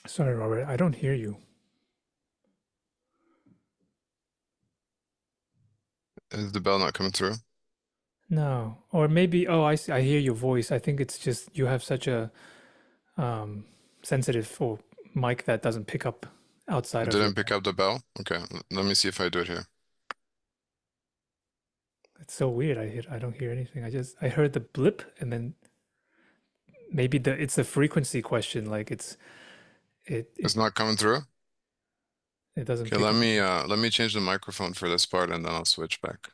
Sorry, Robert, I don't hear you. Is the bell not coming through? No. Or maybe, oh, I hear your voice. I think it's just you have such a um, sensitive or mic that doesn't pick up outside It of your. didn't pick up the bell? Okay, let me see if I do it here. It's so weird. I don't hear anything. I heard the blip and then maybe it's a frequency question. Like it it It's not coming through? it doesn't Okay, pick up. let me change the microphone for this part and then I'll switch back.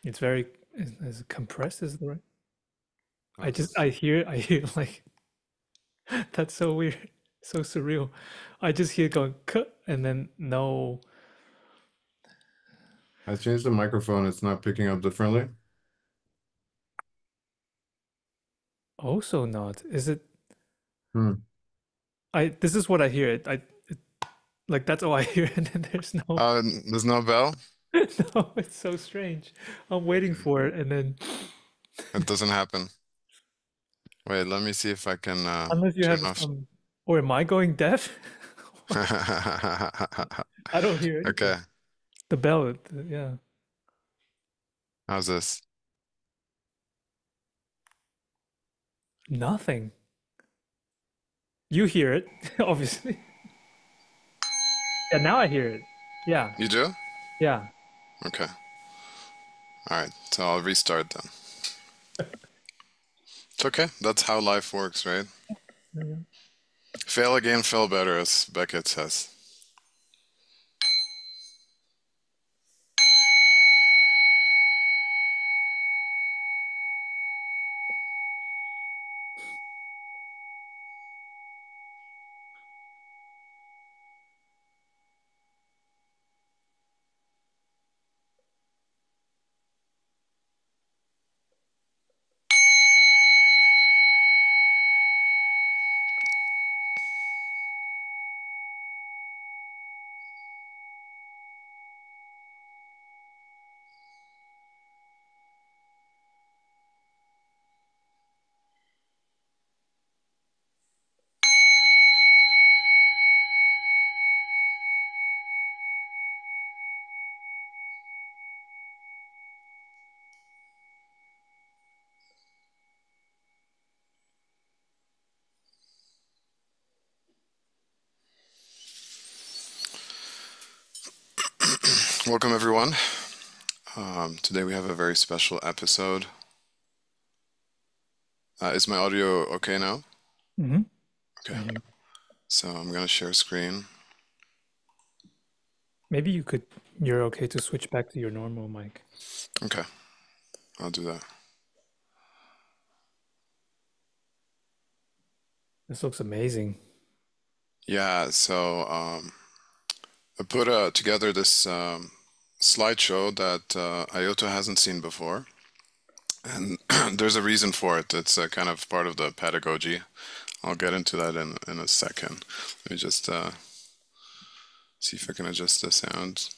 It's very is it compressed is the right. How's this? I hear like that's so weird. So surreal. I just hear going cut and then no. I changed the microphone, it's not picking up differently. Also not. Is it Hmm. I this is what I hear. Like that's all I hear, and then there's no There's no bell? no, it's so strange. I'm waiting for it, and then It doesn't happen. Wait, let me see if I can unless you turn have off. some or am I going deaf? I don't hear anything. Okay, The bell, yeah. how's this? Nothing. You hear it, obviously. Yeah, now I hear it. Yeah, You do? yeah. Okay. All right, so I'll restart then. It's okay. That's how life works, right? There you Fail again, fail better, as Beckett says. Welcome, everyone. Today we have a very special episode. Is my audio okay now? go. Mm-hmm. Okay, I hear. so I'm gonna share screen. Maybe you're okay to switch back to your normal mic. Okay, I'll do that. This looks amazing. Yeah, so I put together this slideshow that IOTA hasn't seen before, and there's a reason for it. It's kind of part of the pedagogy. I'll get into that in a second. Let me just see if I can adjust the sound.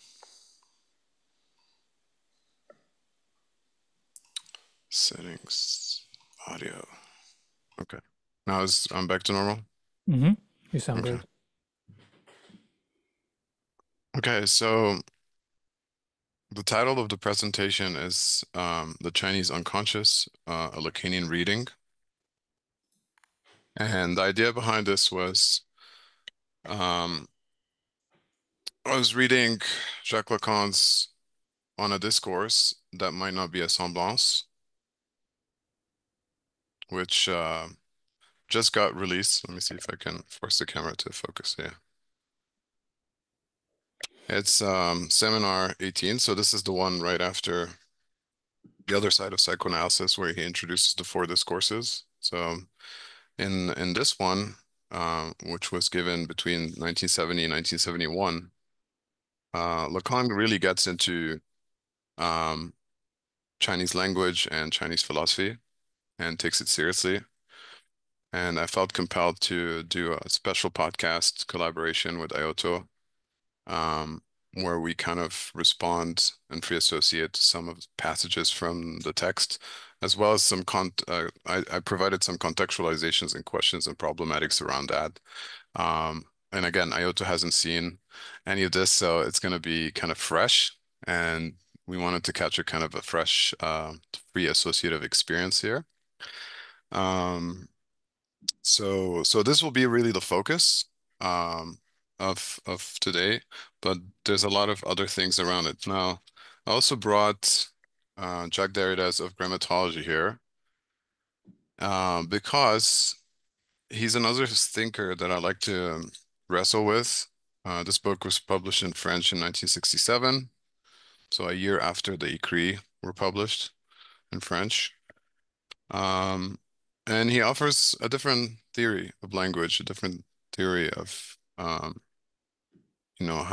Settings, audio. Okay. Now I'm back to normal? Mm-hmm. You sound Okay. great. Okay, so the title of the presentation is The Chinese Unconscious, a Lacanian Reading. And the idea behind this was um, I was reading Jacques Lacan's On a Discourse that might not be a semblance, which just got released. Let me see if I can force the camera to focus here. It's seminar 18, so this is the one right after the other side of psychoanalysis where he introduces the four discourses. So in this one, which was given between 1970 and 1971, Lacan really gets into um, Chinese language and Chinese philosophy and takes it seriously. And I felt compelled to do a special podcast collaboration with Ioto, um, where we kind of respond and free associate some of the passages from the text, as well as I provided some contextualizations and questions and problematics around that. And again, Iota hasn't seen any of this, so it's going to be kind of fresh. And we wanted to capture kind of a fresh, free associative experience here. Um, so this will be really the focus um, of today, but there's a lot of other things around it. Now, I also brought Jacques Derrida's Of Grammatology here because he's another thinker that I like to wrestle with. This book was published in French in 1967, so a year after the Écrits were published in French. Um, and he offers a different theory of language, a different theory of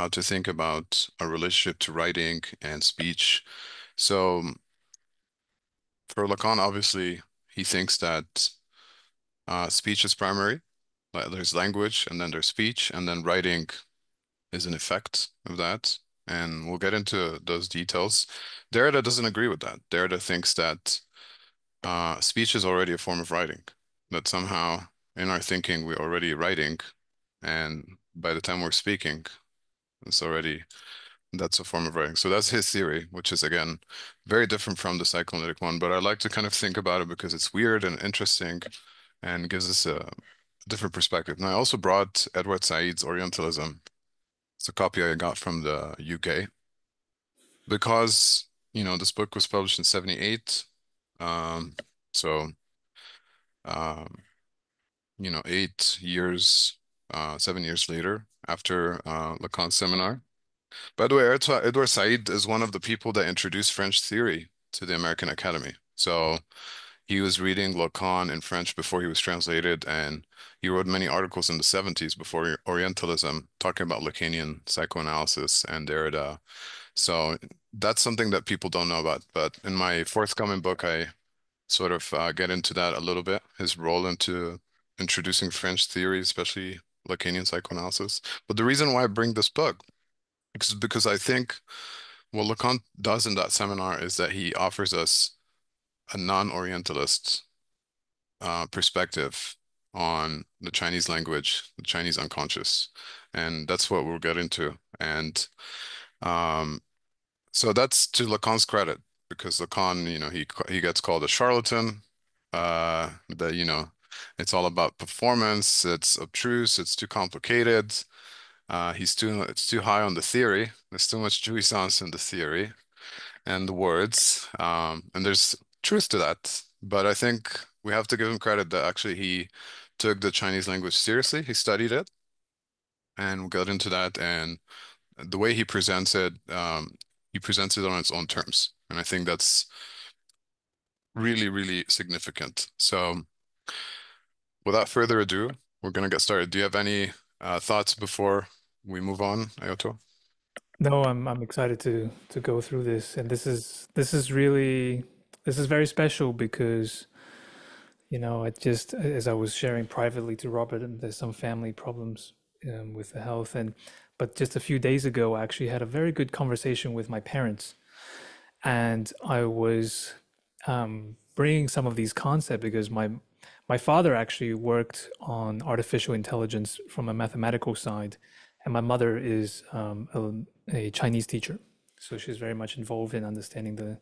how to think about a relationship to writing and speech. So for Lacan, obviously, he thinks that speech is primary. Like there's language, and then there's speech, and then writing is an effect of that. And we'll get into those details. Derrida doesn't agree with that. Derrida thinks that speech is already a form of writing, that somehow in our thinking we're already writing, and by the time we're speaking, it's already that's a form of writing. So that's his theory, which is again very different from the psychoanalytic one. But I like to kind of think about it because it's weird and interesting and gives us a different perspective. And I also brought Edward Said's Orientalism. It's a copy I got from the UK because, this book was published in 78. Um, so, um, 8 years, 7 years later after Lacan's seminar. By the way, Edward Said is one of the people that introduced French theory to the American Academy. So he was reading Lacan in French before he was translated, and he wrote many articles in the 70s before Orientalism, talking about Lacanian psychoanalysis and Derrida. So that's something that people don't know about. But in my forthcoming book, I sort of get into that a little bit, his role into introducing French theory, especially Lacanian psychoanalysis. But the reason why I bring this book is because I think what Lacan does in that seminar is that he offers us a non-Orientalist perspective on the Chinese language, the Chinese unconscious, and that's what we'll get into. And um, so that's to Lacan's credit because Lacan, he gets called a charlatan. That it's all about performance. It's obtruse. It's too complicated. It's too high on the theory. There's too much jouissance in the theory and the words. And there's truth to that. But I think we have to give him credit that actually he took the Chinese language seriously. He studied it and we got into that. And the way he presents it on its own terms. And I think that's really, really significant. So without further ado, we're going to get started. Do you have any thoughts before we move on, Ayoto? No, I'm excited to go through this, and this is very special because it just as I was sharing privately to Robert, and there's some family problems with the health, and but just a few days ago, I actually had a very good conversation with my parents, and I was bringing some of these concepts because my father actually worked on artificial intelligence from a mathematical side, and my mother is a Chinese teacher, so she's very much involved in understanding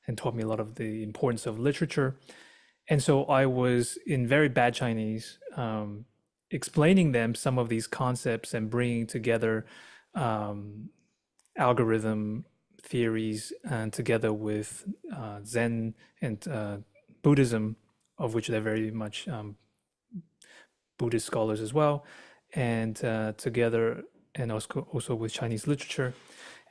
and taught me a lot of the importance of literature. And so I was in very bad Chinese, explaining them some of these concepts and bringing together um, algorithm theories and together with Zen and Buddhism, of which they're very much Buddhist scholars as well, and together and also with Chinese literature.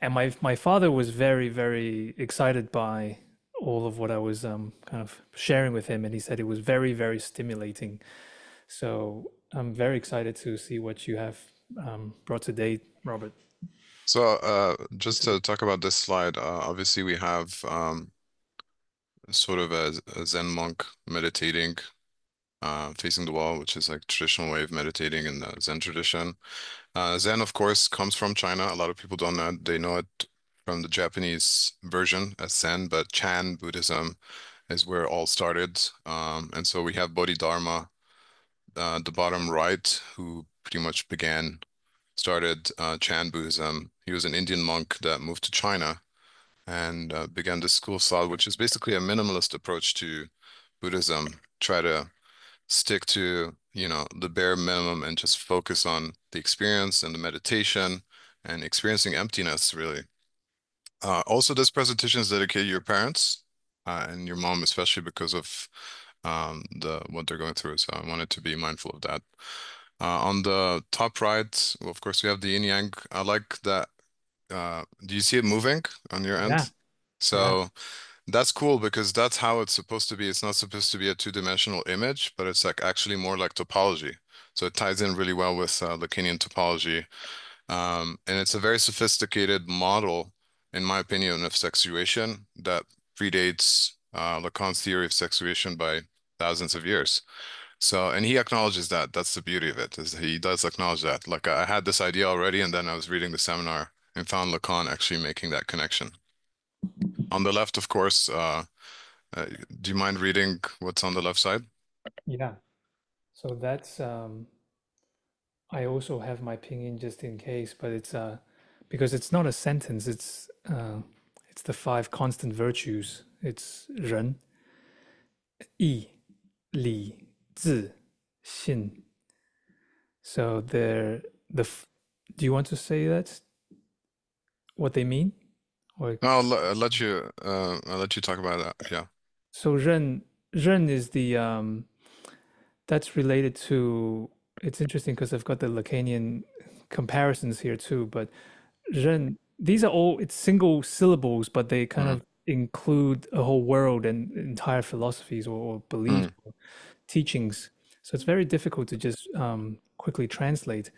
And my father was very, very excited by all of what I was kind of sharing with him, and he said it was very, very stimulating. So I'm very excited to see what you have brought today, Robert. So just to talk about this slide, obviously we have sort of a Zen monk meditating facing the wall, which is like traditional way of meditating in the Zen tradition. Zen, of course, comes from China. A lot of people don't know. They know it from the Japanese version as Zen, but Chan Buddhism is where it all started. And so we have Bodhidharma, the bottom right, who pretty much started Chan Buddhism. He was an Indian monk that moved to China and began this school of thought, which is basically a minimalist approach to Buddhism. Try to stick to, the bare minimum and just focus on the experience and the meditation and experiencing emptiness, really. Also, this presentation is dedicated to your parents and your mom, especially because of the what they're going through. So I wanted to be mindful of that. On the top right, well, of course, we have the yin yang. I like that. Do you see it moving on your Yeah, end? yeah, So that's cool because that's how it's supposed to be. It's not supposed to be a two-dimensional image, but it's like actually more like topology. So it ties in really well with Lacanian topology. And it's a very sophisticated model, in my opinion, of sexuation that predates Lacan's theory of sexuation by thousands of years. So, and he acknowledges that. That's the beauty of it, is he does acknowledge that. Like I had this idea already, and then I was reading the seminar and found Lacan actually making that connection. On the left, of course, do you mind reading what's on the left side? yeah. So that's I also have my opinion just in case, but it's because it's not a sentence, it's the five constant virtues. It's 仁、义、礼、智、信. So do you want to say that what they mean? Or No, I'll let you talk about that. Yeah. so 仁 is the that's related to, it's interesting because I've got the Lacanian comparisons here too, but 人, these are all, it's single syllables, but they kind Mm, of include a whole world and entire philosophies or beliefs mm, or teachings. So it's very difficult to just quickly translate.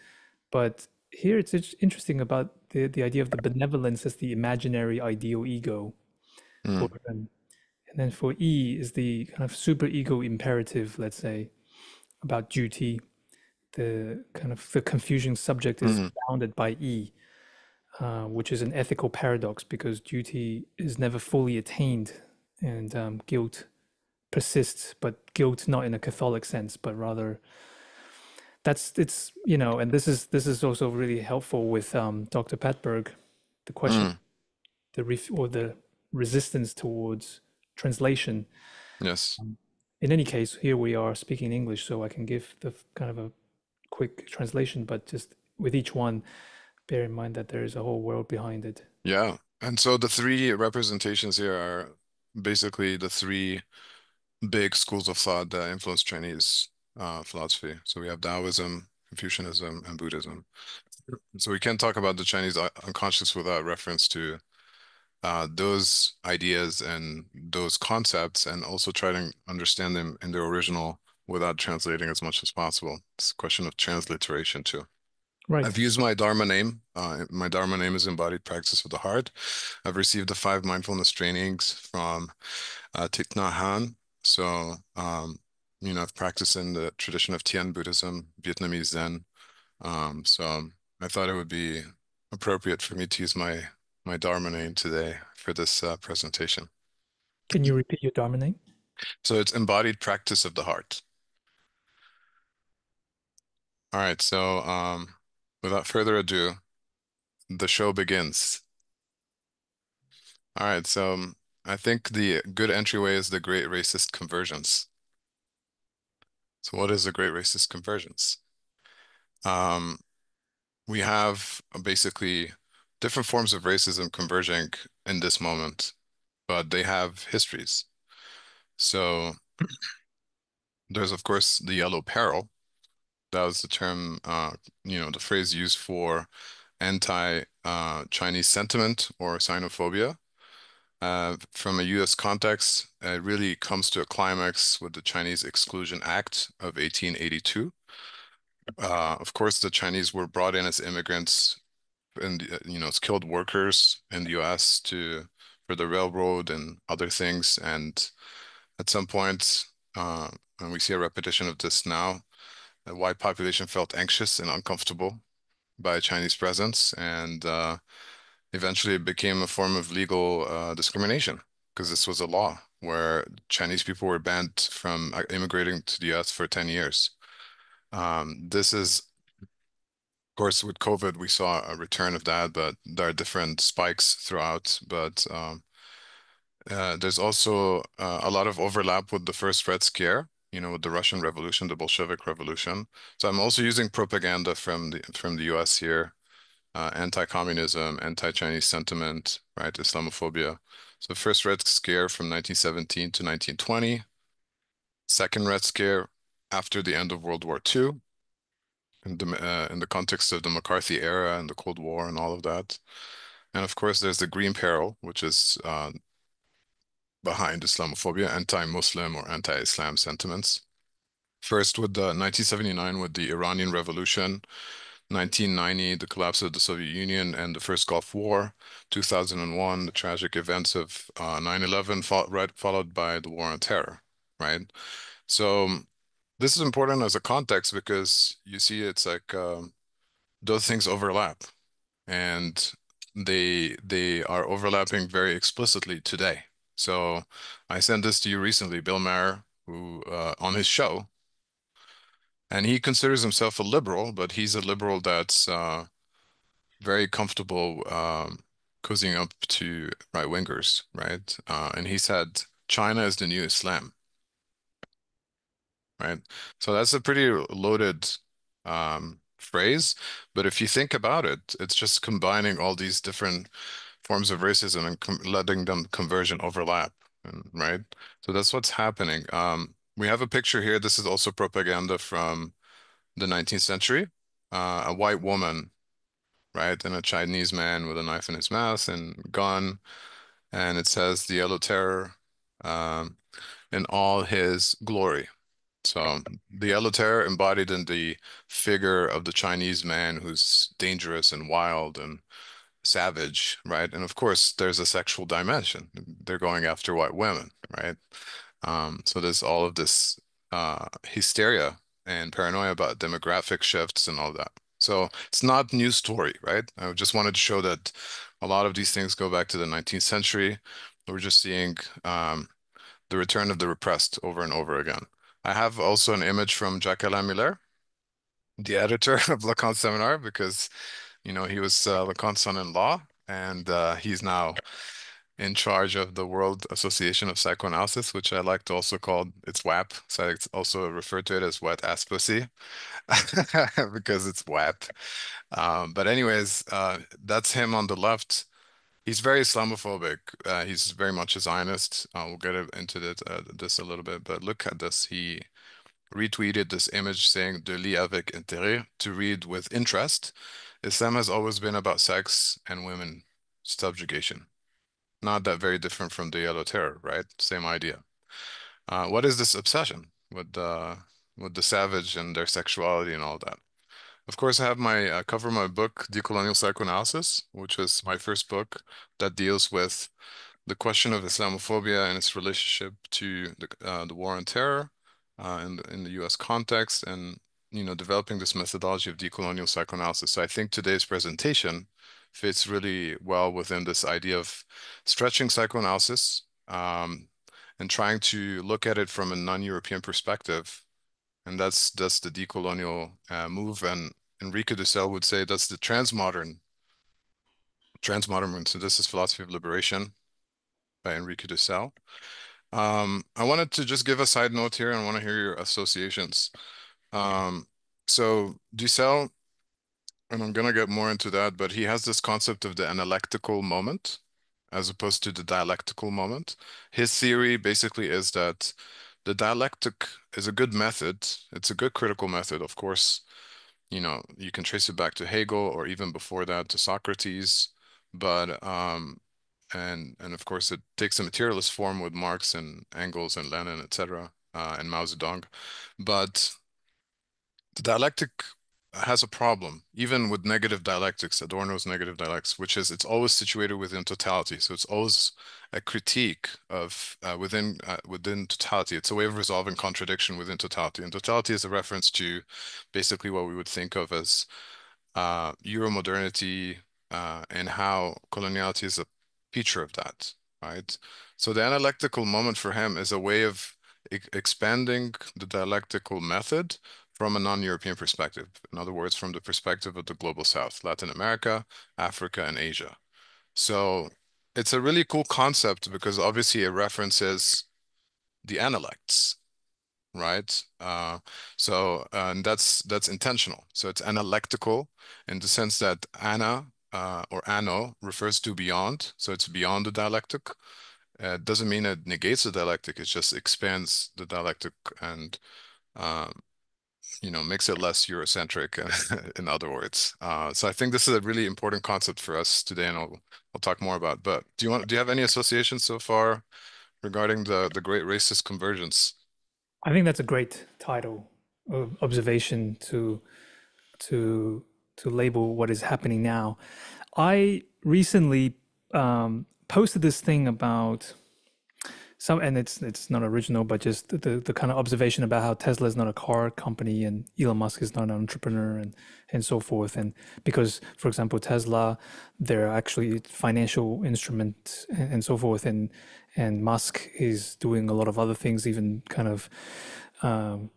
But here it's interesting about the idea of the benevolence as the imaginary ideal ego for mm, Ren. And then for E is the kind of super ego imperative, let's say, about duty. The kind of the Confucian subject is mm, bounded by E, which is an ethical paradox because duty is never fully attained and guilt persists, but guilt not in a Catholic sense, but rather it's and this is also really helpful with Dr. Patberg, the question, mm. or the resistance towards translation. Yes. In any case, here we are speaking English, so I can give the kind of a quick translation, but just with each one, bear in mind that there is a whole world behind it. Yeah. And so the three representations here are basically the three big schools of thought that influence Chinese philosophy. So we have Taoism, Confucianism, and Buddhism. So we can't talk about the Chinese unconscious without reference to those ideas and those concepts, and also try to understand them in their original without translating as much as possible. It's a question of transliteration too. Right. I've used my Dharma name. My Dharma name is Embodied Practice of the Heart. I've received the 5 mindfulness trainings from Thich Nhat Hanh. So, I've practiced in the tradition of Tien Buddhism, Vietnamese Zen. So I thought it would be appropriate for me to use my Dharma name today for this presentation. Can you repeat your Dharma name? So it's Embodied Practice of the Heart. All right. So, without further ado, the show begins. All right. So I think the good entryway is the Great Racist Convergence. So what is the Great Racist Convergence? Um, we have basically different forms of racism converging in this moment, but they have histories. So there's, of course, the Yellow Peril. That was the term, the phrase used for anti-Chinese sentiment or xenophobia. From a US context, it really comes to a climax with the Chinese Exclusion Act of 1882. Of course, the Chinese were brought in as immigrants and skilled workers in the US to for the railroad and other things. And at some point, and we see a repetition of this now, the white population felt anxious and uncomfortable by Chinese presence, and eventually it became a form of legal discrimination because this was a law. where Chinese people were banned from immigrating to the US for 10 years. This is, of course, with COVID, we saw a return of that, but there are different spikes throughout. But there's also a lot of overlap with the first Red Scare, with the Russian Revolution, the Bolshevik Revolution. So I'm also using propaganda from the US here, anti-communism, anti-Chinese sentiment, right, Islamophobia. So first Red Scare from 1917 to 1920, second Red Scare after the end of World War II, in the context of the McCarthy era and the Cold War and all of that. And of course, there's the Green Peril, which is behind Islamophobia, anti-Muslim or anti-Islam sentiments. First with the 1979 with the Iranian Revolution, 1990 the collapse of the Soviet Union and the first Gulf War, 2001 the tragic events of 9/11, followed by the War on Terror, right? So this is important as a context because you see it's like those things overlap and they are overlapping very explicitly today. So I sent this to you recently, Bill Maher, who on his show, and he considers himself a liberal, but he's a liberal that's very comfortable cozying up to right wingers, right? And he said China is the new Islam, right? So that's a pretty loaded phrase, but if you think about it, it's just combining all these different forms of racism and letting them conversion overlap, right? So that's what's happening. We have a picture here. This is also propaganda from the 19th century. A white woman, right, and a Chinese man with a knife in his mouth and gun, and it says the Yellow Terror um, in all his glory. So the Yellow Terror embodied in the figure of the Chinese man who's dangerous and wild and savage, right? And of course, there's a sexual dimension. They're going after white women, right? So there's all of this hysteria and paranoia about demographic shifts and all that. So it's not news story, right? I just wanted to show that a lot of these things go back to the 19th century. We're just seeing the return of the repressed over and over again. I have also an image from Jacques-Alain Miller, the editor of Lacan's Seminar, because he was Lacan's son-in-law, and he's now in charge of the World Association of Psychoanalysis, which I like to also call it's WAP. So I also refer to it as wet ass pussy because it's WAP. But anyways, that's him on the left. He's very Islamophobic. He's very much a Zionist. We'll get into this a little bit, but look at this. He retweeted this image saying "de lire avec intérêt," to read with interest. Islam has always been about sex and women subjugation. Not that very different from the Yellow Terror, right? Same idea. What is this obsession with the savage and their sexuality and all that? Of course, I have my cover my book, Decolonial Psychoanalysis, which was my first book that deals with the question of Islamophobia and its relationship to the war on terror in the U.S. context, and developing this methodology of decolonial psychoanalysis. So I think today's presentation fits really well within this idea of stretching psychoanalysis and trying to look at it from a non-European perspective. And that's the decolonial move. And Enrique Dussel would say that's the transmodern movement. So this is Philosophy of Liberation by Enrique Dussel. I wanted to just give a side note here and I want to hear your associations. So Dussel, and I'm gonna get more into that, but he has this concept of the analectical moment as opposed to the dialectical moment. His theory basically is that the dialectic is a good method. It's a good critical method. Of course, you can trace it back to Hegel or even before that to Socrates, but and of course it takes a materialist form with Marx and Engels and Lenin, etc., and Mao Zedong. But the dialectic has a problem, even with negative dialectics, Adorno's negative dialectics, which is it's always situated within totality. So it's always a critique of within totality. It's a way of resolving contradiction within totality. And totality is a reference to basically what we would think of as Euromodernity and how coloniality is a feature of that, right? So the analectical moment for him is a way of expanding the dialectical method from a non-European perspective. In other words, from the perspective of the global South, Latin America, Africa, and Asia. So it's a really cool concept because obviously it references the analects, right? And that's intentional. So it's analectical in the sense that or ano refers to beyond, so it's beyond the dialectic. It doesn't mean it negates the dialectic, it just expands the dialectic and um, makes it less Eurocentric, in other words. So I think this is a really important concept for us today, and I'll talk more about. But do you have any associations so far regarding the Great Racist Convergence? I think that's a great title of observation to to label what is happening now. I recently posted this thing about some, and it's not original, but just the kind of observation about how Tesla is not a car company and Elon Musk is not an entrepreneur and so forth. And because, for example, Tesla, they're actually financial instrument and so forth, and Musk is doing a lot of other things, even kind of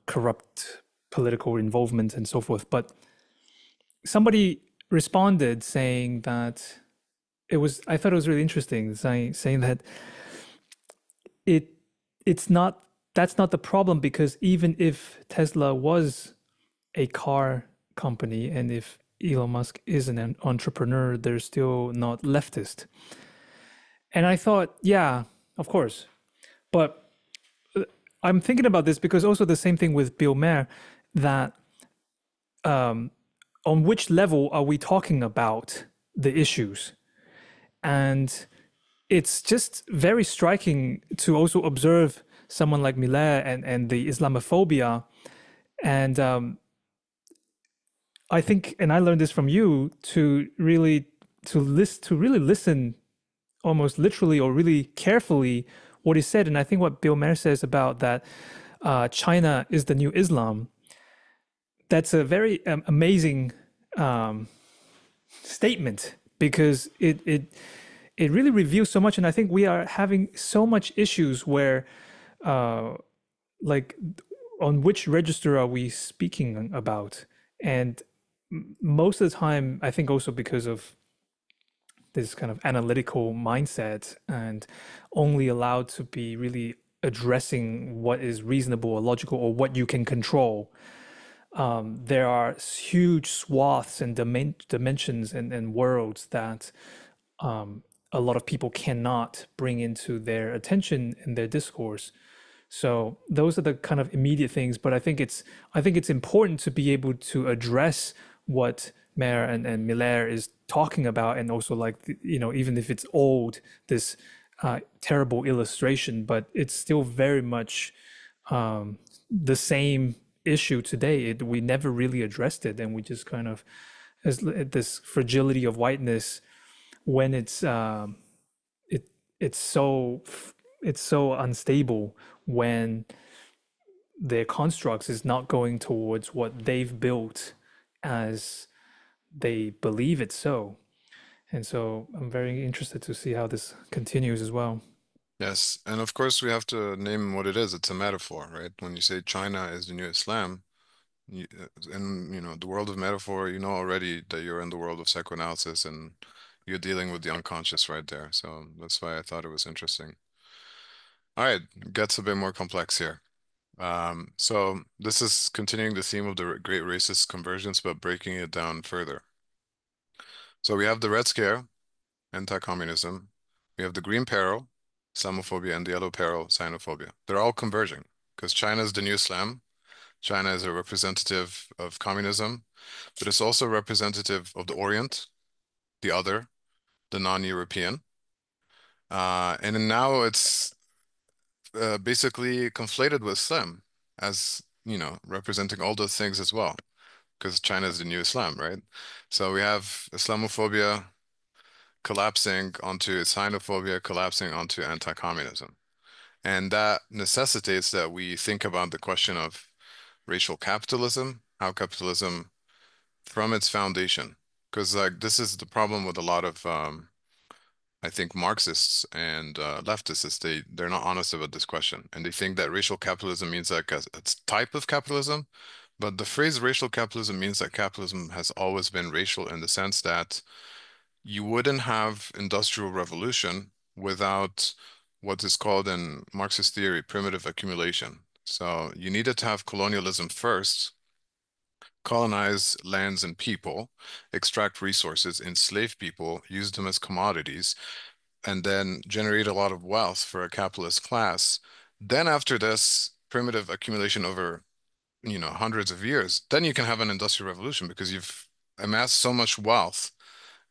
corrupt political involvement and so forth. But somebody responded saying that I thought it was really interesting, saying that it it's not that's not the problem, because even if Tesla was a car company and if Elon Musk is an entrepreneur, they're still not leftist. And I thought, yeah, of course. But I'm thinking about this because also the same thing with Bill Maher, that um, on which level are we talking about the issues? And it's just very striking to also observe someone like Miller and the Islamophobia. And I think, and I learned this from you, to really listen almost literally or really carefully what is said. And I think what Bill Maher says about that China is the new Islam, that's a very amazing um, statement, because it really reveals so much. And I think we are having so much issues where, uh, like, on which register are we speaking about? And most of the time, I think also because of this kind of analytical mindset and only allowed to be really addressing what is reasonable or logical or what you can control. There are huge swaths and dimensions and worlds that a lot of people cannot bring into their attention in their discourse. So those are the kind of immediate things, but I think it's important to be able to address what Mayer and Miller is talking about, and also like even if it's old, this terrible illustration, but it's still very much the same issue today. We never really addressed it, and we just kind of, as this fragility of whiteness, when it it's so unstable when their constructs is not going towards what they've built as they believe it's so. And so I'm very interested to see how this continues as well. Yes, and of course we have to name what it is. It's a metaphor, right? When you say China is the new Islam, in the world of metaphor, you know already that you're in the world of psychoanalysis and you're dealing with the unconscious right there. So that's why I thought it was interesting. All right, gets a bit more complex here. So this is continuing the theme of the Great Racist Convergence, but breaking it down further. So we have the Red Scare, anti-communism. We have the Green Peril, Islamophobia, and the Yellow Peril, Sinophobia. They're all converging because China is the new Islam. China is a representative of communism, but it's also representative of the Orient, the other, the non-European. And then now it's basically conflated with Islam as, representing all those things as well, because China is the new Islam, right? So we have Islamophobia collapsing onto xenophobia, collapsing onto anti-communism. And that necessitates that we think about the question of racial capitalism, how capitalism from its foundation, because like this is the problem with a lot of I think Marxists and leftists they're not honest about this question, and they think that racial capitalism means like a type of capitalism, but the phrase racial capitalism means that capitalism has always been racial in the sense that you wouldn't have industrial revolution without what is called in Marxist theory primitive accumulation. So you needed to have colonialism first, colonize lands and people, extract resources, enslave people, use them as commodities, and then generate a lot of wealth for a capitalist class. Then after this primitive accumulation over, hundreds of years, then you can have an industrial revolution because you've amassed so much wealth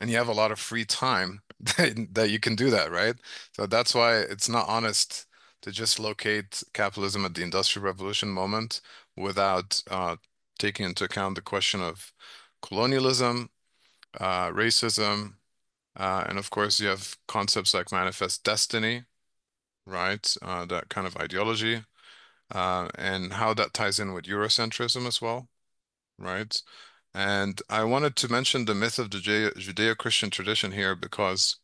and you have a lot of free time that you can do that, right? So that's why it's not honest to just locate capitalism at the Industrial Revolution moment without taking into account the question of colonialism, racism, and of course you have concepts like manifest destiny, right? That kind of ideology, and how that ties in with Eurocentrism as well, right? And I wanted to mention the myth of the Judeo-Christian tradition here because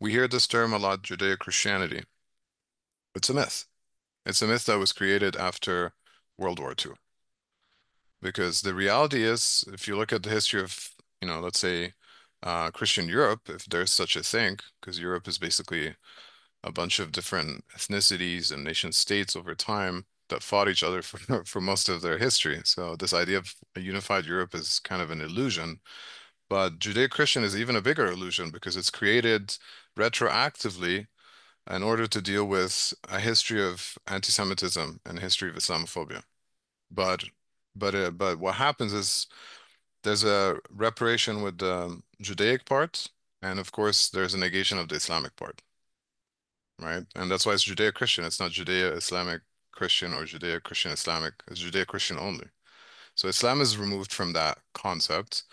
we hear this term a lot, Judeo-Christianity. It's a myth. It's a myth that was created after World War II. Because the reality is, if you look at the history of, let's say, Christian Europe, if there's such a thing, because Europe is basically a bunch of different ethnicities and nation states over time that fought each other for for most of their history. So this idea of a unified Europe is kind of an illusion. But Judeo-Christian is even a bigger illusion because it's created retroactively in order to deal with a history of anti-Semitism and a history of Islamophobia. But but what happens is there's a reparation with the Judaic part, and of course there's a negation of the Islamic part, right? And that's why it's Judeo-Christian. It's not Judeo-Islamic Christian or Judeo-Christian Islamic. It's Judeo-Christian only. So Islam is removed from that concept.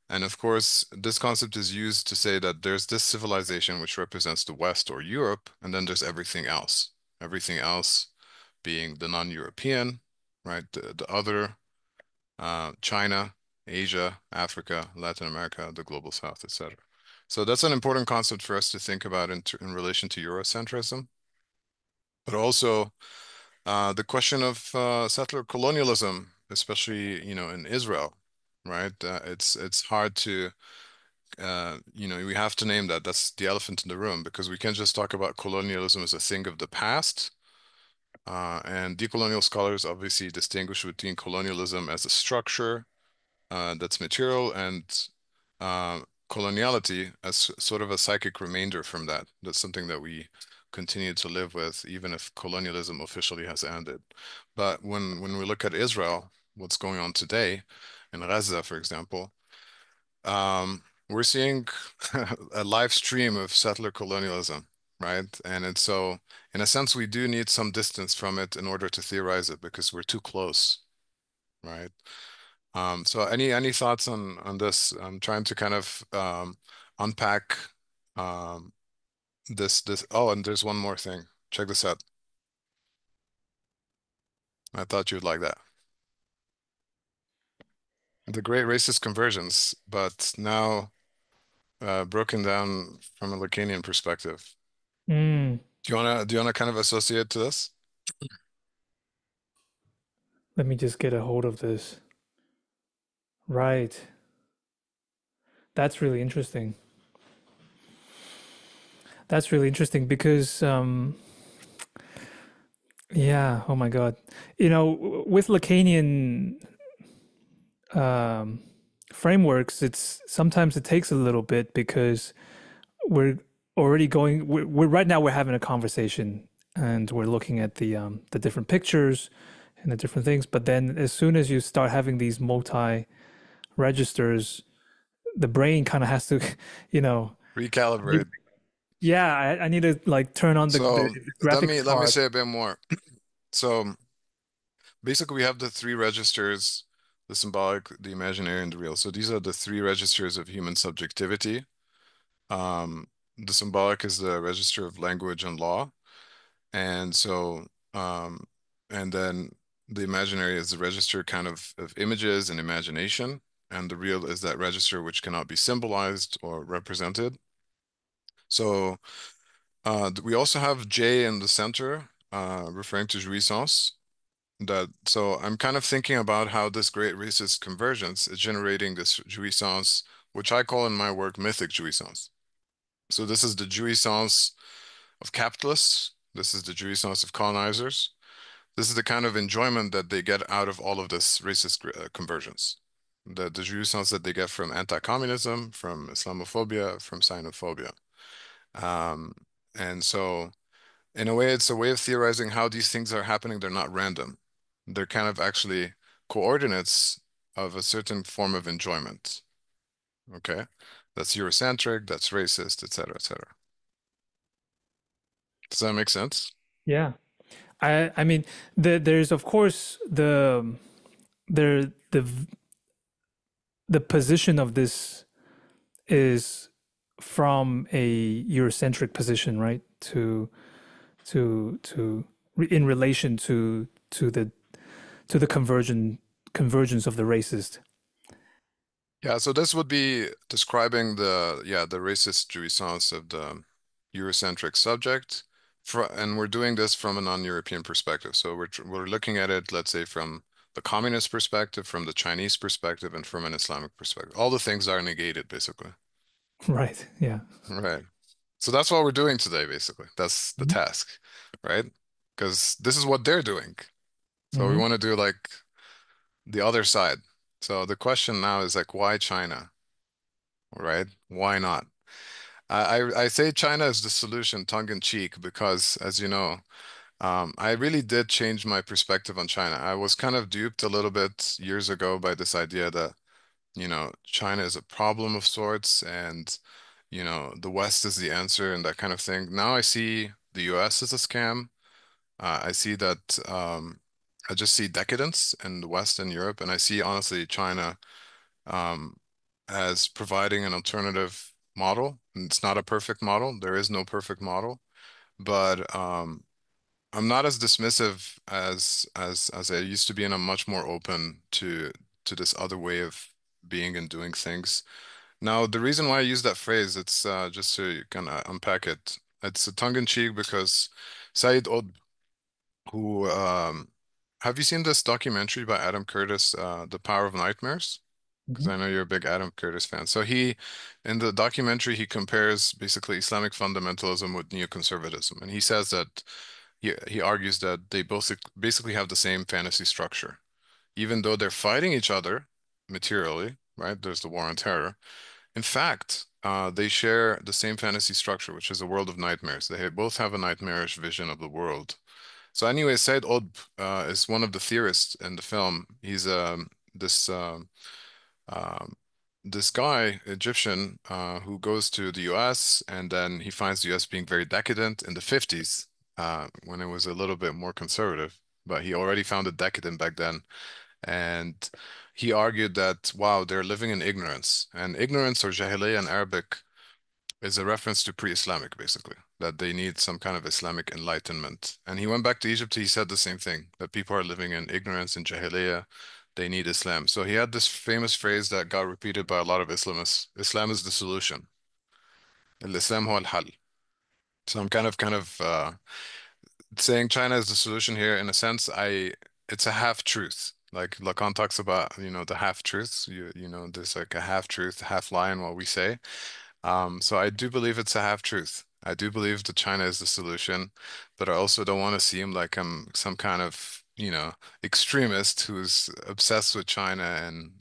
And of course, this concept is used to say that there's this civilization which represents the West or Europe, and then there's everything else. Everything else being the non-European, right? The other, China, Asia, Africa, Latin America, the global South, etc. So that's an important concept for us to think about in relation to Eurocentrism, but also the question of settler colonialism, especially, in Israel, right? It's hard to we have to name that. That's the elephant in the room because we can't just talk about colonialism as a thing of the past. And decolonial scholars obviously distinguish between colonialism as a structure that's material and uh, coloniality as sort of a psychic remainder from that. That's something that we continue to live with, even if colonialism officially has ended. But when we look at Israel, what's going on today in Gaza, for example, we're seeing a live stream of settler colonialism, right? And it's so, in a sense, we do need some distance from it in order to theorize it because we're too close, right? So any thoughts on this? I'm trying to kind of unpack um, this. Oh, and there's one more thing. Check this out. I thought you'd like that. The Great Racist Convergence, but now broken down from a Lacanian perspective. Mm, Do you wanna kind of associate to this? let me just get a hold of this. Right. That's really interesting. That's really interesting because, yeah, oh my God. With Lacanian um, frameworks, it's sometimes it takes a little bit because we're already going, we're right now we're having a conversation and we're looking at the different pictures and the different things. But then as soon as you start having these multi registers, the brain kind of has to, you know, Recalibrate. yeah, I need to like turn on the So let graphics me let me card. say a bit more. So basically, we have the three registers: the symbolic, the imaginary, and the real. So these are the three registers of human subjectivity. The symbolic is the register of language and law, and so and then the imaginary is the register kind of images and imagination, and the real is that register which cannot be symbolized or represented. So we also have J in the center, referring to jouissance. That so I'm kind of thinking about how this great racist convergence is generating this jouissance, which I call in my work mythic jouissance. So this is the jouissance of capitalists. This is the jouissance of colonizers. This is the kind of enjoyment that they get out of all of this racist convergence. The jouissance that they get from anti-communism, from Islamophobia, from xenophobia. Um, and so in a way, it's a way of theorizing how these things are happening. They're not random. They're kind of actually coordinates of a certain form of enjoyment. Okay? That's Eurocentric, that's racist, etc., etc. Does that make sense? Yeah. I mean, there's of course the position of this is from a Eurocentric position, right? In relation to the convergence of the racist. Yeah, so this would be describing the racist jouissance of the Eurocentric subject. And we're doing this from a non-European perspective. So we're looking at it, let's say, from the communist perspective, from the Chinese perspective, and from an Islamic perspective. All the things are negated, basically. Right. Yeah. Right. So that's what we're doing today, basically. That's the Mhm. task, right? Because this is what they're doing. So we Mhm. want to do like the other side. So the question now is like, why China, right? Why not? I say China is the solution, tongue in cheek, because as you know, I really did change my perspective on China. I was kind of duped a little bit years ago by this idea that, China is a problem of sorts and, the West is the answer and that kind of thing. Now I see the US as a scam. I see that I just see decadence in the West and Europe, and I see honestly China um, as providing an alternative model. And it's not a perfect model. There is no perfect model, but I'm not as dismissive as I used to be, and I'm much more open to this other way of being and doing things. Now, the reason why I use that phrase, it's just to kind of unpack it. It's a tongue-in-cheek because Said Qutb, who have you seen this documentary by Adam Curtis, The Power of Nightmares? Because Mhm. I know you're a big Adam Curtis fan. So in the documentary, he compares basically Islamic fundamentalism with neoconservatism, and he says that he argues that they both basically have the same fantasy structure, even though they're fighting each other materially, right? There's the war on terror. In fact, they share the same fantasy structure, which is a world of nightmares. They both have a nightmarish vision of the world. So anyway, Said Qutb is one of the theorists in the film. He's this um, this guy, Egyptian, who goes to the US and then he finds the US being very decadent in the 50s, when it was a little bit more conservative, but he already found it decadent back then. And he argued that, wow, they're living in ignorance. And ignorance or jahiliyyah in Arabic is a reference to pre-Islamic, basically, that they need some kind of Islamic enlightenment. And he went back to Egypt, he said the same thing, that people are living in ignorance and jahiliyyah, they need Islam. So he had this famous phrase that got repeated by a lot of Islamists, Islam is the solution. Al-Islam huwa al-hal. So I'm kind of saying China is the solution here in a sense. It's a half truth. Like Lacan talks about, the half truths. There's like a half truth, half lie in what we say. So I do believe it's a half truth. I do believe that China is the solution, but I also don't want to seem like I'm some kind of, extremist who's obsessed with China and,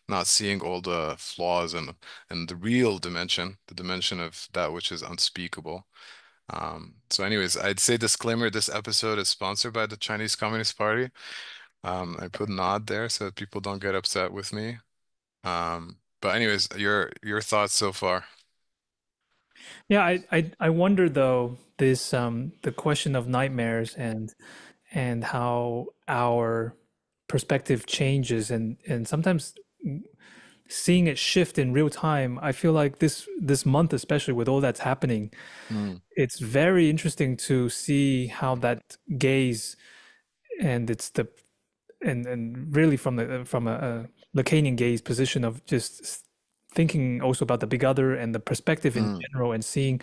not seeing all the flaws and the real dimension, the dimension of that which is unspeakable. So anyways, I'd say disclaimer, this episode is sponsored by the Chinese Communist Party. I put nod there so that people don't get upset with me. But anyways, your thoughts so far. Yeah, I wonder though this the question of nightmares and how our perspective changes and sometimes seeing it shift in real time. I feel like this month, especially with all that's happening, Mm, it's very interesting to see how that gaze and it's the and really from a Lacanian gaze position of just thinking also about the big other and the perspective in Mm, general, and seeing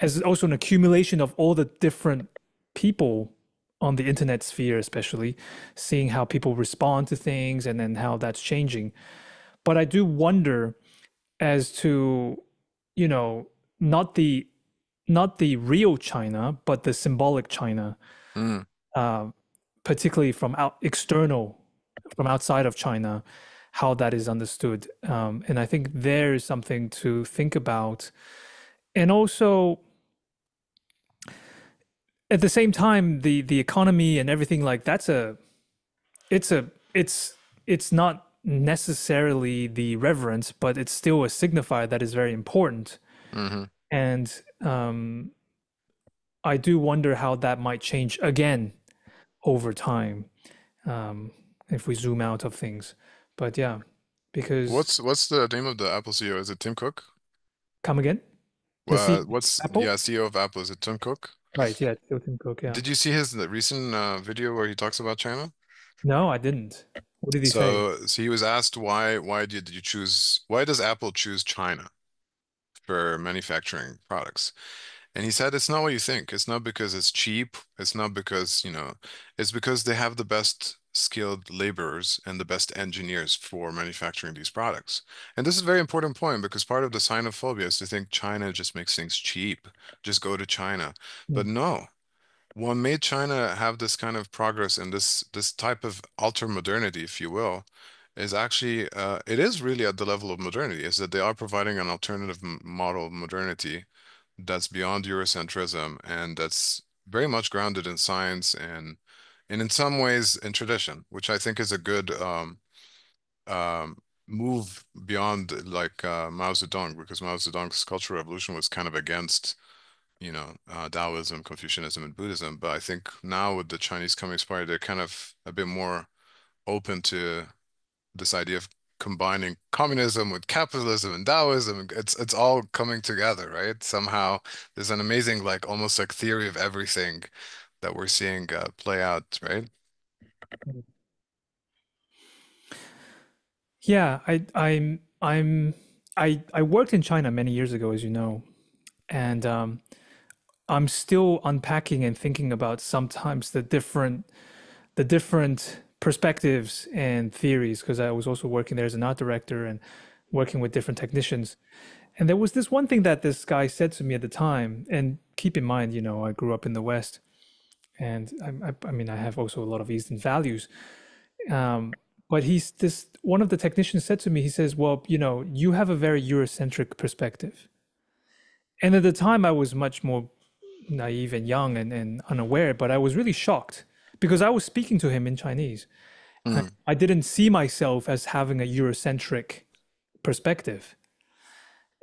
as also an accumulation of all the different people on the internet sphere, especially seeing how people respond to things and then how that's changing. But I do wonder as to, you know, not the not the real China, but the symbolic China, mm. uh, particularly from from outside of China, how that is understood. And I think there is something to think about. And also, at the same time, the economy and everything like that's it's a it's not necessarily the reverence, but it's still a signifier that is very important. Hmm. And I do wonder how that might change again over time, if we zoom out of things. But yeah, because What's the name of the Apple CEO? Is it Tim Cook? come again, the C What's Apple, yeah, CEO of Apple, is it Tim Cook? right? Yeah, still Tim Cook. Yeah. Did you see his recent video where he talks about China? No, I didn't. What did he say? So he was asked why did you choose why does Apple choose China for manufacturing products? And he said it's not what you think. It's not because it's cheap. It's not because, it's because they have the best skilled laborers and the best engineers for manufacturing these products. And this is a very important point because part of the Sinophobia is to think China just makes things cheap. Just go to China. Hmm. But no, what made China have this kind of progress and this type of ultra modernity, if you will, is actually it is really at the level of modernity, is that they are providing an alternative model of modernity that's beyond Eurocentrism and that's very much grounded in science and in some ways in tradition, which I think is a good um, move beyond like Mao Zedong, because Mao Zedong's Cultural Revolution was kind of against Taoism, Confucianism, and Buddhism. But I think now with the Chinese Communist Party, they're kind of a bit more open to this idea of combining communism with capitalism and Taoism. It's all coming together, right? Somehow there's an amazing, like almost like theory of everything that we're seeing play out, right? Yeah, I worked in China many years ago, as you know, and I'm still unpacking and thinking about sometimes the different perspectives and theories because I was also working there as an art director and working with different technicians. And there was this one thing that this guy said to me at the time, and keep in mind, I grew up in the West, and I mean, I have also a lot of Eastern values. Um, but he's this one of the technicians said to me, he says, "Well, you have a very Eurocentric perspective." And at the time, I was much more naive and young and unaware, but I was really shocked because I was speaking to him in Chinese. Mm, I didn't see myself as having a Eurocentric perspective.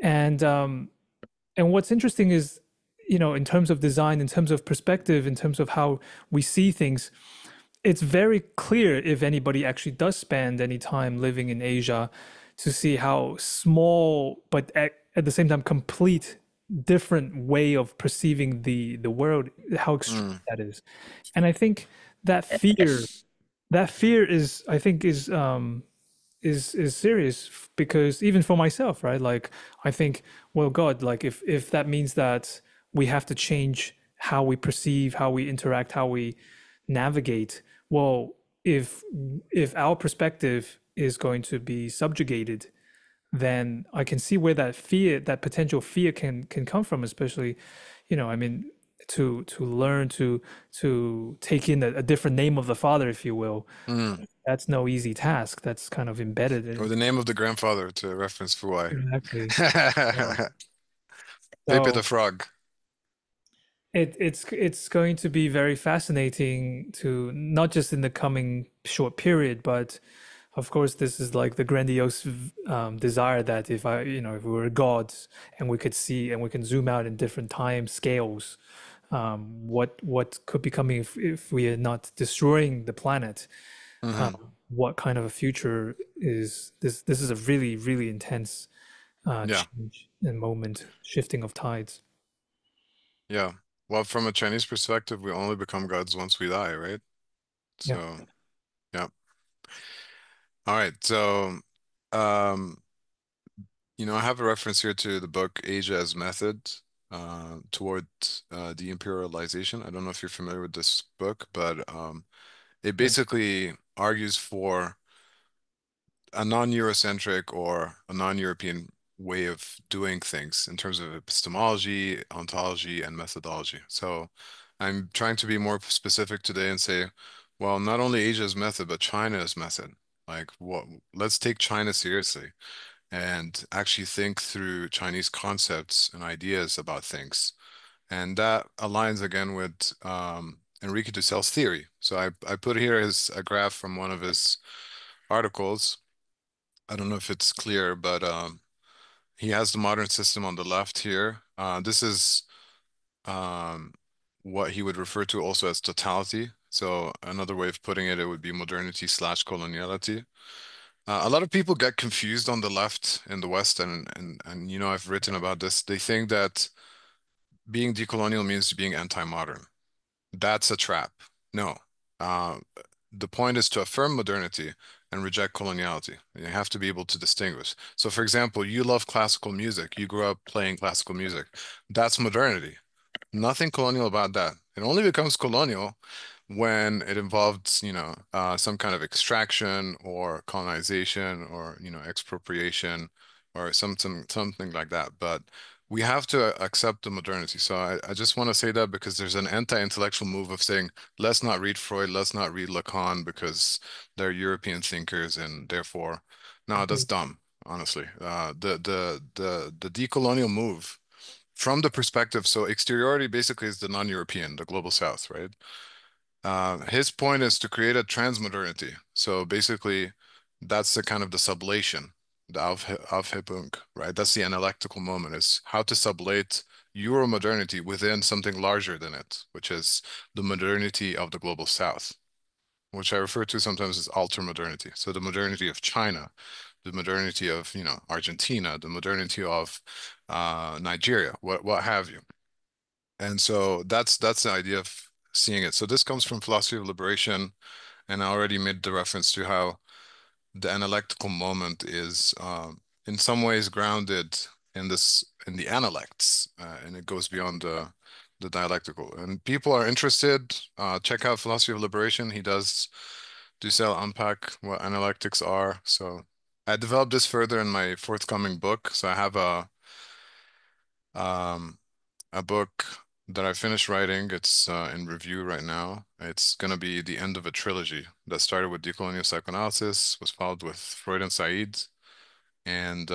And and what's interesting is, in terms of design, in terms of perspective, in terms of how we see things, it's very clear if anybody actually does spend any time living in Asia to see how small, but at the same time, complete different way of perceiving the world, how extreme mm, that is. And I think that fear is, I think, is serious because even for myself, right? Like I think, well, God, like if that means that we have to change how we perceive, how we interact, how we navigate, well, if if our perspective is going to be subjugated, then I can see where that fear, that potential fear can come from, especially, I mean, to learn to take in a different name of the Father, if you will. mm. That's no easy task. That's kind of embedded Or in the name of the grandfather to reference Fuai. exactly. Yeah. Pepe the So Frog. it's going to be very fascinating to not just in the coming short period, but of course this is like the grandiose desire that if we were gods and we could see and we can zoom out in different time scales, what could be coming if we are not destroying the planet, Hmm. what kind of a future is this? This is a really, really intense Yeah, change and moment, shifting of tides. yeah. Well, from a Chinese perspective, we only become gods once we die, right? Yeah. So, yeah. All right. So, um, I have a reference here to the book Asia as Method toward de-imperialization. I don't know if you're familiar with this book, but it Yeah. basically argues for a non-Eurocentric or a non-European way of doing things in terms of epistemology, ontology, and methodology. So I'm trying to be more specific today and say, well, not only Asia's method, but China's method. Like, what? Let's take China seriously and actually think through Chinese concepts and ideas about things. And that aligns again with Enrique Dussels' theory. So I put here a graph from one of his articles. I don't know if it's clear, but he has the modern system on the left here. This is um, what he would refer to also as totality. So another way of putting it, it would be modernity slash coloniality. A lot of people get confused on the left in the West, and I've written about this. They think that being decolonial means being anti-modern. That's a trap. No. Uh, the point is to affirm modernity and reject coloniality. You have to be able to distinguish. So, for example, you love classical music. You grew up playing classical music. That's modernity. Nothing colonial about that. It only becomes colonial when it involves, some kind of extraction or colonization or, expropriation or something like that. But we have to accept the modernity. So I just want to say that because there's an anti-intellectual move of saying, let's not read Freud, let's not read Lacan because they're European thinkers and therefore, no, that's Agreed. dumb, honestly. The decolonial move from the perspective, so exteriority basically is the non-European, the global South, right? His point is to create a transmodernity. So basically, that's the kind of the sublation, the Aufhebung, right? That's the analectical moment, is how to sublate Euro modernity within something larger than it, which is the modernity of the global South, which I refer to sometimes as alter modernity. So the modernity of China, the modernity of, Argentina, the modernity of Nigeria, what have you. And so that's the idea of seeing it. So this comes from philosophy of liberation, and I already made the reference to how the analectical moment is in some ways grounded in the analects, and it goes beyond the dialectical. And people are interested, check out philosophy of liberation. He does Dussel unpack what analectics are. So I developed this further in my forthcoming book. So I have um, a book that I finished writing. It's in review right now. It's going to be the end of a trilogy that started with decolonial psychoanalysis, was followed with Freud and Said. And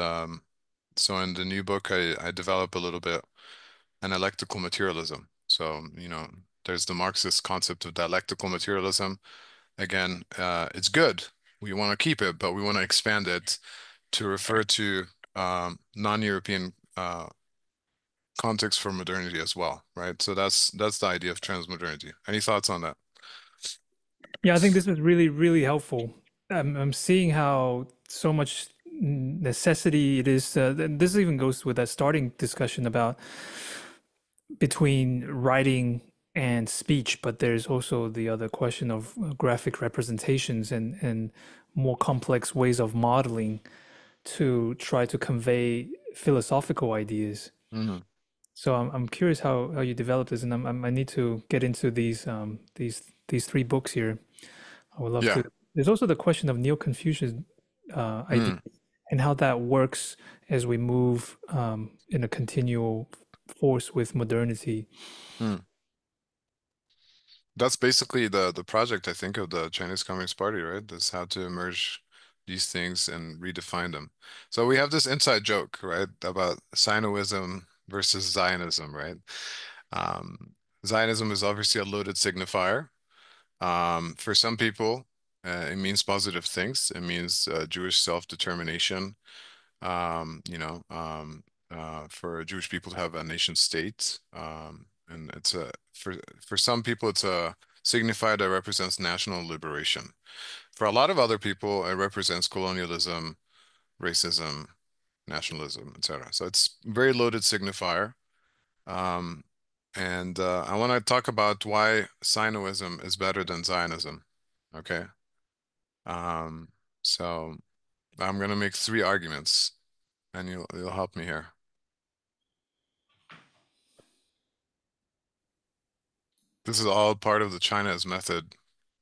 so in the new book, I develop a little bit analectical materialism. So, there's the Marxist concept of dialectical materialism. Again, it's good. We want to keep it, but we want to expand it to refer to non-European context for modernity as well, right? So that's the idea of transmodernity. Any thoughts on that? Yeah, I think this is really, really helpful. I'm seeing how so much necessity it is. This even goes with that starting discussion about between writing and speech, but there's also the other question of graphic representations and more complex ways of modeling to try to convey philosophical ideas. Mhm. So I'm curious how you develop this, and I need to get into these three books here. I would love Yeah. to. There's also the question of Neo-Confucian idea Mm. and how that works as we move in a continual force with modernity. Mm. That's basically the project, I think, of the Chinese Communist Party, right? That's how to merge these things and redefine them. So we have this inside joke, right, about Sinoism versus Zionism, right? Um, Zionism is obviously a loaded signifier. For some people, it means positive things. It means Jewish self-determination. Um, you know, um, for Jewish people to have a nation state. And it's a for some people it's a signifier that represents national liberation. For a lot of other people, it represents colonialism, racism, nationalism, etc. So it's very loaded signifier. Um, and I want to talk about why Sinoism is better than Zionism. Okay. Um, so I'm going to make three arguments. and you'll help me here. This is all part of the China's method,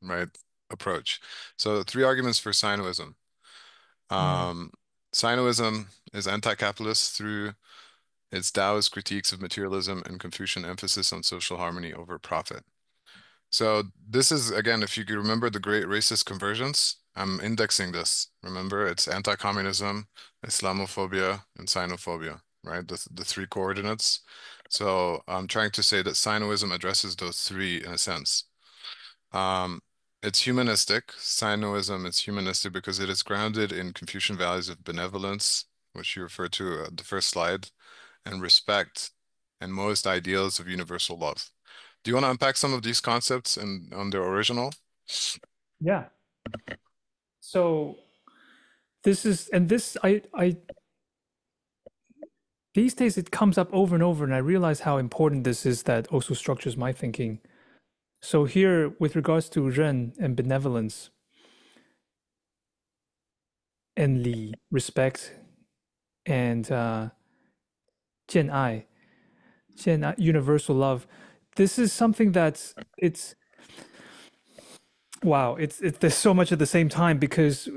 right? Approach. So three arguments for Sinoism. Mm. Um, Sinoism is anti-capitalist through its Taoist critiques of materialism and Confucian emphasis on social harmony over profit. So this is, again, if you could remember the great racist convergence, I'm indexing this. Remember, it's anti-communism, Islamophobia, and Sinophobia, right? The three coordinates. So I'm trying to say that Sinoism addresses those three in a sense. Um, it's humanistic. Sinoism is humanistic because it is grounded in Confucian values of benevolence, which you referred to at the first slide, and respect, and most ideals of universal love. Do you want to unpack some of these concepts on their original? Yeah. So this is, and this, these days it comes up over and over, and I realize how important this is that also structures my thinking. So here, with regards to Ren and benevolence and Li, respect, and 见爱, 见爱, universal love, this is something that's, it's, wow, there's so much at the same time because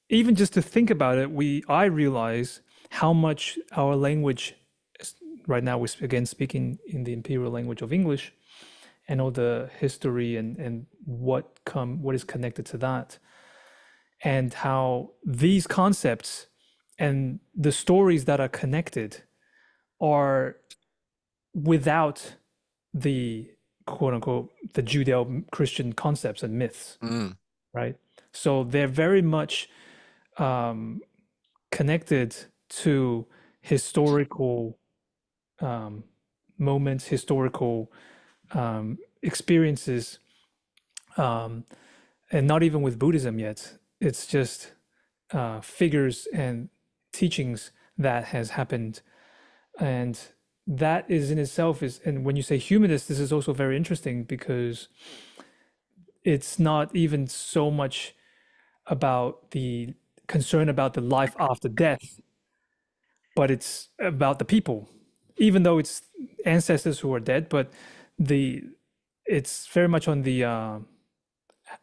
even just to think about it, I realize how much our language, right now we're again speaking in the imperial language of English, and all the history and what is connected to that, and how these concepts and the stories that are connected are without the quote unquote the Judeo-Christian concepts and myths, Mm, right? So they're very much um, connected to historical um, moments, historical experiences, um, and not even with Buddhism yet. It's just figures and teachings that has happened, and that is in itself is. And when you say humanist, this is also very interesting because it's not even so much about the concern about the life after death, but it's about the people, even though it's ancestors who are dead. But the it's very much on the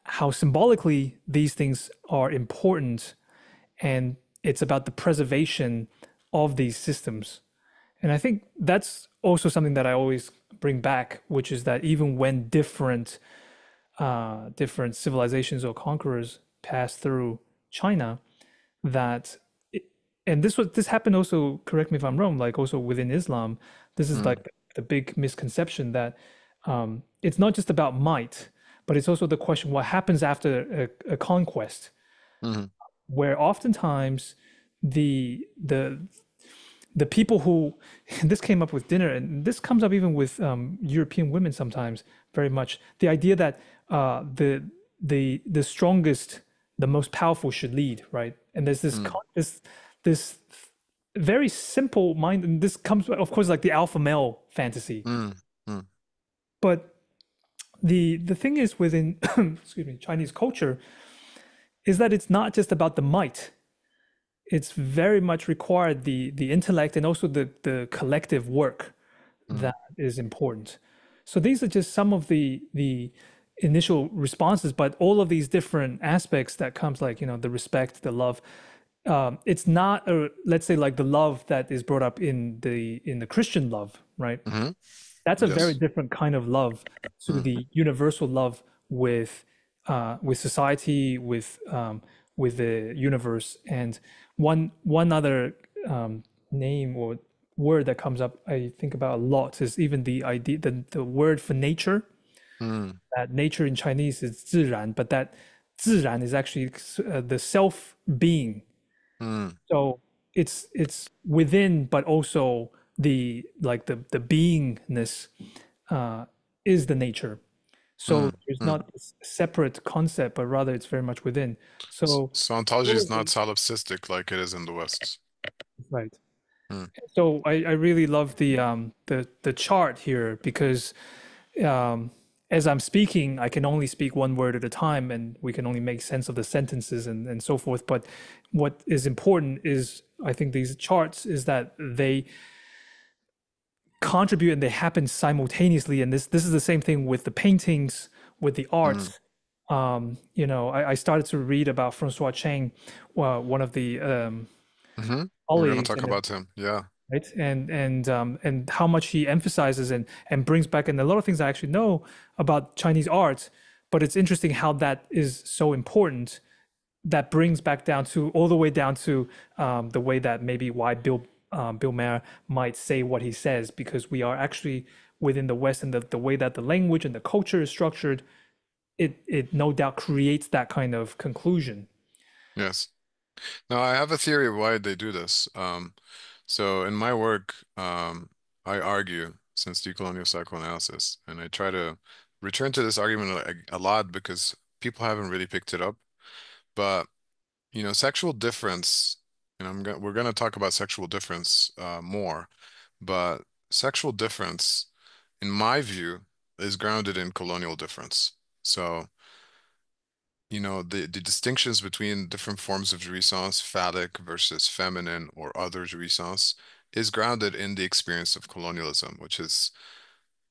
how symbolically these things are important, and it's about the preservation of these systems. And I think that's also something that I always bring back, which is that even when different civilizations or conquerors pass through China, that and this happened also, correct me if I'm wrong, like also within Islam, this is mm, like the big misconception that it's not just about might, but it's also the question what happens after a conquest, mm, where oftentimes the the people who this came up with dinner, and this comes up even with European women sometimes very much, the idea that the strongest, the most powerful should lead, right? And there's mm, this very simple mind, and this comes of course like the alpha male fantasy, mm, mm, but the thing is within excuse me, Chinese culture is that it's not just about the might. It's very much required the intellect and also the collective work mm, that is important. So these are just some of the initial responses, but all of these different aspects that comes, like, you know, the respect, the love. It's not a, let's say, like the love that is brought up in the Christian love, right? mhm. That's a very Yes. different kind of love to Mm, the universal love with society, with the universe. And one other name or word that comes up I think about a lot is even the idea, the word for nature. mm, That nature in Chinese is 自然, but that 自然 is actually the self being. mm, So it's within, but also the like the beingness uh, is the nature. So mm, there's mm. not this separate concept, but rather it's very much within. So So ontology all is of not the- solipsistic like it is in the West. right. Mm, So I really love the chart here because um, as I'm speaking, I can only speak one word at a time, and we can only make sense of the sentences and so forth. But what is important is, I think, these charts is that they contribute and they happen simultaneously. And this is the same thing with the paintings, with the Mm. arts. I started to read about Francois Cheng, one of the Hmm. We're gonna colleagues, talk about him. Yeah. right, and how much he emphasizes and brings back, and a lot of things I actually know about Chinese art, but it's interesting how that is so important. That brings back down to all the way down to the way that maybe why Bill Maher might say what he says, because we are actually within the West, and the way that the language and the culture is structured, it no doubt creates that kind of conclusion. Yes. Now I have a theory of why they do this. So in my work, I argue since decolonial psychoanalysis, and I try to return to this argument a lot because people haven't really picked it up. But sexual difference, and we're gonna talk about sexual difference more, but sexual difference, in my view, is grounded in colonial difference. So, the distinctions between different forms of jouissance, phallic versus feminine or other jouissance, is grounded in the experience of colonialism, which is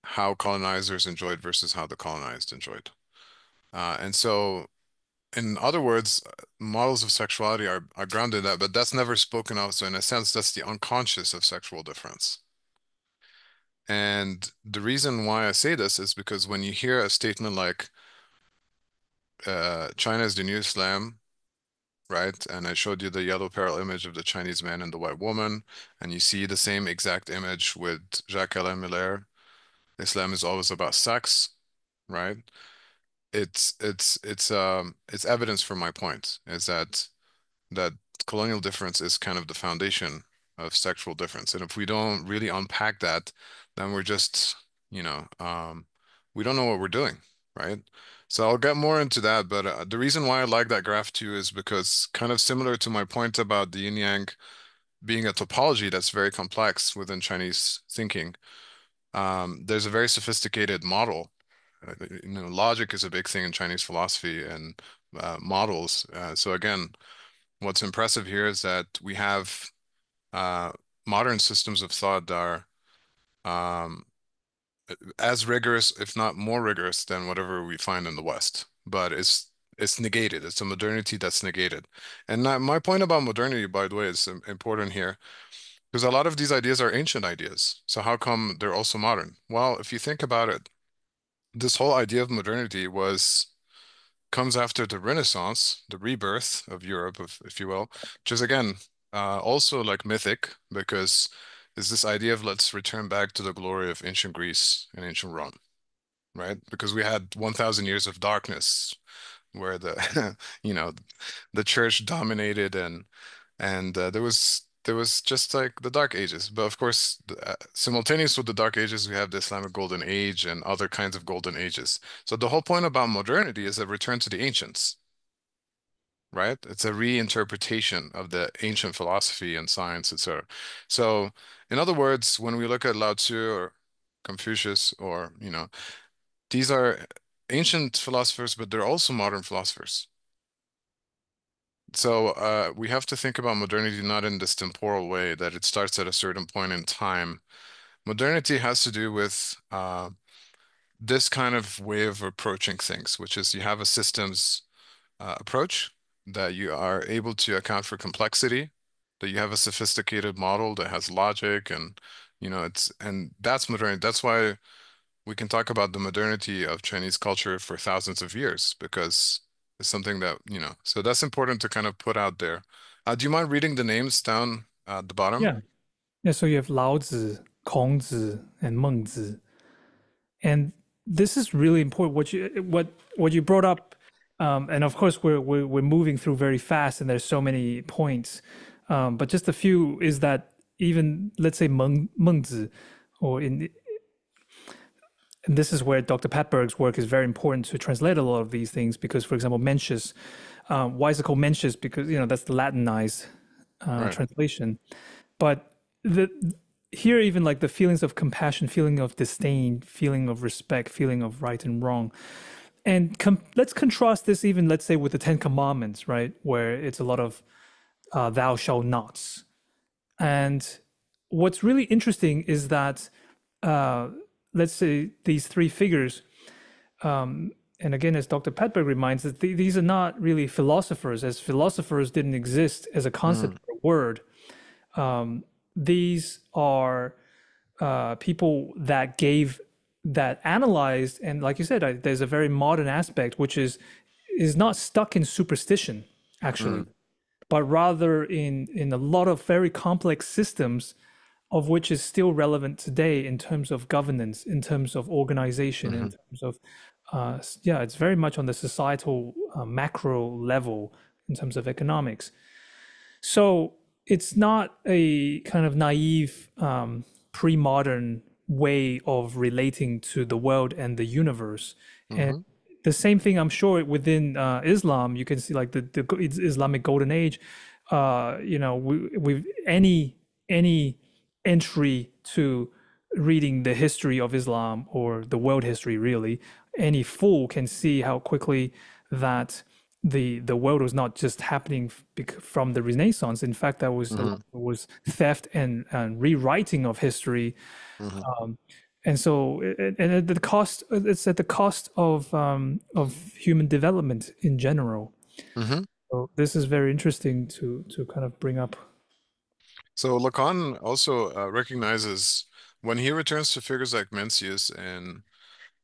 how colonizers enjoyed versus how the colonized enjoyed. And so, in other words, models of sexuality are grounded in that, but that's never spoken of. So, in a sense, that's the unconscious of sexual difference. And the reason why I say this is because when you hear a statement like, China is the new Islam, right? And I showed you the yellow parallel image of the Chinese man and the white woman, and you see the same exact image with Jacques-Alain Miller. Islam is always about sex, right? It's evidence for my point, is that colonial difference is kind of the foundation of sexual difference. And if we don't really unpack that, then we're just, we don't know what we're doing, right? So I'll get more into that, but the reason why I like that graph too is because, kind of similar to my point about the yin yang being a topology that's very complex within Chinese thinking, there's a very sophisticated model. Logic is a big thing in Chinese philosophy and models. So again, what's impressive here is that we have uh, modern systems of thought that are as rigorous, if not more rigorous, than whatever we find in the West. But it's negated. It's a modernity that's negated. And my point about modernity, by the way, is important here because a lot of these ideas are ancient ideas. So how come they're also modern? Well, if you think about it, this whole idea of modernity was comes after the Renaissance, the rebirth of Europe, if you will, which is again also like mythic because is this idea of let's return back to the glory of ancient Greece and ancient Rome, right? Because we had 1,000 years of darkness where the the church dominated and there was just like the Dark Ages. But of course, simultaneous with the Dark Ages, we have the Islamic Golden Age and other kinds of Golden Ages. So the whole point about modernity is a return to the ancients, right? It's a reinterpretation of the ancient philosophy and science, etc. So, in other words, when we look at Lao Tzu or Confucius, or these are ancient philosophers, but they're also modern philosophers. So we have to think about modernity not in this temporal way that it starts at a certain point in time. Modernity has to do with this kind of way of approaching things, which is you have a systems approach that you are able to account for complexity, that you have a sophisticated model that has logic and and that's modernity. That's why we can talk about the modernity of Chinese culture for thousands of years because it's something that, so that's important to kind of put out there. Do you mind reading the names down at the bottom? Yeah. Yeah, so you have Lao Tzu, Kongzi, and Mengzi. And this is really important. What you brought up, and of course we're moving through very fast, and there's so many points. But just a few is that even let's say Mengzi, or and this is where Dr. Patberg's work is very important to translate a lot of these things because, for example, Mencius, why is it called Mencius? Because that's the Latinized Right. translation. But the here even like the feelings of compassion, feeling of disdain, feeling of respect, feeling of right and wrong. And let's contrast this even, let's say, with the Ten Commandments, right? Where it's a lot of thou shalt nots. And what's really interesting is that, uh, let's say, these three figures, and again, as Dr. Padberg reminds us, these are not really philosophers, as philosophers didn't exist as a concept Mm, or word. These are people that analyzed, and like you said, there's a very modern aspect, which is not stuck in superstition, actually, mm, but rather in a lot of very complex systems of which is still relevant today in terms of governance, in terms of organization, in mhm, terms of yeah, it's very much on the societal macro level in terms of economics. So it's not a kind of naive pre-modern way of relating to the world and the universe. And mhm, the same thing, I'm sure, within Islam, you can see like the Islamic Golden Age. You know, we any entry to reading the history of Islam or the world history, really, any fool can see how quickly that the world was not just happening from the Renaissance. In fact, that was a lot mhm, was theft and rewriting of history, mhm, and so and at the cost, it's at the cost of human development in general. mhm. So this is very interesting to kind of bring up. So Lacan also recognizes when he returns to figures like Mencius and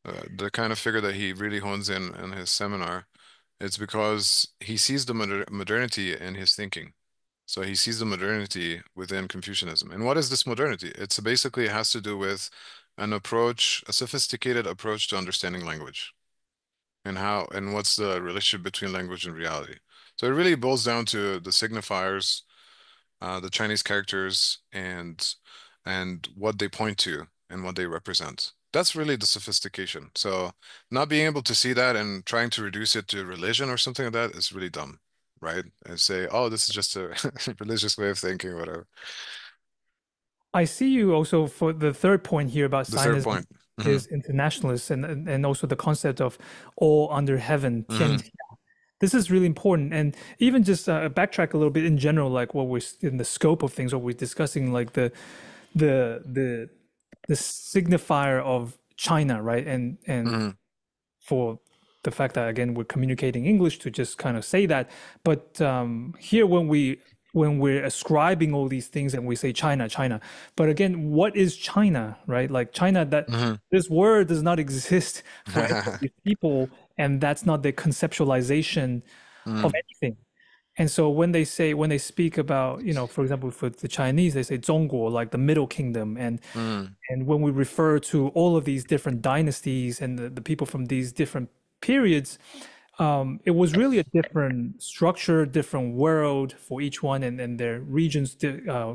the kind of figure that he really hones in his seminar, it's because he sees the modernity in his thinking. So he sees the modernity within Confucianism. And what is this modernity? It's basically it has to do with an approach, a sophisticated approach to understanding language and how and what's the relationship between language and reality. So it really boils down to the signifiers, the Chinese characters, and what they point to and what they represent. That's really the sophistication. So not being able to see that and trying to reduce it to religion or something like that is really dumb, right? And say, oh, this is just a religious way of thinking, whatever. I see you also for the third point here about The third Zionism point. Hmm. is internationalist and also the concept of all under heaven, Hmm. 天 this is really important. And even just backtrack a little bit in general, like what we're in the scope of things, what we're discussing, like the the the signifier of China, right? And Hmm. for the fact that again we're communicating English to just kind of say that. But here when we're ascribing all these things and we say China, China, but again, what is China, right? Like China, that Hmm. this word does not exist for any of these people, and that's not the conceptualization of Hmm. anything. And so when they speak about, you know, for example, for the Chinese, they say 中国, like the Middle Kingdom, Hmm. and when we refer to all of these different dynasties and the people from these different periods, it was really a different structure, different world for each one, and their regions'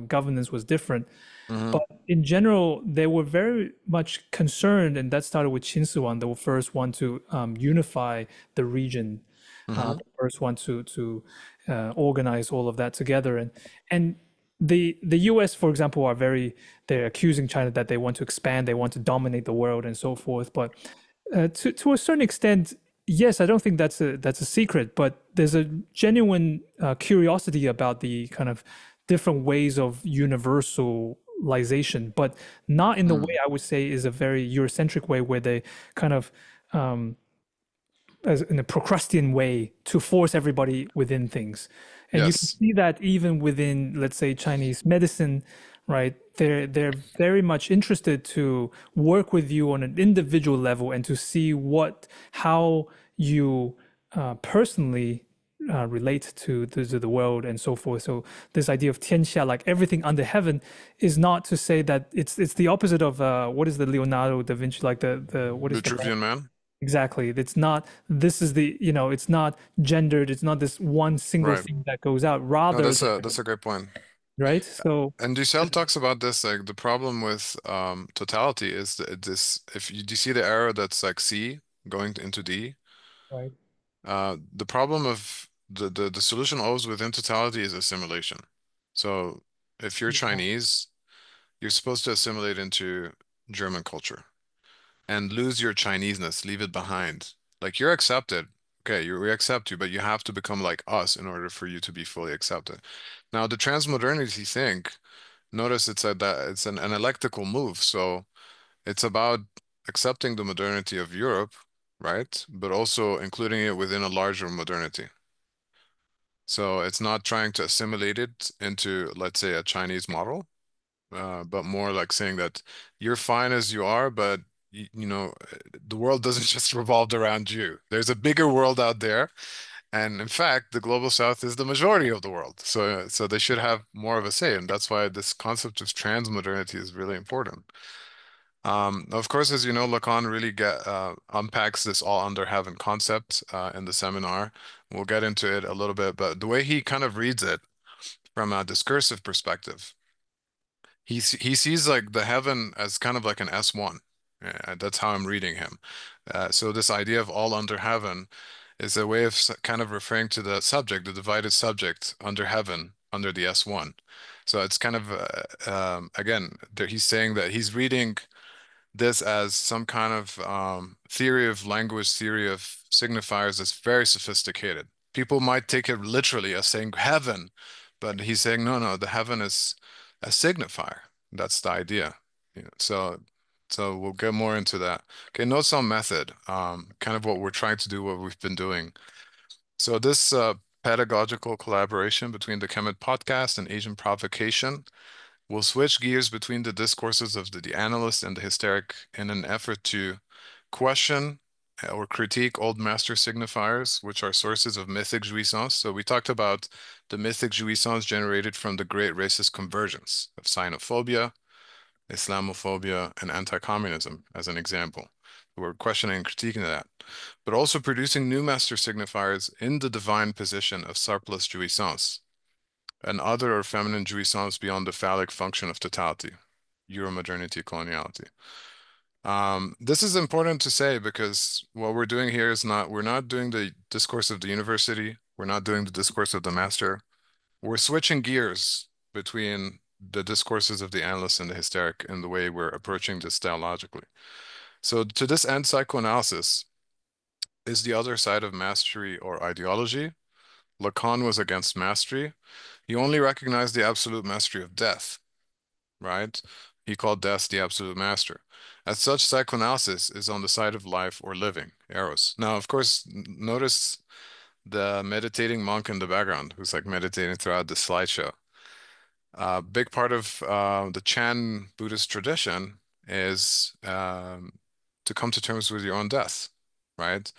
governance was different. Hmm. But in general, they were very much concerned, and that started with Qin Shi Huang, the first one to unify the region, Hmm. the first one to organize all of that together, and the U.S., for example, they're accusing China that they want to expand, they want to dominate the world, and so forth. But to a certain extent, yes, I don't think that's a secret, but there's a genuine curiosity about the kind of different ways of universalization, but not in the way Hmm. I would say is a very Eurocentric way, where they kind of as in a Procrustean way to force everybody within things. And you can Yes. see that even within, let's say, Chinese medicine, right? They're very much interested to work with you on an individual level and to see how you personally relate to the world and so forth. So this idea of 天下, like everything under heaven, is not to say that it's the opposite of what is the Leonardo da Vinci, like the what is the Vitruvian Man. exactly. It's not, this is the, you know, it's not gendered. It's not this one single Right. thing that goes out, No, rather, that's a great point. right? So, And Dussel talks about this, like the problem with totality is that this if you do you see the arrow that's like C going into D, right. the problem of the solution always within totality is assimilation. So if you're Yeah. Chinese, you're supposed to assimilate into German culture and lose your Chineseness, leave it behind. Like you're accepted. Okay, we accept you, but you have to become like us in order for you to be fully accepted. Now, the transmodernity thing, notice that it's an eclectical move. So it's about accepting the modernity of Europe, right? But also including it within a larger modernity. So it's not trying to assimilate it into, let's say, a Chinese model, but more like saying that you're fine as you are, but you know, the world doesn't just revolve around you. There's a bigger world out there, and in fact, the global south is the majority of the world. So they should have more of a say, and that's why this concept of transmodernity is really important. Of course, as you know, Lacan really unpacks this all under heaven concept in the seminar. We'll get into it a little bit, but the way he kind of reads it from a discursive perspective, he sees like the heaven as kind of like an S1. That's how I'm reading him. So this idea of all under heaven is a way of kind of referring to the subject, the divided subject under heaven, under the S1. So it's kind of again, he's saying that he's reading this as some kind of theory of language, theory of signifiers that's very sophisticated. People might take it literally as saying heaven, but he's saying no, no, the heaven is a signifier. That's the idea. So we'll get more into that. Okay, notes on method, kind of what we're trying to do, what we've been doing. So this pedagogical collaboration between the Kemet podcast and Asian provocation. We'll switch gears between the discourses of the analyst and the hysteric in an effort to question or critique old master signifiers, which are sources of mythic jouissance. So we talked about the mythic jouissance generated from the great racist convergence of xenophobia, Islamophobia, and anti-communism as an example. We're questioning and critiquing that, but also producing new master signifiers in the divine position of surplus jouissance and other or feminine jouissance beyond the phallic function of totality, Euromodernity, coloniality. This is important to say because what we're doing here is we're not doing the discourse of the university, we're not doing the discourse of the master. We're switching gears between the discourses of the analyst and the hysteric in the way we're approaching this dialogically. So to this end, psychoanalysis is the other side of mastery or ideology. Lacan was against mastery. He only recognized the absolute mastery of death, right? He called death the absolute master. As such, psychoanalysis is on the side of life or living, eros. Now, of course, notice the meditating monk in the background who's like meditating throughout the slideshow. A big part of the Chan Buddhist tradition is to come to terms with your own death, right?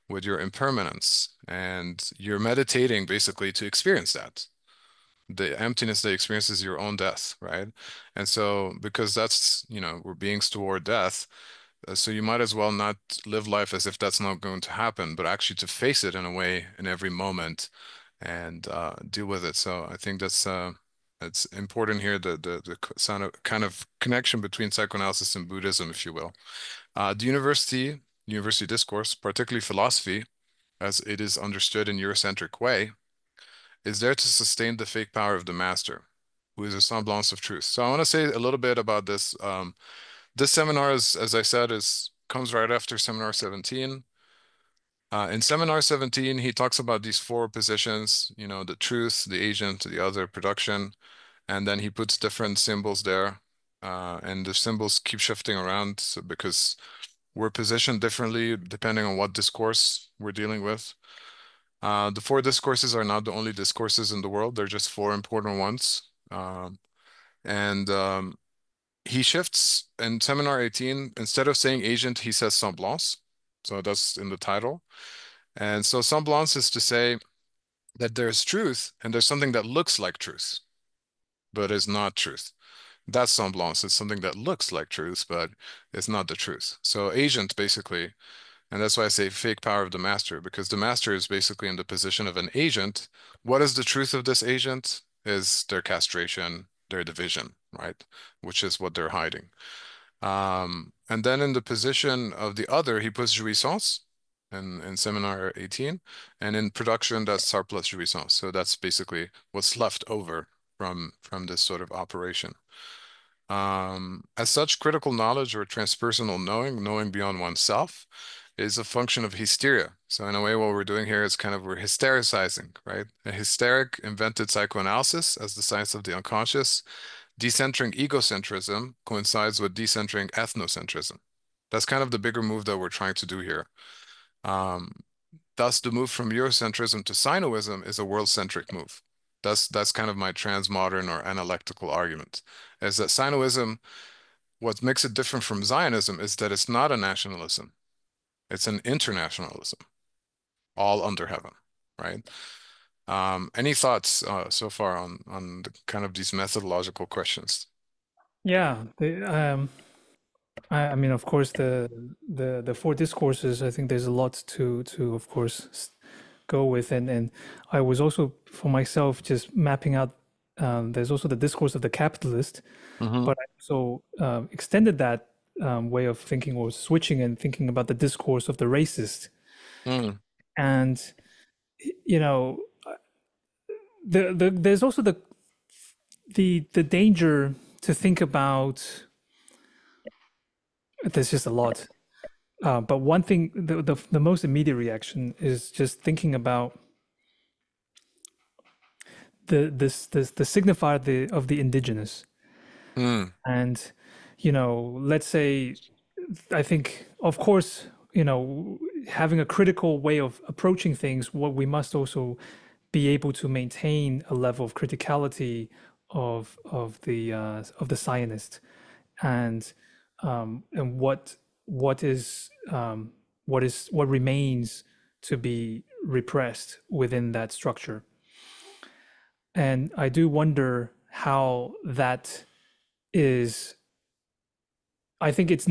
With your impermanence. And you're meditating basically to experience that. The emptiness that experiences your own death, right? And so, because that's, we're beings toward death, so you might as well not live life as if that's not going to happen, but actually to face it in a way in every moment and deal with it. So I think that's important here, the kind of connection between psychoanalysis and Buddhism, if you will. The university discourse, particularly philosophy, as it is understood in Eurocentric way, is there to sustain the fake power of the master, who is a semblance of truth. So I want to say a little bit about this. This seminar, as I said, comes right after Seminar 17. In Seminar 17, he talks about these four positions, the truth, the agent, the other, production, and then he puts different symbols there. And the symbols keep shifting around because we're positioned differently depending on what discourse we're dealing with. The four discourses are not the only discourses in the world. They're just four important ones. And he shifts in Seminar 18. Instead of saying agent, he says semblance. So that's in the title. And so semblance is to say that there's truth and there's something that looks like truth, but is not truth. That's semblance. It's something that looks like truth, but it's not the truth. So agent basically, and that's why I say fake power of the master, because the master is basically in the position of an agent. What is the truth of this agent? Is their castration, their division, right? Which is what they're hiding. And then in the position of the other, he puts jouissance in Seminar 18. And in production, that's surplus jouissance. So that's basically what's left over from this sort of operation. As such, critical knowledge or transpersonal knowing, knowing beyond oneself, is a function of hysteria. So in a way, what we're doing here is kind of we're hystericizing, right? A hysteric invented psychoanalysis as the science of the unconscious. Decentering egocentrism coincides with decentering ethnocentrism. That's kind of the bigger move that we're trying to do here. Um, Thus, the move from Eurocentrism to Sinoism is a world-centric move. That's kind of my transmodern or analectical argument, is that Sinoism, what makes it different from Zionism is that it's not a nationalism. It's an internationalism, all under heaven, right? Any thoughts so far on the kind of these methodological questions? Yeah, I mean, of course, the four discourses. I think there's a lot to of course go with, and I was also for myself just mapping out. There's also the discourse of the capitalist, Hmm. but I also extended that way of thinking or switching and thinking about the discourse of the racist. Mm, And you know, there's also the danger to think about. There's just a lot. But one thing, the most immediate reaction is just thinking about the signifier of the indigenous. mm, And let's say, I think, of course, having a critical way of approaching things, what we must also be able to maintain a level of criticality of the Zionist, and what remains to be repressed within that structure. And I do wonder how that is. I think it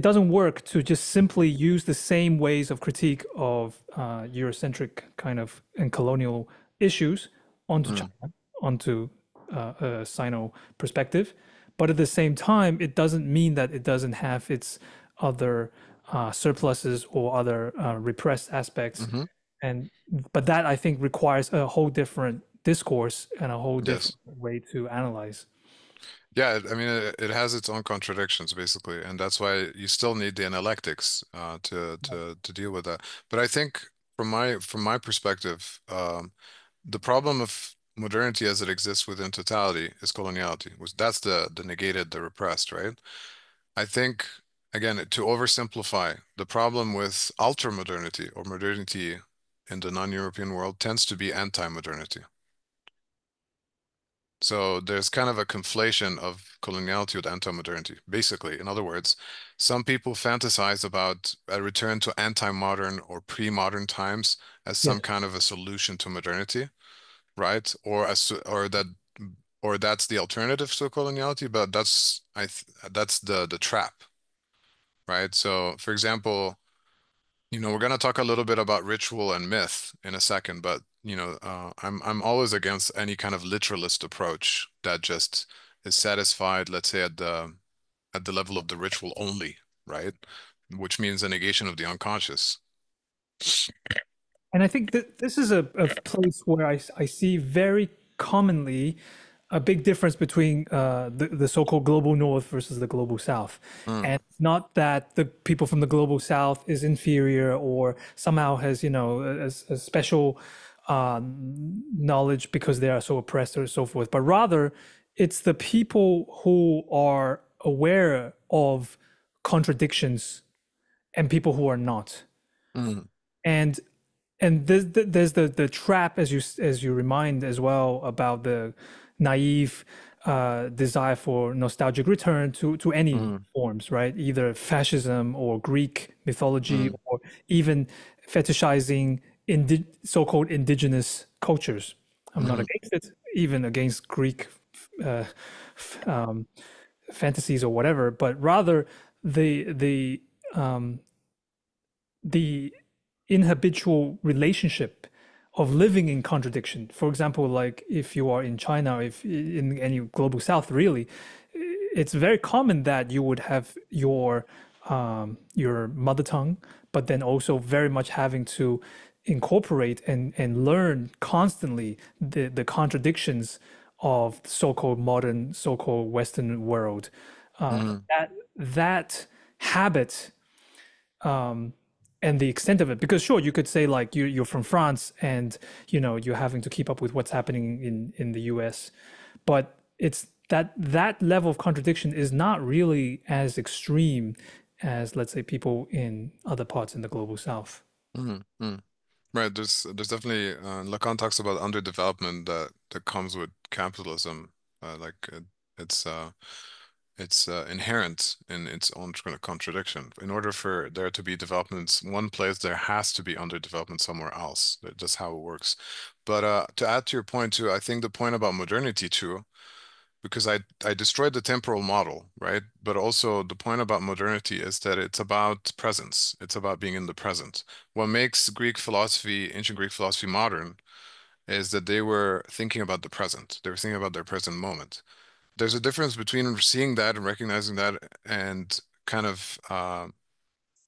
doesn't work to just simply use the same ways of critique of Eurocentric kind of and colonial issues onto mm. China, onto a Sino perspective. But at the same time, it doesn't mean that it doesn't have its other surpluses or other repressed aspects. Hmm. And but that I think requires a whole different discourse and a whole different Yes. way to analyze. Yeah, I mean, it has its own contradictions basically, and that's why you still need the analectics to deal with that. But I think from my perspective, the problem of modernity as it exists within totality is coloniality. Was That's the negated, the repressed, right? I think again to oversimplify, the problem with ultra-modernity or modernity in the non-European world tends to be anti-modernity. So there's kind of a conflation of coloniality with anti-modernity. Basically, in other words, some people fantasize about a return to anti-modern or pre-modern times as some Yes. kind of a solution to modernity, right? Or that's the alternative to coloniality, but that's the trap, right? So, for example, we're going to talk a little bit about ritual and myth in a second, but I'm always against any kind of literalist approach that just is satisfied, let's say, at the level of the ritual only, right? Which means a negation of the unconscious. And I think that this is a place where I see very commonly a big difference between the so-called global north versus the global south. Mm, And it's not that the people from the global south is inferior or somehow has, a special knowledge because they are so oppressed or so forth, but rather it's the people who are aware of contradictions and people who are not. mm, And there's the trap, as you remind as well, about the naive desire for nostalgic return to any mm, forms, right? Either fascism or Greek mythology, mm, or even fetishizing so-called indigenous cultures. I'm not mm, against it, even against Greek uh, um, fantasies or whatever, but rather um, the inhabitual relationship of living in contradiction. For example, like if you are in China, if in any global south, really, it's very common that you would have your mother tongue, but then also very much having to incorporate and learn constantly the contradictions of so-called modern, so-called Western world. Hmm. That habit, um, and the extent of it, because sure, you could say like you're from France and you're having to keep up with what's happening in the US, but it's that level of contradiction is not really as extreme as, let's say, people in other parts in the global south. Hmm. Right. There's definitely Lacan talks about underdevelopment that comes with capitalism. Like it's uh, it's inherent in its own kind of contradiction. In order for there to be development in one place, there has to be underdevelopment somewhere else. That's just how it works. But to add to your point too, I think the point about modernity too, because I destroyed the temporal model, right? But also the point about modernity is that it's about presence. It's about being in the present. What makes Greek philosophy, ancient Greek philosophy modern is that they were thinking about the present. They were thinking about their present moment. There's a difference between seeing that and recognizing that and kind of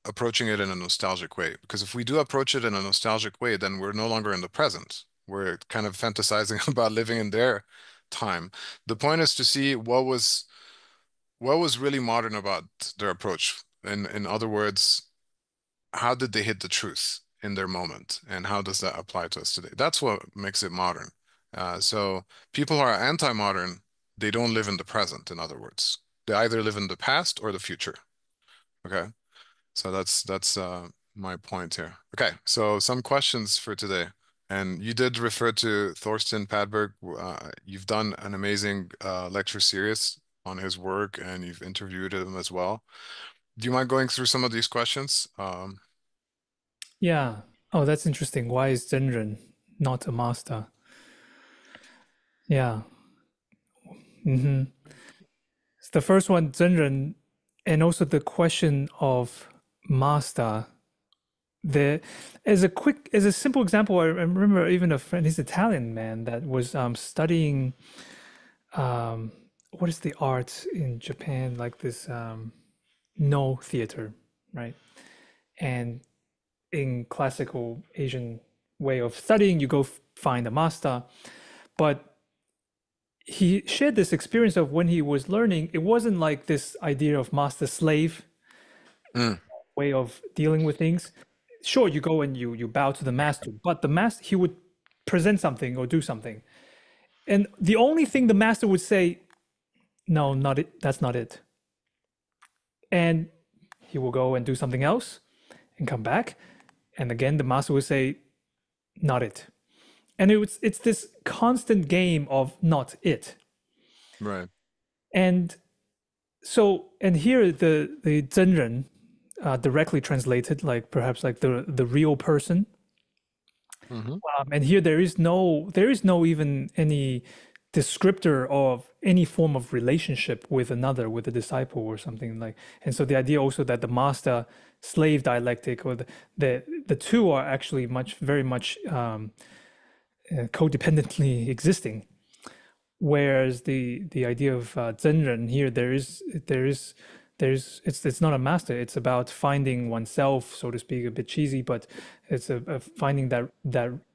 approaching it in a nostalgic way. Because if we do approach it in a nostalgic way, then we're no longer in the present. We're kind of fantasizing about living in their time. The point is to see what was really modern about their approach. In other words, how did they hit the truth in their moment, and how does that apply to us today? That's what makes it modern. So people who are anti-modern, they don't live in the present, in other words. They either live in the past or the future. Okay. So that's my point here. Okay, so some questions for today. And you did refer to Thorsten Padberg. You've done an amazing lecture series on his work, and you've interviewed him as well. Do you mind going through some of these questions? Yeah. Oh, that's interesting. Why is Zenren not a master? Yeah. Hmm. The first one, Zenren, and also the question of master. The as a simple example, I remember even a friend, he's Italian man that was studying um, what is the art in Japan, like this no theater, right? And in classical Asian way of studying, you go find a master. But he shared this experience of when he was learning, it wasn't like this idea of master slave Mm, way of dealing with things. Sure, you go and you bow to the master, but the master, he would present something or do something. And the only thing the master would say, no, not it, that's not it. And he will go and do something else and come back. And again, the master would say, not it. And it's this constant game of not it. right. And so, and here the Zhenren, directly translated, like perhaps like the real person. Hmm. And here there is no even any descriptor of any form of relationship with another, with a disciple or something like. And so the idea also that the master slave dialectic, or the two are actually very much codependently existing. Whereas the idea of Zenren here, it's not a master. It's about finding oneself, so to speak, a bit cheesy, but it's a finding that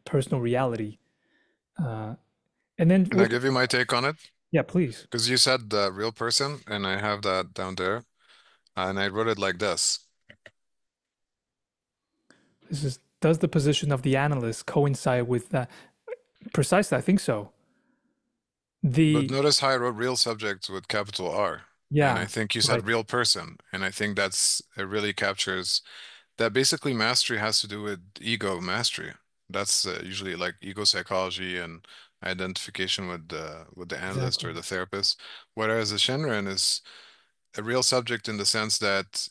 personal reality. Uh, and then Can I with, give you my take on it? yeah, please. Because you said the real person, and I have that down there, and I wrote it like this. This is Does the position of the analyst coincide with that? Precisely, I think so. But The notice how I wrote real subject with capital R. And I Yeah, think you right, said real person. And I think it really captures that basically mastery has to do with ego mastery. That's usually like ego psychology and identification with the analyst or exactly. the therapist. Whereas the Shenren is a real subject in the sense that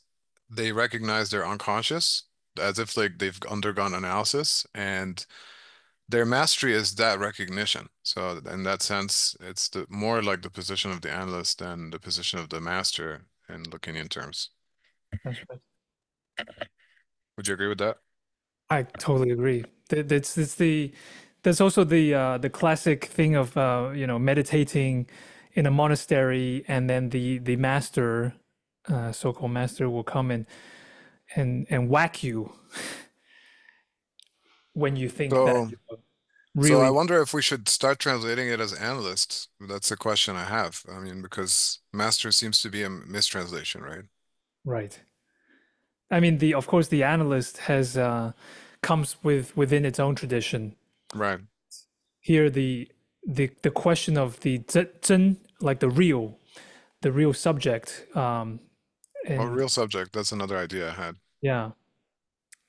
they recognize their unconscious as if like they've undergone analysis, and their mastery is that recognition. So in that sense, it's the more like the position of the analyst than the position of the master in Lacanian terms. That's right. Would you agree with that? I totally agree. It's there's also the classic thing of meditating in a monastery, and then the master, so-called master, will come and whack you when you think that So you know. So I really, wonder if we should start translating it as analysts. That's a question I have. I mean, because master seems to be a mistranslation, right? right. I mean, the of course the analyst has comes within its own tradition. Right. Here, the question of the 真, like the real subject, Oh, and real subject. That's another idea I had. yeah,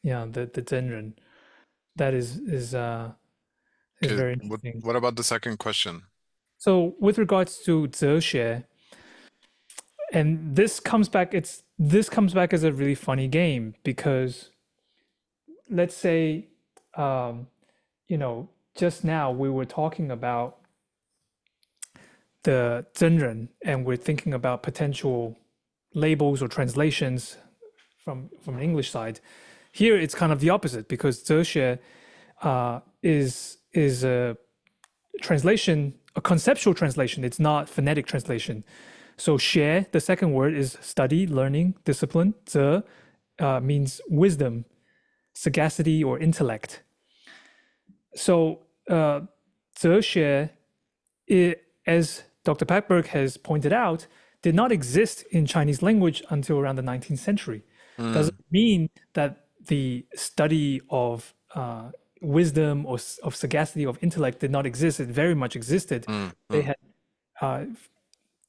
yeah, the 真人, that is Okay, very what interesting. what about the second question? So with regards to 哲学, and this comes back as a really funny game because let's say, um, just now we were talking about the 真人 and we're thinking about potential labels or translations from an English side. Here it's kind of the opposite because 哲学 is a translation, a conceptual translation. It's not phonetic translation. So 学, the second word is study, learning, discipline. 哲 means wisdom, sagacity, or intellect. So 哲学, as Dr. Packberg has pointed out, did not exist in Chinese language until around the 19th century. Doesn't Mm, mean that the study of wisdom or of sagacity of intellect did not exist. It very much existed. mm, They mm, had uh,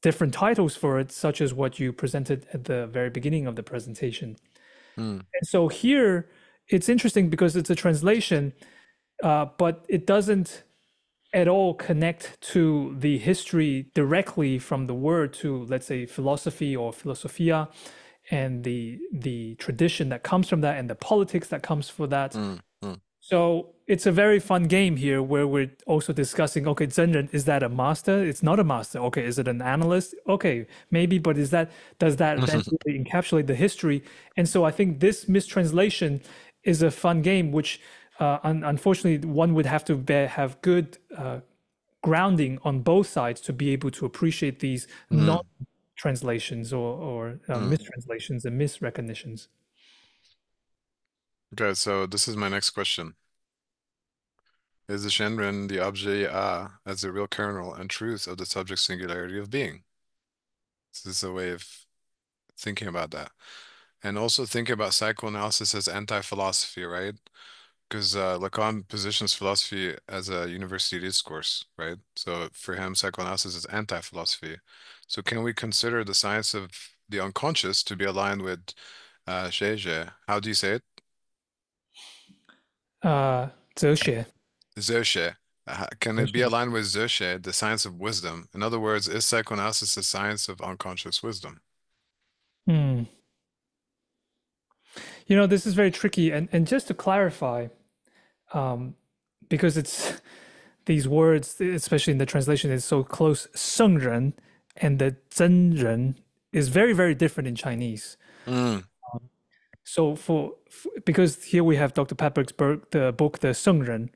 different titles for it, such as what you presented at the very beginning of the presentation. mm, And so here, it's interesting because it's a translation, but it doesn't at all connect to the history directly from the word to, let's say, philosophy or philosophia, and the tradition that comes from that and the politics that comes for that. mm, mm, So it's a very fun game here where we're also discussing, okay, Zenren, is that a master? It's not a master. Okay, is it an analyst? Okay, maybe, but does that then really encapsulate the history? And so I think this mistranslation is a fun game, which unfortunately one would have to have good grounding on both sides to be able to appreciate these mm, non-translations or mm. mistranslations and misrecognitions. Okay, so this is my next question. Is the Shenren the objet A as the real kernel and truth of the subject singularity of being? This is a way of thinking about that. And also think about psychoanalysis as anti-philosophy, right? Because Lacan positions philosophy as a university discourse, right? So for him, psychoanalysis is anti-philosophy. So can we consider the science of the unconscious to be aligned with Zhe? How do you say it? 哲学. Zhe. Can it be aligned with Zhe, the science of wisdom? In other words, is psychoanalysis a science of unconscious wisdom? Hmm. This is very tricky. And just to clarify, um, because it's these words, especially in the translation, is so close, 圣人 and the 真人 is very, very different in Chinese. Mm, So because here we have Dr. Patrick's the book, The 圣人,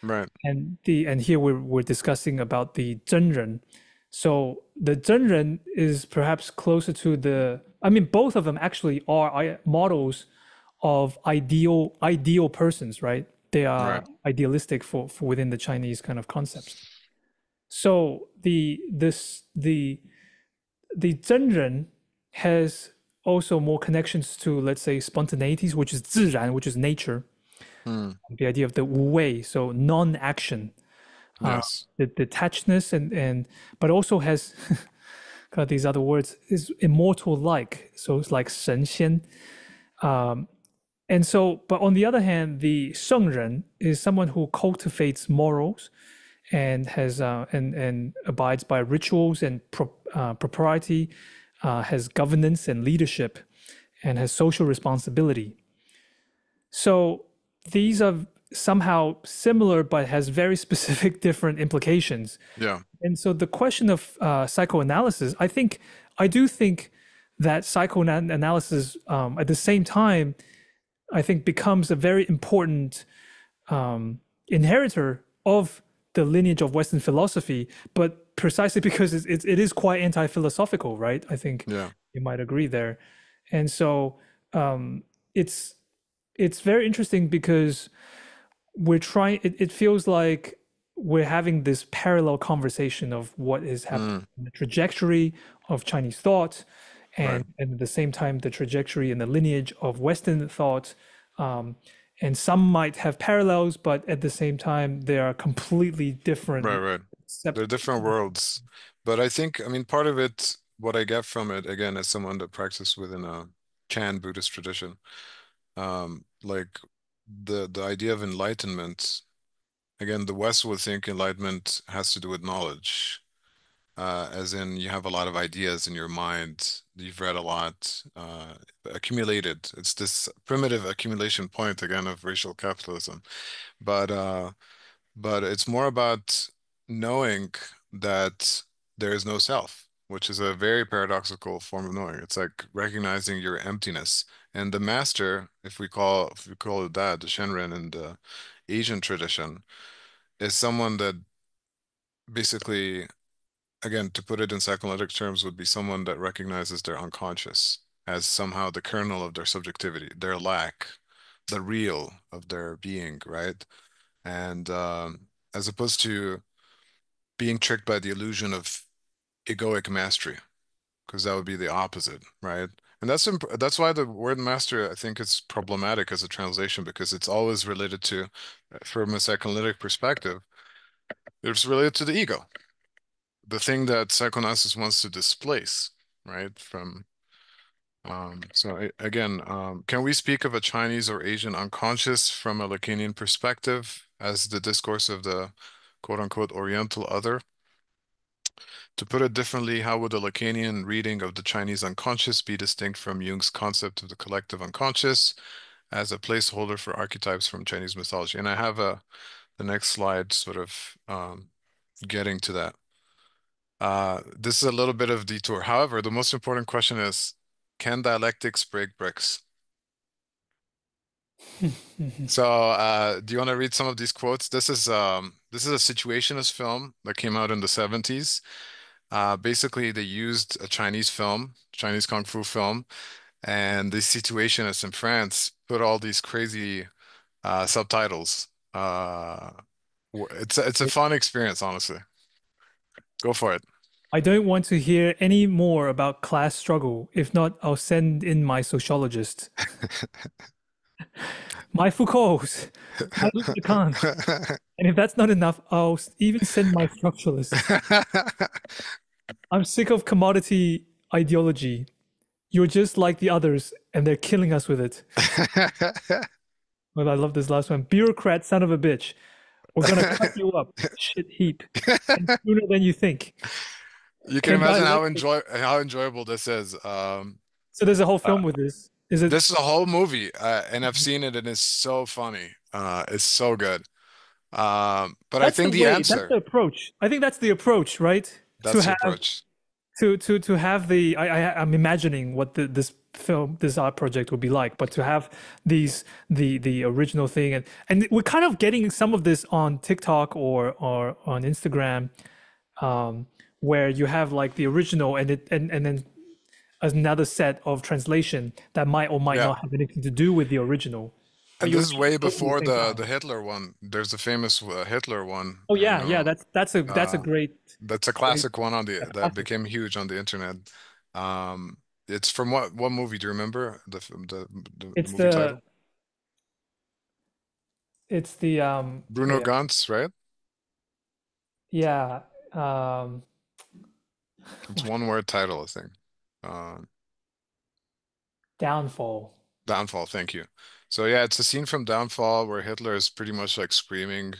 right. and here we're discussing about the 真人. So the 真人 is perhaps closer to I mean, both of them actually are models of ideal persons, right? They Right. are idealistic for within the Chinese kind of concepts. So the 真人 has also more connections to, let's say, spontaneities, which is 自然, which is nature. Mm, The idea of the 无为, so non-action, yes. the detachedness, and but also has got these other words, is immortal like. So it's like 神仙. And so, but on the other hand, the 圣人 is someone who cultivates morals and has and abides by rituals and propriety, has governance and leadership, and has social responsibility. So these are somehow similar, but has very specific different implications. Yeah. And so the question of psychoanalysis, I do think that psychoanalysis at the same time, I think becomes a very important inheritor of the lineage of Western philosophy, but precisely because it is quite anti-philosophical, right? I think Yeah. you might agree there. And so it's it's very interesting because it feels like we're having this parallel conversation of what is happening Mm, in the trajectory of Chinese thought, right. and at the same time the trajectory and the lineage of Western thought. Um, and some might have parallels, but at the same time they are completely Right, different. right. They're Except, different worlds. But I think, I mean, part of it, what I get from it, again, as someone that practiced within a Chan Buddhist tradition, like the idea of enlightenment, again, the West would think enlightenment has to do with knowledge. As in you have a lot of ideas in your mind, you've read a lot, accumulated. It's this primitive accumulation point again of racial capitalism. But it's more about knowing that there is no self, which is a very paradoxical form of knowing. It's like recognizing your emptiness. And the master, if we call it that, the Shenren in the Asian tradition, is someone that basically, again, to put it in psychoanalytic terms, would be someone that recognizes their unconscious as somehow the kernel of their subjectivity, their lack, the real of their being, right? And as opposed to being tricked by the illusion of egoic mastery, because that would be the opposite, right? And that's why the word master, I think, is problematic as a translation because it's always related to, from a psychoanalytic perspective, it's related to the ego, the thing that psychoanalysis wants to displace, right? Again, can we speak of a Chinese or Asian unconscious from a Lacanian perspective as the discourse of the quote unquote Oriental other? To put it differently, how would a Lacanian reading of the Chinese unconscious be distinct from Jung's concept of the collective unconscious as a placeholder for archetypes from Chinese mythology? And I have the next slide sort of getting to that. This is a little bit of detour. However, the most important question is, can dialectics break bricks? So, do you want to read some of these quotes? This is a situationist film that came out in the 70s. Basically, they used a Chinese film, Chinese kung fu film, and the situationists in France put all these crazy subtitles. It's a fun experience, honestly. Go for it. I don't want to hear any more about class struggle. If not, I'll send in my sociologist, my Foucault's, my Lacan's. And if that's not enough, I'll even send my structuralist. I'm sick of commodity ideology. You're just like the others, and they're killing us with it. Well, I love this last one. Bureaucrat, son of a bitch. We're gonna cut you up, shit heap, and sooner than you think. You can Can imagine dialectic. how enjoyable this is. So there's a whole Uh, film with this. Is it? this is a whole movie, and I've seen it, and it's so funny. It's so good. But I That's the think the way. That's the answer, approach. I think that's the approach, right? To that's the have approach. to have the. I'm imagining what this film, this art project would be like, but to have the original thing, and we're kind of getting some of this on TikTok or on Instagram, um, where you have like the original and then another set of translation that might or might Yeah. not have anything to do with the original, but And you're this is reading way both at the before same the time. the Hitler one. There's a famous Hitler one, Oh and yeah, yeah, that's a uh, great, that's a great classic one on a the that classic. became huge on the internet. Um, it's from what movie? Do you remember the It's movie the title? it's the Bruno wait, Gantz, right? yeah, um It's one word title, I think. Uh, Downfall. Downfall. Thank you. So yeah, it's a scene from Downfall where Hitler is pretty much like screaming.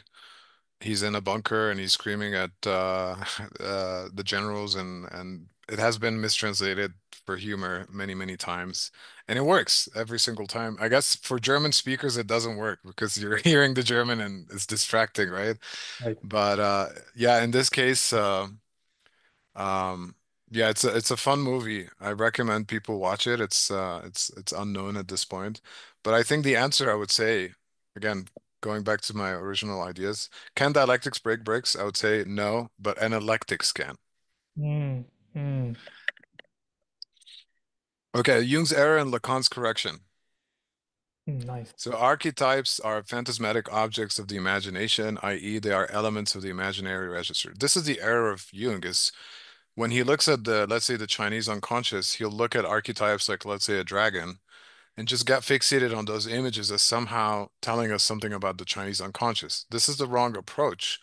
He's in a bunker and he's screaming at the generals, and it has been mistranslated for humor many, many times. And it works every single time. I guess for German speakers it doesn't work because you're hearing the German and it's distracting, right? Right. But yeah, in this case, um, yeah, it's a fun movie. I recommend people watch it. It's unknown at this point. But I think the answer I would say, again, going back to my original ideas, can dialectics break bricks? I would say no, but analectics can. Mm, mm. Okay, Jung's error and Lacan's correction. Nice. So archetypes are phantasmatic objects of the imagination, i.e., they are elements of the imaginary register. This is the error of Jung, is when he looks at the, let's say, the Chinese unconscious, he'll look at archetypes like, let's say, a dragon, and just get fixated on those images as somehow telling us something about the Chinese unconscious. This is the wrong approach.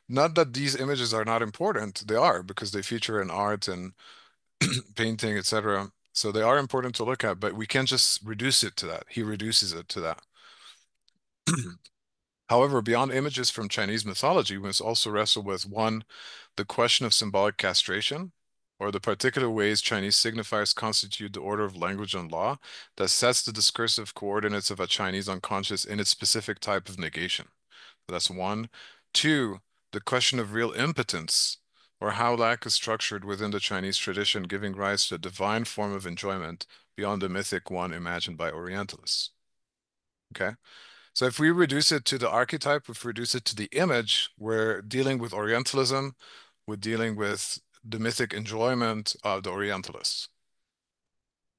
Not that these images are not important, they are, because they feature in art and painting, etc. So they are important to look at, but we can't just reduce it to that. He reduces it to that. However, beyond images from Chinese mythology, we must also wrestle with one, the question of symbolic castration, or the particular ways Chinese signifiers constitute the order of language and law that sets the discursive coordinates of a Chinese unconscious in its specific type of negation. That's one. Two, the question of real impotence, or how lack is structured within the Chinese tradition, giving rise to a divine form of enjoyment beyond the mythic one imagined by Orientalists. Okay? So if we reduce it to the archetype, if we reduce it to the image, we're dealing with Orientalism, we're dealing with the mythic enjoyment of the Orientalists.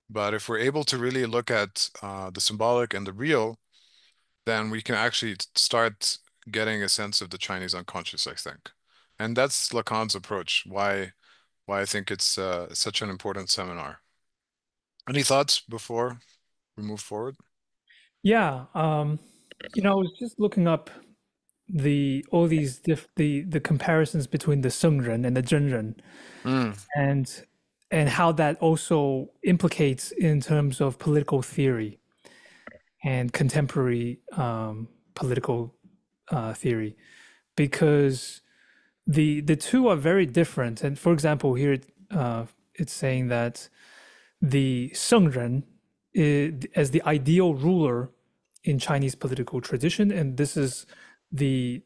But if we're able to really look at the symbolic and the real, then we can actually start getting a sense of the Chinese unconscious, I think. And that's Lacan's approach, why I think it's such an important seminar. Any thoughts before we move forward? Yeah, I was just looking up all these the comparisons between the Sengren and the Zhenren, Mm, and and how that also implicates in terms of political theory and contemporary political theory, because the two are very different. And for example, here it's saying that the Sengren as the ideal ruler in Chinese political tradition, and this is the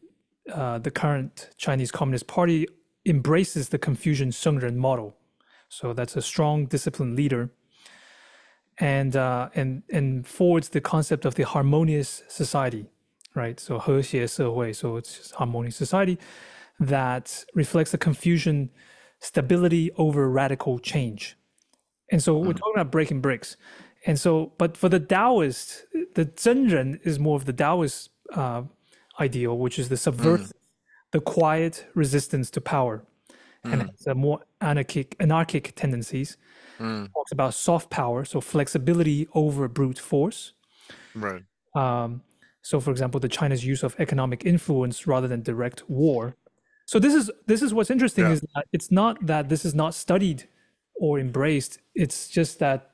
current Chinese Communist Party embraces the Confucian Sengren model. So that's a strong, disciplined leader, and forwards the concept of the harmonious society, right? So 和谐社会, so it's just harmonious society that reflects the Confucian stability over radical change. And so we're mm, talking about breaking bricks. And so, but for the Taoist, the Zhenren is more of the Taoist ideal, which is the mm, subversive, the quiet resistance to power, and mm, has a more anarchic tendencies. mm. Talks about soft power, so flexibility over brute force. Right. Um, so, for example, the China's use of economic influence rather than direct war. So this is what's interesting Yeah. is that it's not that this is not studied or embraced. It's just that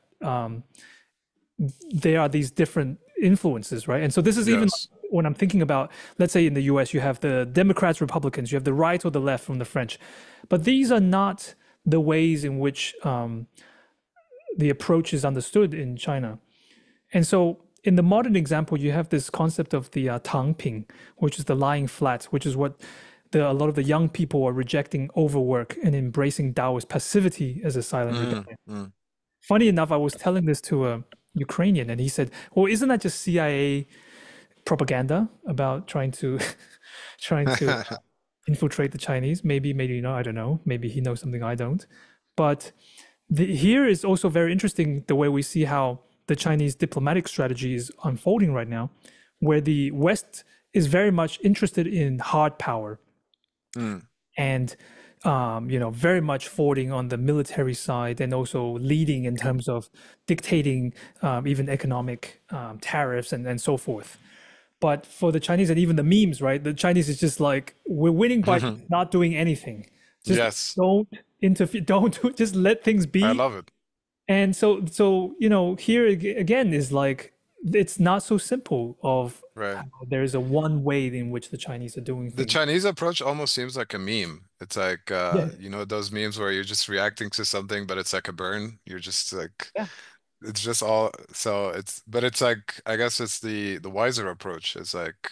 there are these different influences, right? And so this is even Yes. like when I'm thinking about, let's say in the US, you have the Democrats, Republicans, you have the right or the left from the French, but these are not the ways in which the approach is understood in China. And so in the modern example, you have this concept of the Tangping, which is the lying flat, which is what a lot of the young people are rejecting overwork and embracing Taoist passivity as a silent Mm, rebellion. mm. Funny enough, I was telling this to a Ukrainian, and he said, "Well, isn't that just CIA propaganda about trying to infiltrate the Chinese? Maybe I don't know. Maybe he knows something I don't." But here is also very interesting the way we see how the Chinese diplomatic strategy is unfolding right now, where the West is very much interested in hard power Mm, and very much forwarding on the military side and also leading in terms of dictating even economic tariffs and so forth. But for the Chinese and even the memes, right? The Chinese is just like, we're winning by mhm. not doing anything. Just Yes, don't interfere, just let things I be. love it. And so here again is like, it's not so simple of how Right. there's a one way in which the Chinese are doing The things. Chinese approach almost seems like a meme. It's like Yeah, those memes where you're just reacting to something, but it's like a burn. You're just like yeah. it's just all so it's but it's like I guess it's the wiser approach. It's like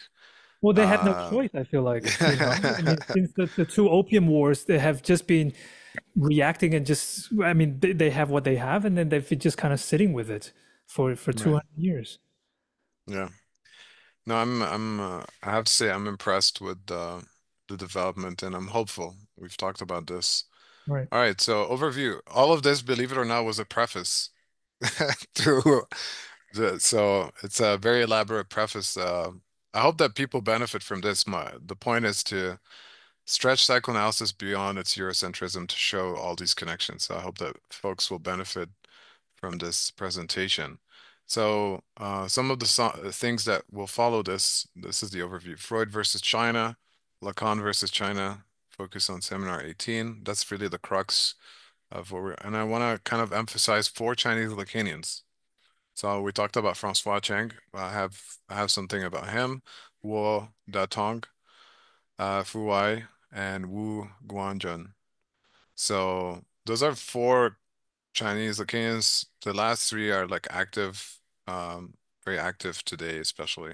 Well, they have no uh choice, I feel like. I mean, yeah. since the two opium wars, they have just been reacting and just, I mean, they have what they have, and then they've been just kind of sitting with it for Right. 200 years. Yeah. No, I'm I have to say I'm impressed with the development and I'm hopeful. We've talked about this. Right. All right, so overview. All of this, believe it or not, was a preface to So it's a very elaborate preface. I hope that people benefit from this. The point is to stretch psychoanalysis beyond its Eurocentrism to show all these connections. So I hope that folks will benefit from this presentation. So some of the things that will follow this is the overview. Freud versus China, Lacan versus China, focus on seminar 18. That's really the crux of what and I want to kind of emphasize four Chinese Lacanians. So we talked about Francois Cheng. I have something about him, Wu Datong, Fu Wei, and Wu Guanzhen. So those are four Chinese Lacanians. The last three are like active, very active today, especially.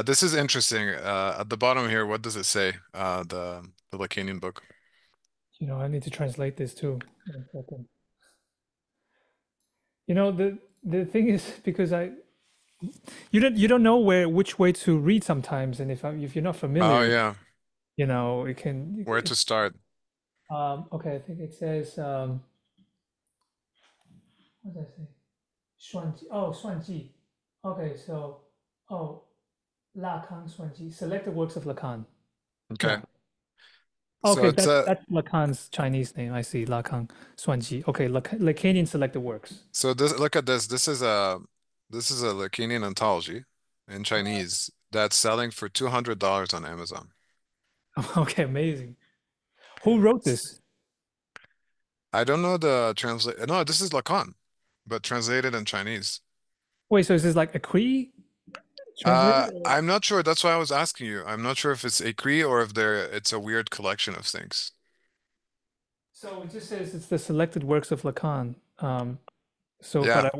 This is interesting. At the bottom here, what does it say? The Lacanian book. I need to translate this too. One second. The thing is because you don't know which way to read sometimes, and if you're not Oh familiar, yeah, it can where to start? okay, I think it says what does I say? 算计 oh 算计 okay, so oh Lacan 算计 selected works of Lacan. Okay, No. so Okay, it's that's Lacan's Chinese name. I see. Lacan 算计. Okay, Lacanian selected works. so this look at this. This is a Lacanian anthology in Chinese that's selling for $200 on Amazon. Okay, amazing. Who wrote this? I don't know the translate. No, this is Lacan, but translated in Chinese. Wait, so is this like a Cree translated? Or? I'm not sure. That's why I was asking you. I'm not sure if it's a Cree or if it's a weird collection of things. So it just says it's the selected works of Lacan. So, but Yeah,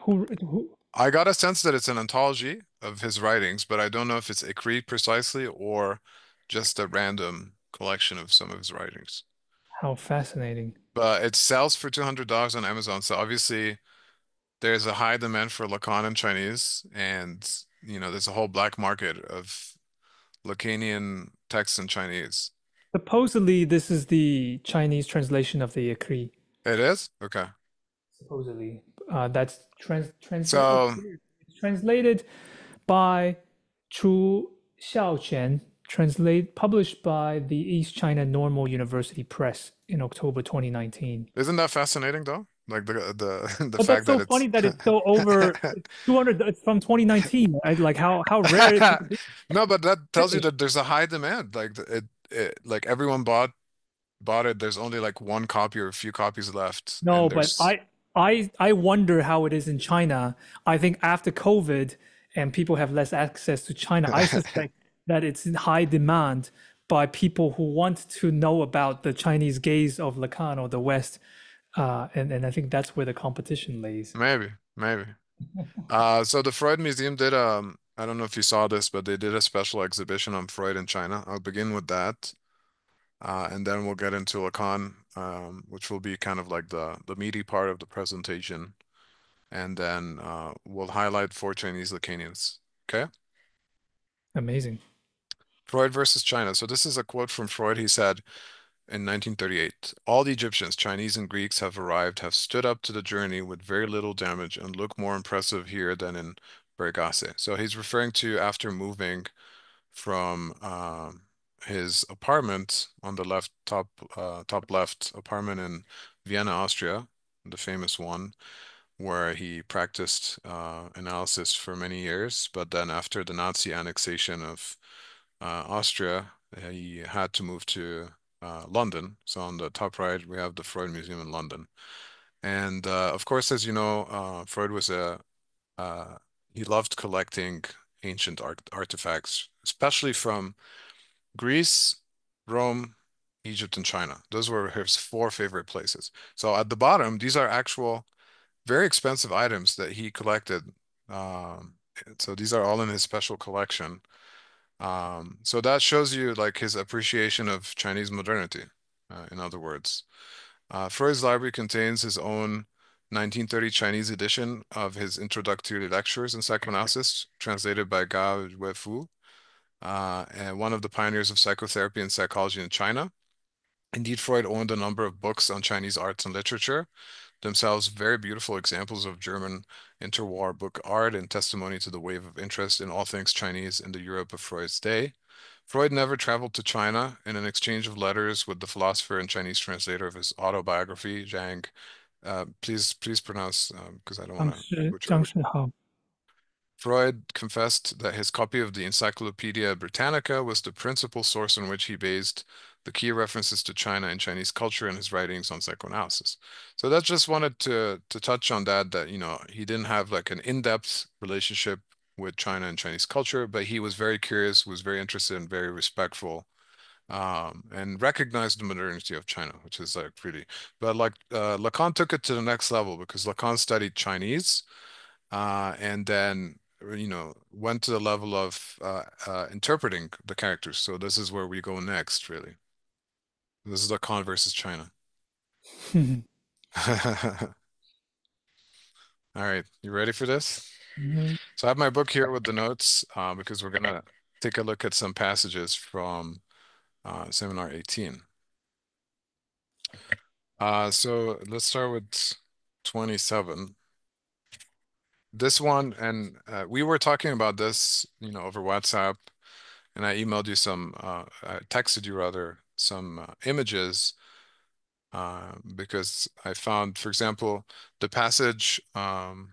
who? I got a sense that it's an anthology of his writings, but I don't know if it's a Cree precisely or just a random collection of some of his writings. How fascinating. But it sells for $200 on Amazon, so obviously there's a high demand for Lacan in Chinese, and there's a whole black market of Lacanian texts in Chinese. Supposedly, this is the Chinese translation of the Cree. It is? Okay. Supposedly, that's translated. So It's translated by Chu Xiaoqian, published by the East China Normal University Press in October 2019. isn't that fascinating though? Like the the But that's fact that so it's funny that it's so over. It's 200. It's from 2019. Like how rare is it to be? No, but that tells you Finished. that there's a high demand. Like it like everyone bought it. There's only like one copy or a few copies left, No, and but there's I wonder how it is in China. I think after COVID and people have less access to China, I suspect that it's in high demand by people who want to know about the Chinese gaze of Lacan or the West. And I think that's where the competition lays. maybe. So the Freud Museum did I don't know if you saw this, but they did a special exhibition on Freud in China. I'll begin with that. And then we'll get into Lacan, which will be kind of like the meaty part of the presentation. And then we'll highlight four Chinese Lacanians. Okay? Amazing. Freud versus China. So this is a quote from Freud. He said in 1938, all the Egyptians, Chinese, and Greeks have stood up to the journey with very little damage and look more impressive here than in Bergase. So he's referring to after moving from his apartment on the top left apartment in Vienna, Austria, the famous one, where he practiced analysis for many years. But then after the Nazi annexation of Austria, he had to move to London. So on the top right, we have the Freud Museum in London. And of course, as you know, Freud was uh, he loved collecting ancient artifacts, especially from Greece, Rome, Egypt, and China. Those were his four favorite places. So at the bottom, these are actual very expensive items that he collected. Um, so these are all in his special collection. So that shows you like his appreciation of Chinese modernity, in other words. Freud's library contains his own 1930 Chinese edition of his introductory lectures in psychoanalysis, translated by Gao Juefu, and one of the pioneers of psychotherapy and psychology in China. Indeed, Freud owned a number of books on Chinese arts and literature. themselves very beautiful examples of German interwar book art and testimony to the wave of interest in all things Chinese in the Europe of Freud's day. Freud never traveled to China. In an exchange of letters with the philosopher and Chinese translator of his autobiography, Zhang, please pronounce because I don't want to butcher 张 everything. 世浩 Freud confessed that his copy of the Encyclopedia Britannica was the principal source on which he based the key references to China and Chinese culture in his writings on psychoanalysis. So that's just wanted to touch on that, he didn't have like an in-depth relationship with China and Chinese culture, but he was very curious, was very interested and very respectful, and recognized the modernity of China, which is like pretty. But like Lacan took it to the next level because Lacan studied Chinese, and then went to the level of interpreting the characters. So this is where we go next, really. This is Lacan versus China. All right, you ready for this? So I have my book here with the notes because we're gonna take a look at some passages from Seminar 18. So let's start with 27. This one, and we were talking about this, over WhatsApp, and I emailed you I texted you rather, some images because I found, for example, the passage on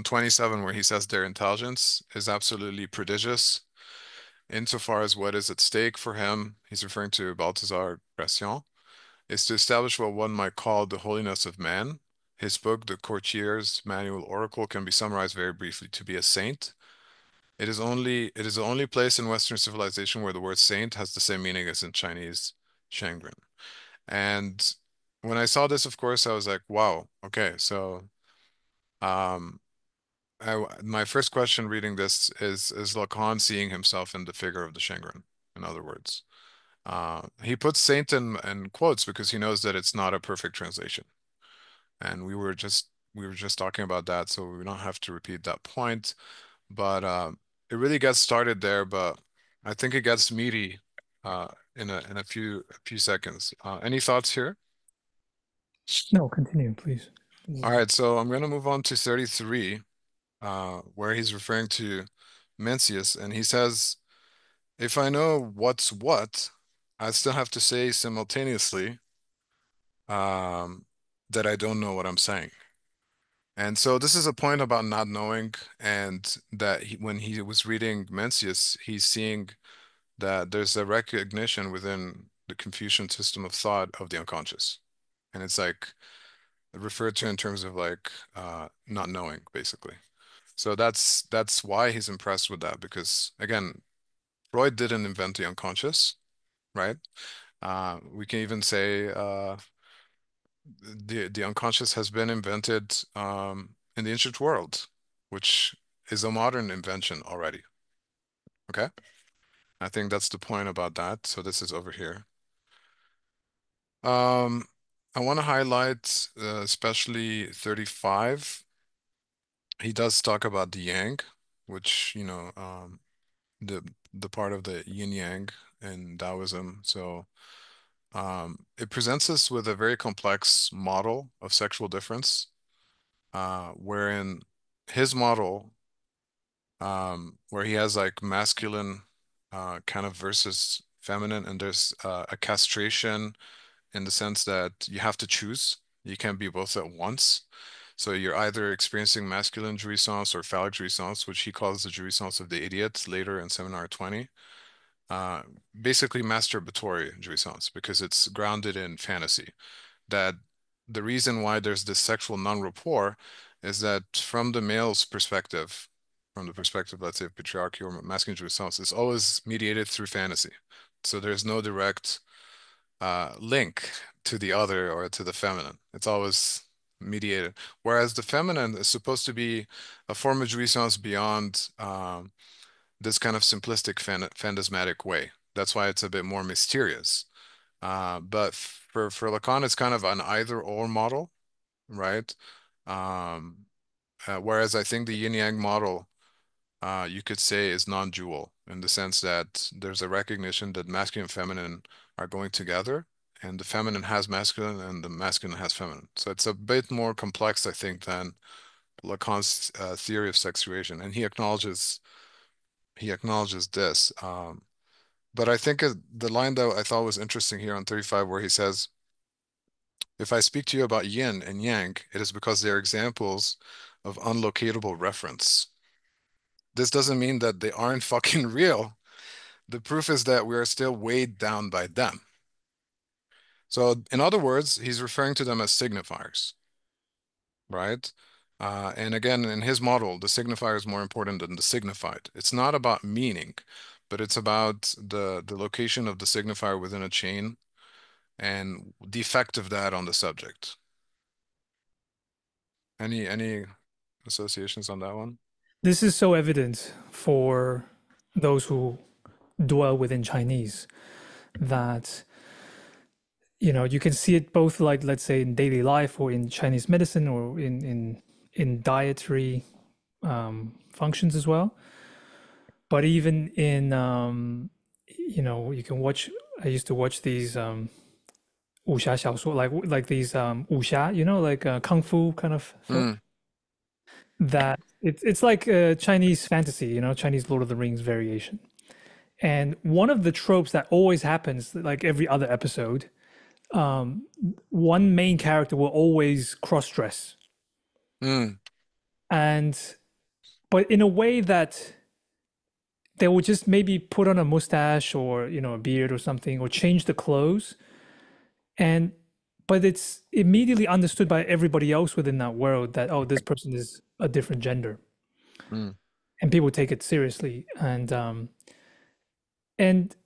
27 where he says their intelligence is absolutely prodigious insofar as what is at stake for him. He's referring to Balthazar Gracian, is to establish what one might call the holiness of man. His book, The Courtier's Manual Oracle, can be summarized very briefly to be a saint. It is the only place in Western civilization where the word saint has the same meaning as in Chinese Shangren. And when I saw this, of course, I was like, wow, okay. So um my first question reading this is Lacan seeing himself in the figure of the Shangren, in other words. He puts saint in quotes because he knows that it's not a perfect translation. And we were just talking about that, so we don't have to repeat that point. But it really gets started there, but I think it gets meaty in a few seconds. Any thoughts here? No, continue, please. All right, so I'm gonna move on to 33, where he's referring to Mencius, and he says, "If I know what's what, I still have to say simultaneously um, that I don't know what I'm saying." And so this is a point about not knowing, and that when he was reading Mencius, he's seeing that there's a recognition within the Confucian system of thought of the unconscious. And it's like referred to in terms of like not knowing, basically. So that's why he's impressed with that, because again, Freud didn't invent the unconscious, right? We can even say the unconscious has been invented in the ancient world, which is a modern invention already. Okay? I think that's the point about that. So this is over here. Um, I want to highlight especially 35. He does talk about the yang, which, the part of the yin yang in Taoism. So it presents us with a very complex model of sexual difference, wherein his model, where he has like masculine kind of versus feminine, and there's a castration in the sense that you have to choose. You can't be both at once. So you're either experiencing masculine jouissance or phallic jouissance, which he calls the jouissance of the idiot later in Seminar 20. Uh, Basically masturbatory jouissance because it's grounded in fantasy. That the reason why there's this sexual non-rapport is that from the male's perspective, from the perspective, let's say, of patriarchy or masculine jouissance, it's always mediated through fantasy. So there's no direct link to the other or to the feminine. It's always mediated. Whereas the feminine is supposed to be a form of jouissance beyond this kind of simplistic phantasmatic way. That's why it's a bit more mysterious. But for Lacan, it's kind of an either-or model, right? Um, Whereas I think the yin-yang model, you could say, is non-dual in the sense that there's a recognition that masculine and feminine are going together and the feminine has masculine, and the masculine has feminine. So it's a bit more complex, I think, than Lacan's theory of sexuation, and he acknowledges this. But I think the line that I thought was interesting here on 35, where he says, "If I speak to you about yin and yang, it is because they are examples of unlocatable reference. This doesn't mean that they aren't fucking real. The proof is that we are still weighed down by them." So, in other words, he's referring to them as signifiers, right? And again, in his model, the signifier is more important than the signified. It's not about meaning, but it's about the location of the signifier within a chain and the effect of that on the subject. Any associations on that one? This is so evident for those who dwell within Chinese that you can see it both, like, let's say, in daily life or in Chinese medicine or in dietary functions as well. But even in you can watch. I used to watch these 武侠小说, like these 武侠, like kung fu kind of film. Mm, That it's like a Chinese fantasy, Chinese Lord of the Rings variation. And one of the tropes that always happens, like every other episode, one main character will always cross dress, mm, and but in a way that they will just maybe put on a mustache or a beard or something, or change the clothes, and but it's immediately understood by everybody else within that world that, oh, this person is a different gender, mm, and people take it seriously. And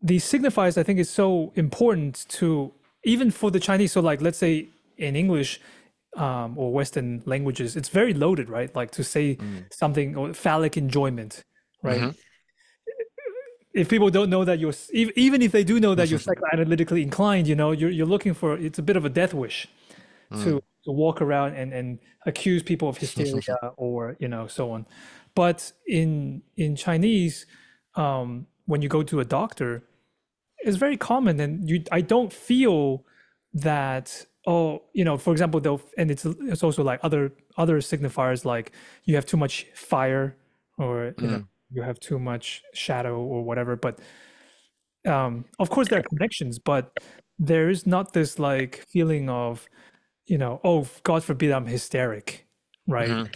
these signifiers, I think, is so important to, even for the Chinese. So, like, let's say in English, or Western languages, it's very loaded, right? Like, to say mm, something, or phallic enjoyment, right? mhm, If people don't know that you're, even if they do know that you're psychoanalytically inclined, you're looking for, it's a bit of a death wish mm, to walk around and accuse people of hysteria, or so on. But in Chinese, when you go to a doctor, it's very common, and I don't feel that, oh, for example, and it's also like other signifiers, like you have too much fire, or mm, you have too much shadow or whatever. But of course there are connections, but there is not this like feeling of, oh, God forbid I'm hysteric, right? mhm,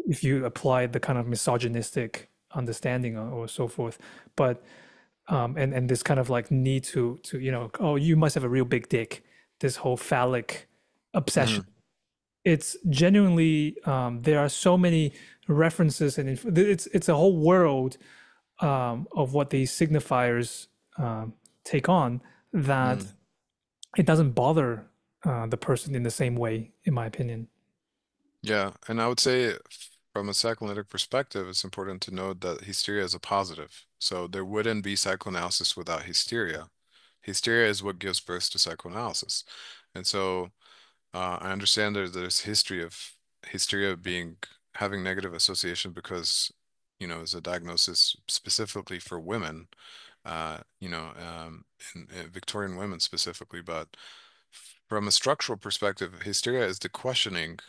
If you apply the kind of misogynistic understanding, or so forth. But and this kind of like need to oh, you must have a real big dick, this whole phallic obsession. mhm. It's genuinely, there are so many references, and it's a whole world of what these signifiers take on, that Mm. it doesn't bother the person in the same way, in my opinion. Yeah, and I would say from a psychoanalytic perspective, it's important to note that hysteria is a positive. So there wouldn't be psychoanalysis without hysteria. Hysteria is what gives birth to psychoanalysis. And so I understand there's history of hysteria being having negative association because, it's a diagnosis specifically for women, in Victorian women specifically. But from a structural perspective, hysteria is the questioning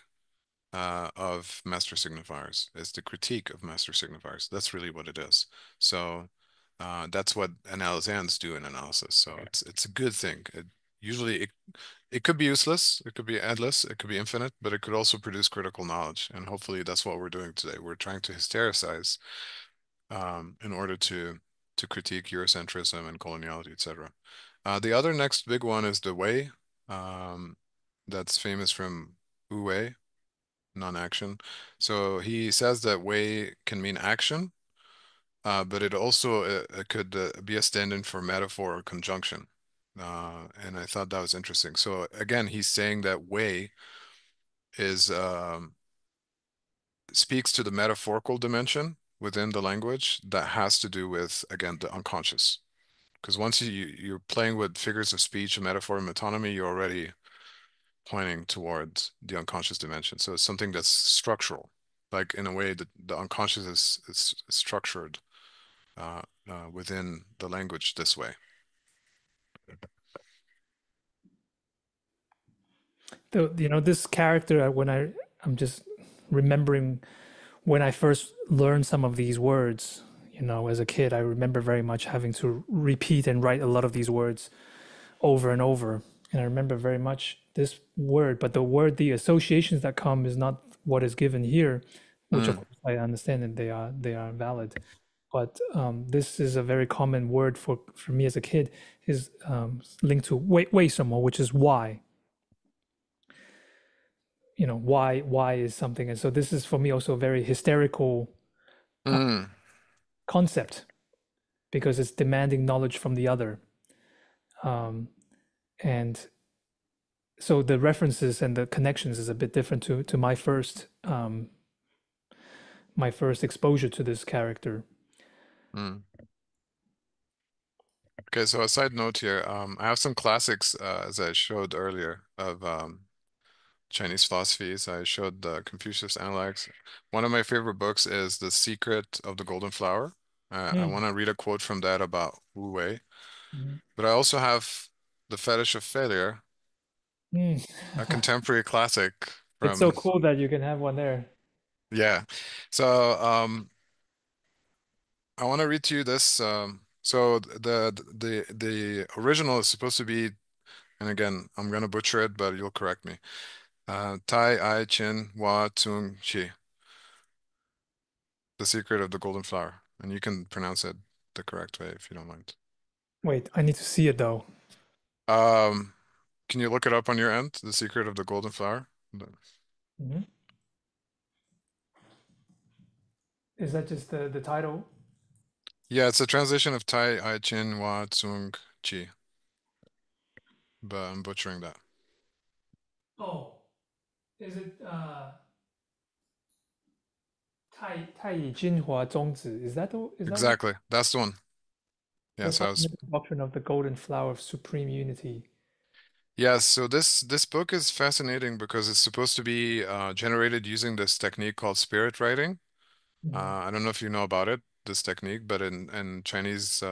of master signifiers. It's the critique of master signifiers. That's really what it is. So that's what analysans do in analysis. So it's a good thing. Usually it could be useless, it could be endless, it could be infinite, but it could also produce critical knowledge. And hopefully that's what we're doing today. We're trying to hystericize in order to critique Eurocentrism and coloniality, etc. The other next big one is the Wei. Um, that's famous from Wu Wei, non-action. So he says that Wei can mean action, but it also it could be a stand-in for metaphor or conjunction. And I thought that was interesting. So again, he's saying that Wei is speaks to the metaphorical dimension within the language that has to do with, again, the unconscious. Because once you're playing with figures of speech, a metaphor, and metonymy, you're already pointing towards the unconscious dimension. So it's something that's structural. Like in a way that the unconscious is structured within the language this way. this character, I'm just remembering when I first learned some of these words, as a kid, I remember very much having to repeat and write a lot of these words over and over. And I remember very much this word, but the associations that come is not what is given here, which of Mm, course I understand and they are valid. But this is a very common word for me as a kid, is linked to wait some more, which is why. Why is something, and so this is for me also a very hysterical mm. concept because it's demanding knowledge from the other. Um, and so the references and the connections is a bit different to my first exposure to this character. Mm. Okay, so a side note here, I have some classics, as I showed earlier, of Chinese philosophies. I showed the Confucius Analects. One of my favorite books is The Secret of the Golden Flower. I Mm, want to read a quote from that about Wu Wei. mhm, But I also have The Fetish of Failure, mm. a contemporary classic It's so from, cool that you can have one there. yeah. So I want to read to you this. So the original is supposed to be, and again, I'm gonna butcher it, but you'll correct me. Tai Ai Chin Hua Tsung Chi, The Secret of the Golden Flower. And you can pronounce it the correct way if you don't mind. Wait, I need to see it though. Um, can you look it up on your end? The Secret of the Golden Flower? Mhm. Is that just the title? Yeah, it's a translation of Tai Ai Chin Hua Tsung Chi, but I'm butchering that. Oh, is it太乙精华宗旨? Is that what? Exactly. That's the one. The Yes, I was. fundamental doctrine of the golden flower of supreme unity. Yes, so this book is fascinating because it's supposed to be generated using this technique called spirit writing. Mhm. I don't know if you know about it, this technique, but in Chinese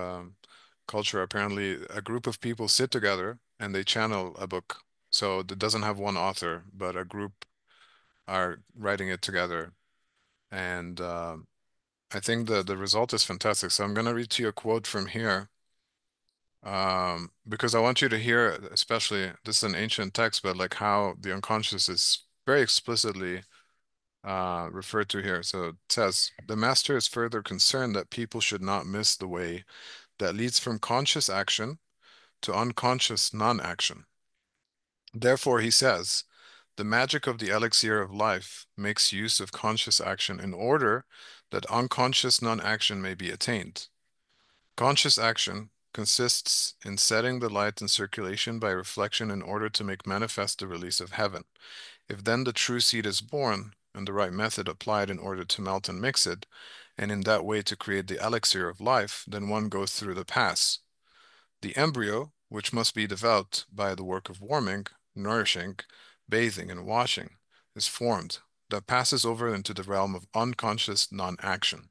culture, apparently a group of people sit together and they channel a book. So it doesn't have one author, but a group are writing it together. And I think the result is fantastic. So I'm going to read to you a quote from here, because I want you to hear, especially this is an ancient text, but like how the unconscious is very explicitly referred to here. So it says, the master is further concerned that people should not miss the way that leads from conscious action to unconscious non-action. Therefore, he says, the magic of the elixir of life makes use of conscious action in order that unconscious non-action may be attained. Conscious action consists in setting the light in circulation by reflection in order to make manifest the release of heaven. If then the true seed is born, and the right method applied in order to melt and mix it, and in that way to create the elixir of life, then one goes through the pass. The embryo, which must be developed by the work of warming, nourishing, bathing, and washing, is formed, that passes over into the realm of unconscious non-action.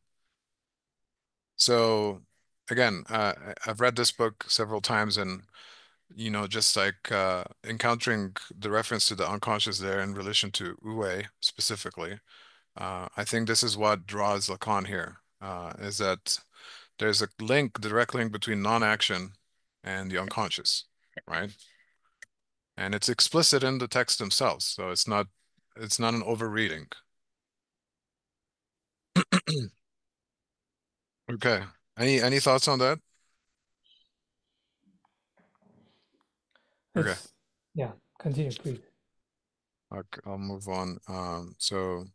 So again, I've read this book several times and just like encountering the reference to the unconscious there in relation to Wu specifically, I think this is what draws Lacan here, is that there's a link, direct link between non-action and the unconscious, right? And it's explicit in the text themselves, so it's not an overreading. Okay. Any thoughts on that? Okay. It's Yeah. Continue, please. I'll move on. So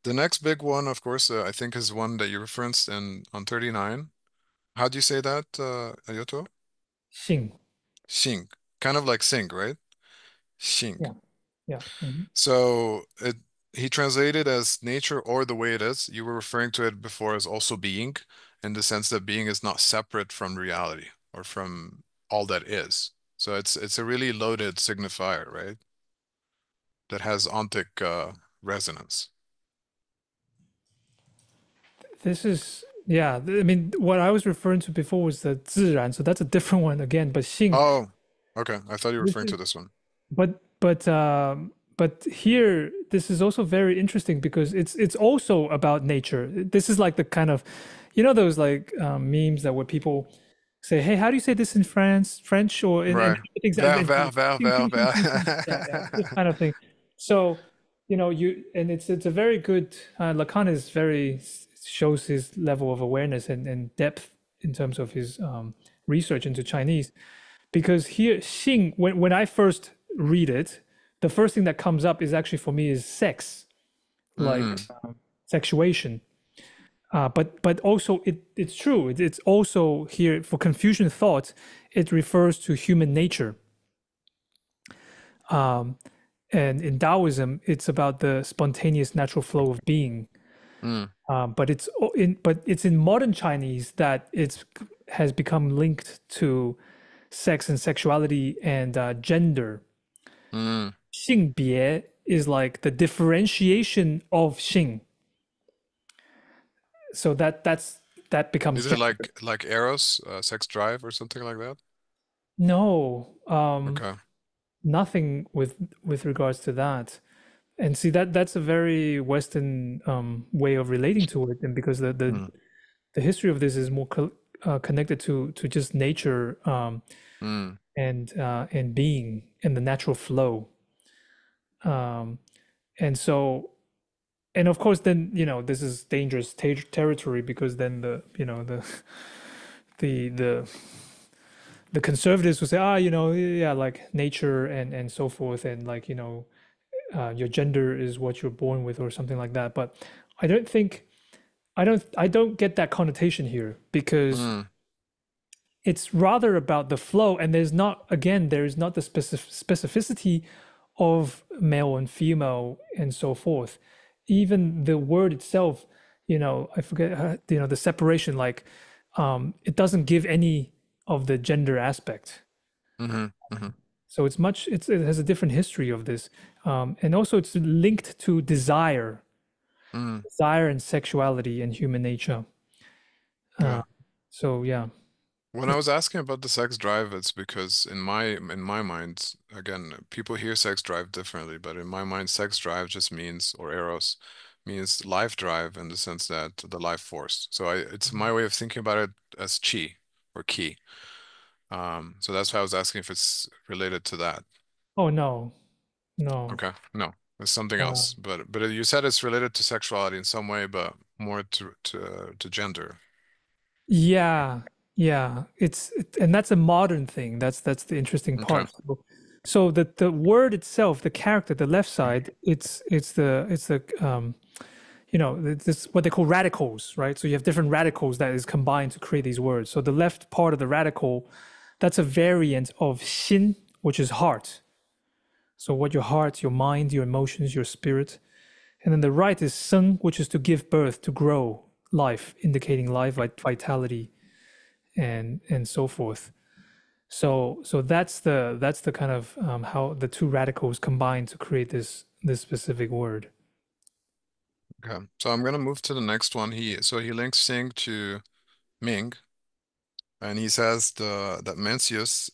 the next big one, of course, I think is one that you referenced in on 39. How do you say that, Ayoto? Xing. Xing. Kind of like sing, right? Xing. Yeah. Yeah. Mhm. So he translated as nature or the way it is. You were referring to it before as also being, in the sense that being is not separate from reality or from all that is. So it's a really loaded signifier, right? That has ontic resonance. This is Yeah. I mean, what I was referring to before was the 自然, so that's a different one again. But Xing, Oh, okay. I thought you were this referring is, to this one. but but here this is also very interesting because it's also about nature. This is like the kind of, you know, those like memes that where people say, "Hey, how do you say this in French or in Right. exactly?" Yeah, yeah, this Ver. kind of thing. So, you know, you and it's a very good. Lacan is very shows his level of awareness and depth in terms of his research into Chinese because here Xing, when I first read it, the first thing that comes up is actually for me is sex, like Mm, sexuation. But also it's true. It's also here for Confucian thought. It refers to human nature, and in Taoism, it's about the spontaneous natural flow of being. mm, But it's in modern Chinese that it's has become linked to sex and sexuality and gender. mm. 性别 is like the differentiation of 性. So that becomes Is it gender. like Eros, sex drive or something like that? No, Okay. nothing with regards to that. And see that's a very Western way of relating to it, and because Mm, the history of this is more connected to just nature mm. and being and the natural flow. Um, and so and of course then this is dangerous territory because then the the the conservatives will say yeah, like nature and so forth, and like your gender is what you're born with or something like that. But I don't think I don't get that connotation here because Mm, it's rather about the flow, and there is not the specificity of male and female and so forth. Even the word itself, I forget, the separation, like, it doesn't give any of the gender aspect. hmm hmm So it has a different history of this. And also it's linked to mm. desire and sexuality and human nature. Uh, Okay. so yeah. When I was asking about the sex drive, it's because in my mind, again, people hear sex drive differently, but in my mind, sex drive just means, or eros, means life drive in the sense that the life force. So it's my way of thinking about it as chi or ki. So that's why I was asking if it's related to that. Oh no, no. Okay, no, it's something Uh, else. But you said it's related to sexuality in some way, but more to gender. Yeah, yeah. And that's a modern thing. That's the interesting Okay. part. So the word itself, the character, the left side, it's what they call radicals, right? So you have different radicals that is combined to create these words. So the left part of the radical, that's a variant of xin, which is heart. So what your heart, your mind, your emotions, your spirit. And then the right is seng, which is to give birth, to grow, life, indicating life, vitality, and so forth. So that's the kind of how the two radicals combine to create this specific word. Okay. So I'm gonna move to the next one. He links Sing to Ming, and he says the that Mencius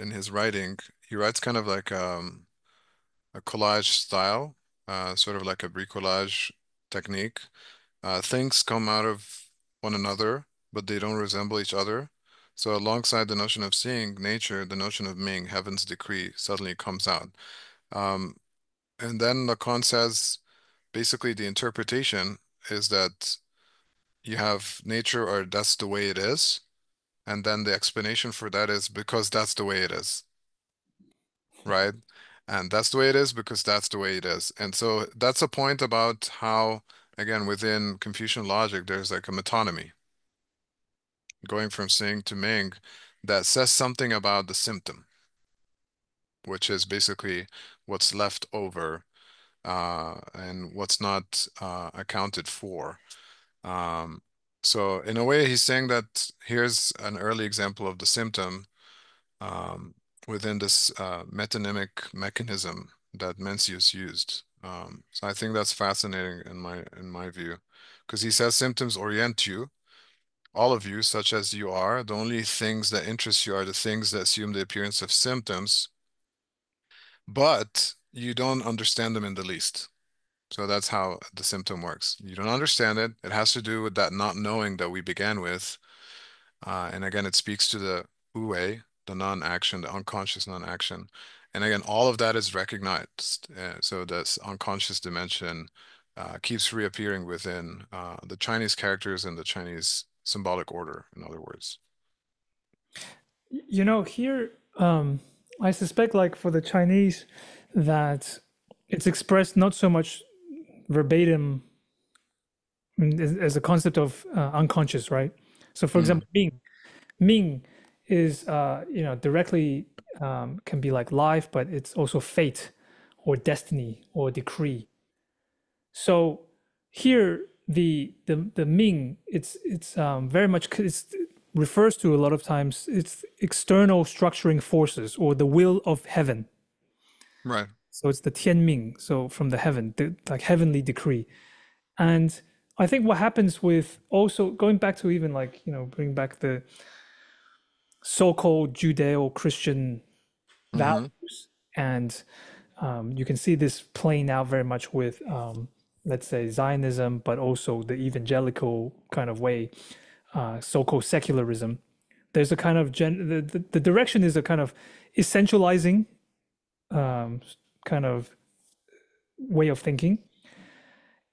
in his writing, he writes kind of like a collage style, sort of like a bricolage technique. Things come out of one another, but they don't resemble each other. So alongside the notion of seeing nature, the notion of Ming, heaven's decree, suddenly comes out. Um, and then Lacan says basically the interpretation is that you have nature or that's the way it is. And then the explanation for that is because that's the way it is, right? And that's the way it is because that's the way it is. And so that's a point about how, again, within Confucian logic, there's like a metonymy going from Sing to Ming that says something about the symptom, which is basically what's left over and what's not accounted for. Um, so in a way, he's saying that here's an early example of the symptom um, within this metonymic mechanism that Mencius used. So I think that's fascinating in my view, because he says symptoms orient you, all of you, such as you are. The only things that interest you are the things that assume the appearance of symptoms, but you don't understand them in the least. So that's how the symptom works. You don't understand it. It has to do with that not knowing that we began with. And again, it speaks to the wu-wei, the non-action, the unconscious non-action. And again, all of that is recognized. So this unconscious dimension keeps reappearing within the Chinese characters and the Chinese symbolic order, in other words. Here, I suspect, like for the Chinese, that it's expressed not so much verbatim as a concept of unconscious, right? So, for Mm, example, Ming is, directly can be like life, but it's also fate or destiny or decree. So here, the Ming, it's very much it's refers to a lot of times it's external structuring forces or the will of heaven. right. So it's the Tian Ming, so from the heaven, the like heavenly decree. And I think what happens with also going back to even like, bring back the so-called Judeo-Christian Mm-hmm. values, and you can see this playing out very much with, let's say, Zionism, but also the evangelical kind of way, so-called secularism. There's a kind of the direction is a kind of essentializing kind of way of thinking,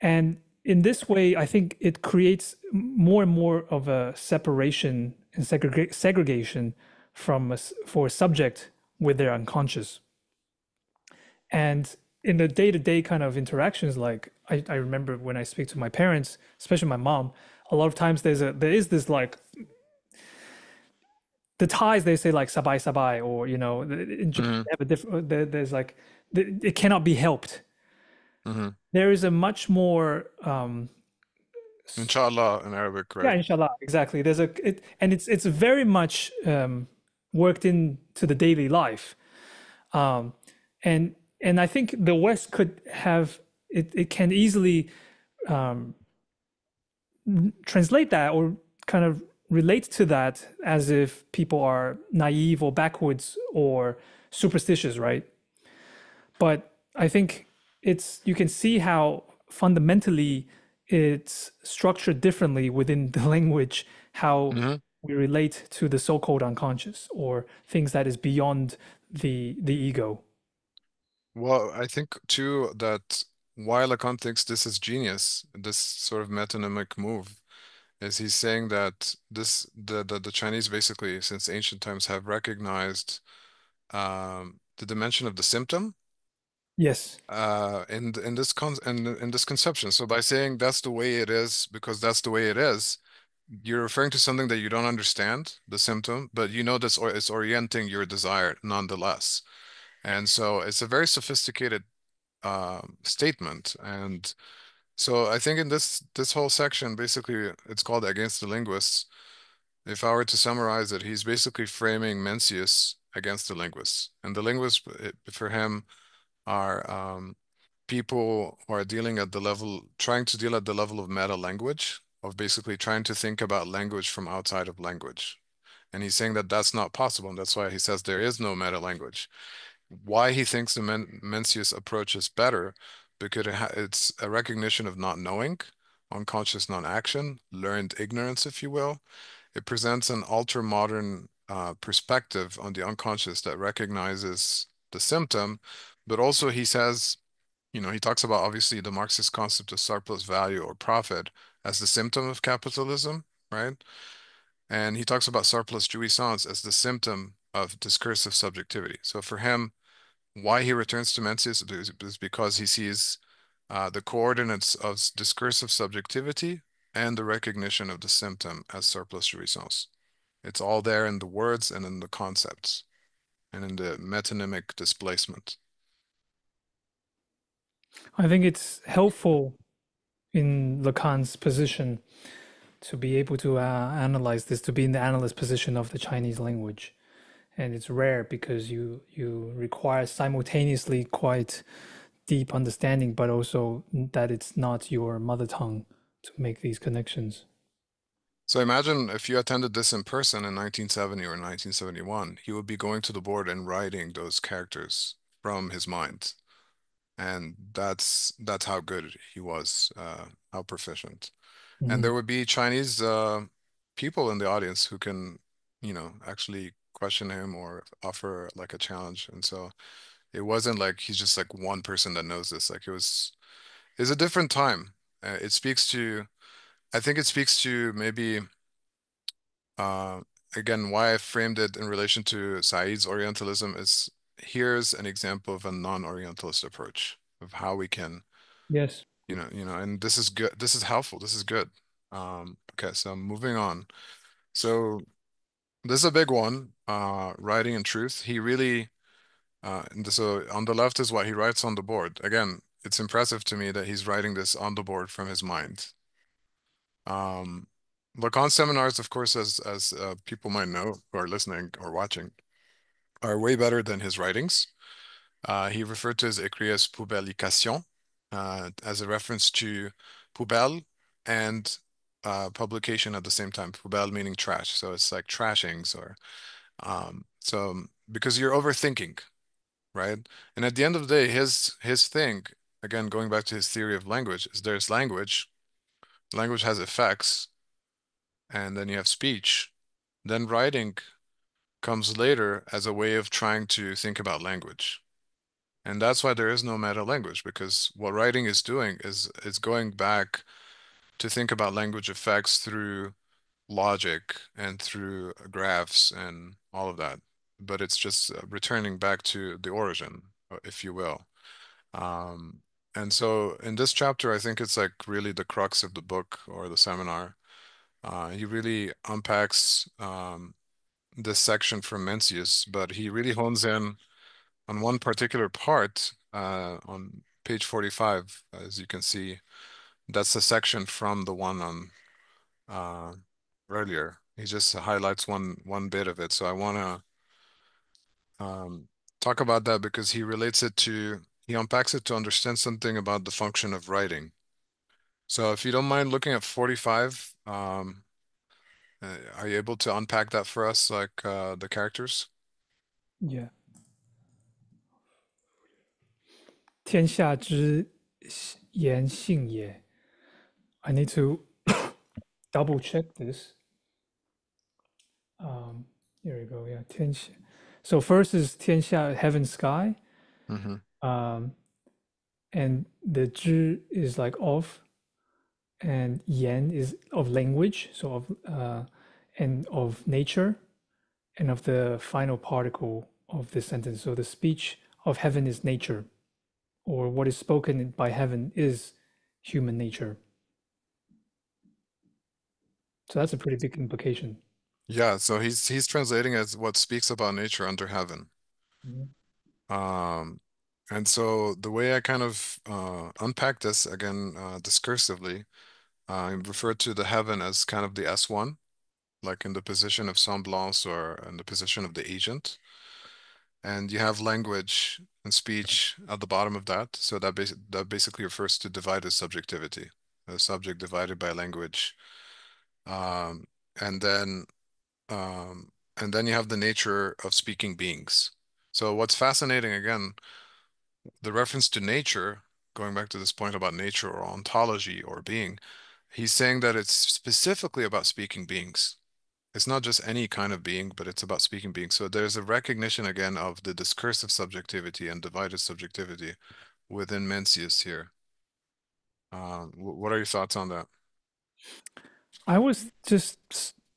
and in this way, I think it creates more and more of a separation and segregation for a subject with their unconscious. And in the day-to-day kind of interactions, like I remember when I speak to my parents, especially my mom, a lot of times there is this like the Thais, they say like sabai sabai, or in Japan Mm-hmm. they have a different there's like it cannot be helped. Mm-hmm. There is a much more Inshallah in Arabic, yeah, right? inshallah, exactly. And it's very much worked into the daily life. Um, and I think the West could have it can easily translate that or kind of relate to that as if people are naive or backwards or superstitious, right? But I think it's you can see how fundamentally it's structured differently within the language, how Mm-hmm. we relate to the so-called unconscious or things that is beyond the ego. Well, I think too that while Lacan thinks this is genius, this sort of metonymic move, is he's saying that the Chinese basically since ancient times have recognized the dimension of the symptom Yes. in this in this conception. So by saying that's the way it is because that's the way it is, you're referring to something that you don't understand, the symptom, but you know this or it's orienting your desire nonetheless. And so it's a very sophisticated statement. And so I think in this whole section, basically, it's called Against the Linguists. If I were to summarize it, he's basically framing Mencius against the linguists, and the linguists for him are people who are dealing at the level, trying to deal at the level of meta language, of basically trying to think about language from outside of language. And he's saying that that's not possible, and that's why he says there is no meta language. Why he thinks the Mencius approach is better, because it's a recognition of not knowing, unconscious non-action, learned ignorance, if you will. It presents an ultra-modern perspective on the unconscious that recognizes the symptom, but also he says, he talks about obviously the Marxist concept of surplus value or profit as the symptom of capitalism, right? And he talks about surplus jouissance as the symptom of discursive subjectivity. So for him, why he returns to Mencius is because he sees the coordinates of discursive subjectivity and the recognition of the symptom as surplus jouissance. It's all there in the words and in the concepts and in the metonymic displacement. I think it's helpful in Lacan's position to be able to analyze this, to be in the analyst position of the Chinese language. And it's rare because you require simultaneously quite deep understanding, but also that it's not your mother tongue to make these connections. So imagine if you attended this in person in 1970 or 1971, he would be going to the board and writing those characters from his mind. And that's how good he was, how proficient. And Mhm. there would be Chinese people in the audience who can, actually question him or offer like a challenge. And so it wasn't like he's just like one person that knows this. Like it's a different time. It speaks to, I think it speaks to maybe uh, again why I framed it in relation to Said's Orientalism is here's an example of a non-Orientalist approach of how we can, Yes. and this is good. This is helpful. This is good. Okay, so moving on. So this is a big one. Writing in truth. He really, and so on the left is what he writes on the board. Again, it's impressive to me that he's writing this on the board from his mind. Um, Lacan seminars, of course, as people might know who are listening or watching, are way better than his writings. He referred to his écrits as poubellication, as a reference to poubelle and publication at the same time. Poubelle meaning trash, so it's like trashings or so because you're overthinking, right? And at the end of the day, his thing, again, going back to his theory of language, is there's language. Language has effects, and then you have speech. Then writing comes later as a way of trying to think about language. And that's why there is no meta language, because what writing is doing is it's going back to think about language effects through logic and through graphs and all of that. But it's just returning back to the origin, if you will. Um, and so in this chapter, I think it's like really the crux of the book or the seminar. He really unpacks this section from Mencius, but he really hones in on one particular part on page 45, as you can see. That's the section from the one on uh, earlier. He just highlights one bit of it. So I want to talk about that because he unpacks it to understand something about the function of writing. So if you don't mind looking at 45, are you able to unpack that for us, like the characters? Yeah. 天下之言信也. I need to double check this. Um, here we go. Yeah, 天下. So first is 天下, heaven, sky, Mm-hmm. um, and the 知 is like of, and 言 is of language, so of and of nature, and of the final particle of the sentence. So the speech of heaven is nature, or what is spoken by heaven is human nature. So that's a pretty big implication. Yeah, so he's translating as what speaks about nature under heaven. Mhm. Um, and so the way I kind of unpack this again discursively, I refer to the heaven as kind of the S1, like in the position of semblance or in the position of the agent. And you have language and speech at the bottom of that. So that basically refers to divided subjectivity, a subject divided by language. Um, and then um, and then you have the nature of speaking beings. So what's fascinating again, the reference to nature, going back to this point about nature or ontology or being, he's saying that it's specifically about speaking beings. It's not just any kind of being, but it's about speaking beings. So there's a recognition again of the discursive subjectivity and divided subjectivity within Mencius here. What are your thoughts on that? I was just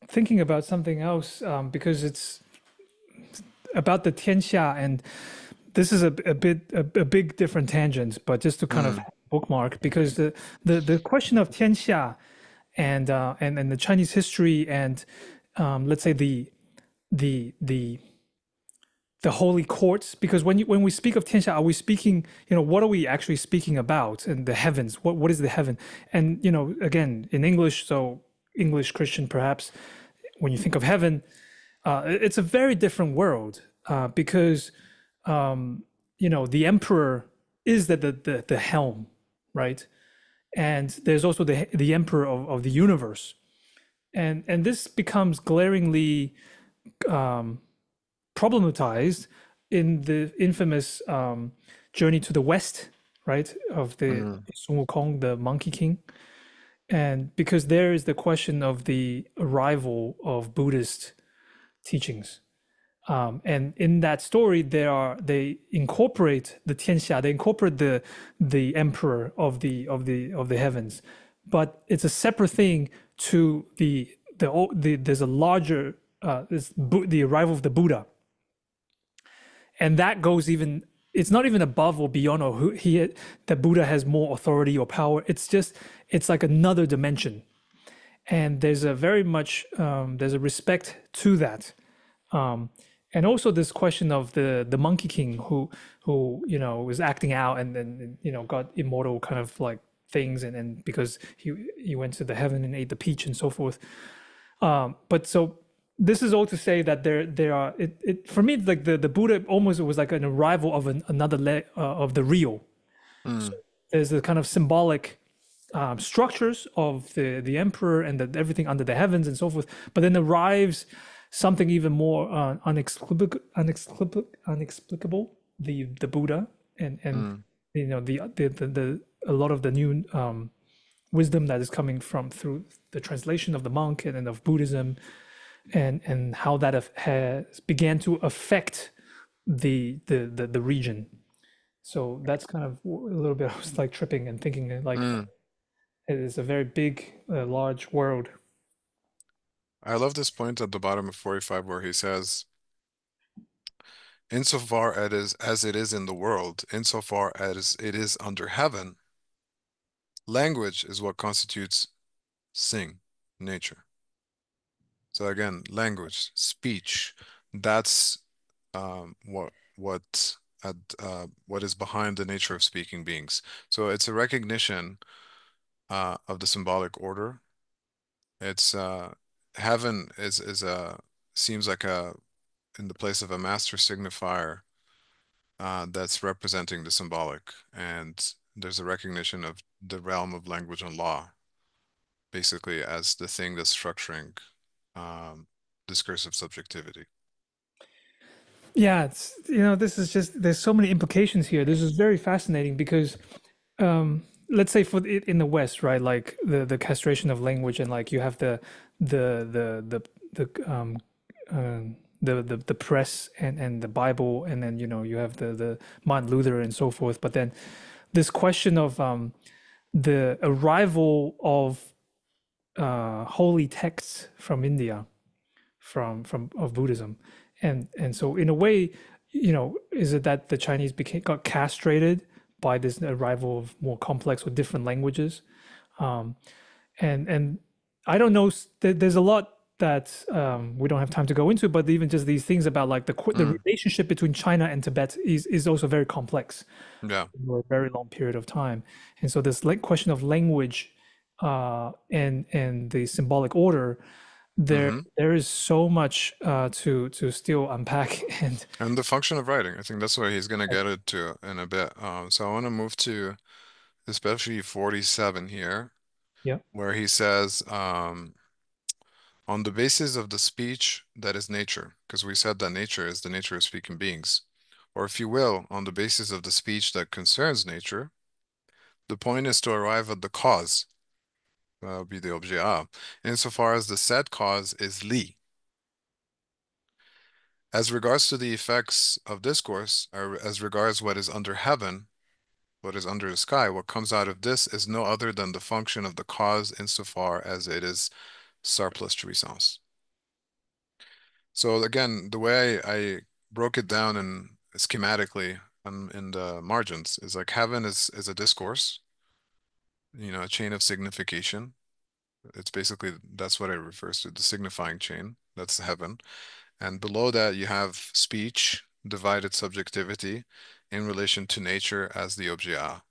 thinking about something else because it's about the Tianxia, and this is a big different tangent, but just to kind of Mm, bookmark because the question of Tianxia and the Chinese history and let's say the the the holy courts, because when we speak of Tianxia, are we speaking, what are we actually speaking about? And the heavens, what is the heaven? And again, in English, so English Christian perhaps, when you think of heaven, it's a very different world because the emperor is the helm, right? And there's also the emperor of the universe, and this becomes glaringly problematized in the infamous Journey to the West, right, of the Mm, Sun Wukong, the Monkey King, and because there is the question of the arrival of Buddhist teachings. And in that story, they incorporate the Tianxia, they incorporate the emperor of the heavens, but it's a separate thing to there's a larger the arrival of the Buddha, and that goes even it's not even above or beyond or who he the Buddha has more authority or power. It's like another dimension, and there's a very much there's a respect to that. Um, and also this question of the Monkey King who was acting out and then got immortal kind of like things and because he went to the heaven and ate the peach and so forth. But so this is all to say that there are it for me like the Buddha almost was like an arrival of another of the real. So mm, there's the kind of symbolic structures of the emperor and everything under the heavens and so forth. But then arrives something even more unexplicable, the Buddha, and mm. the a lot of the new wisdom that is coming from through the translation of the monk and of Buddhism, and how that has began to affect the region. So that's kind of a little bit I was like tripping and thinking like Mm. it is a very big, large world. I love this point at the bottom of 45 where he says, insofar as it is in the world, insofar as it is under heaven, language is what constitutes sing, nature. So again, language, speech, that's what is behind the nature of speaking beings. So it's a recognition of the symbolic order. It's heaven is a seems like a in the place of a master signifier that's representing the symbolic, and there's a recognition of the realm of language and law, basically as the thing that's structuring discursive subjectivity. Yeah, it's this is just there's so many implications here. This is very fascinating because let's say for it in the West, right? Like the castration of language and like you have the the press and the Bible and then you have the Martin Luther and so forth. But then this question of the arrival of holy texts from India from of Buddhism, and so in a way, is it that the Chinese got castrated by this arrival of more complex or different languages, um, and I don't know. There's a lot that we don't have time to go into, but even just these things about like the Mm, relationship between China and Tibet is also very complex yeah. for a very long period of time, and so this like question of language and the symbolic order Hmm. there is so much to still unpack and And the function of writing, I think that's where he's gonna get it to in a bit. So I want to move to especially 47 here, yeah. where he says, on the basis of the speech that is nature, because we said that nature is the nature of speaking beings, or if you will, on the basis of the speech that concerns nature, the point is to arrive at the cause, be the objet A, insofar as the said cause is Li. As regards to the effects of discourse, or as regards what is under heaven, what is under the sky, what comes out of this is no other than the function of the cause insofar as it is surplus jouissance. So again, the way I broke it down in schematically in the margins is like heaven is a discourse, a chain of signification. It's basically that's what it refers to, the signifying chain. That's heaven. And below that you have speech, divided subjectivity in relation to nature as the objet,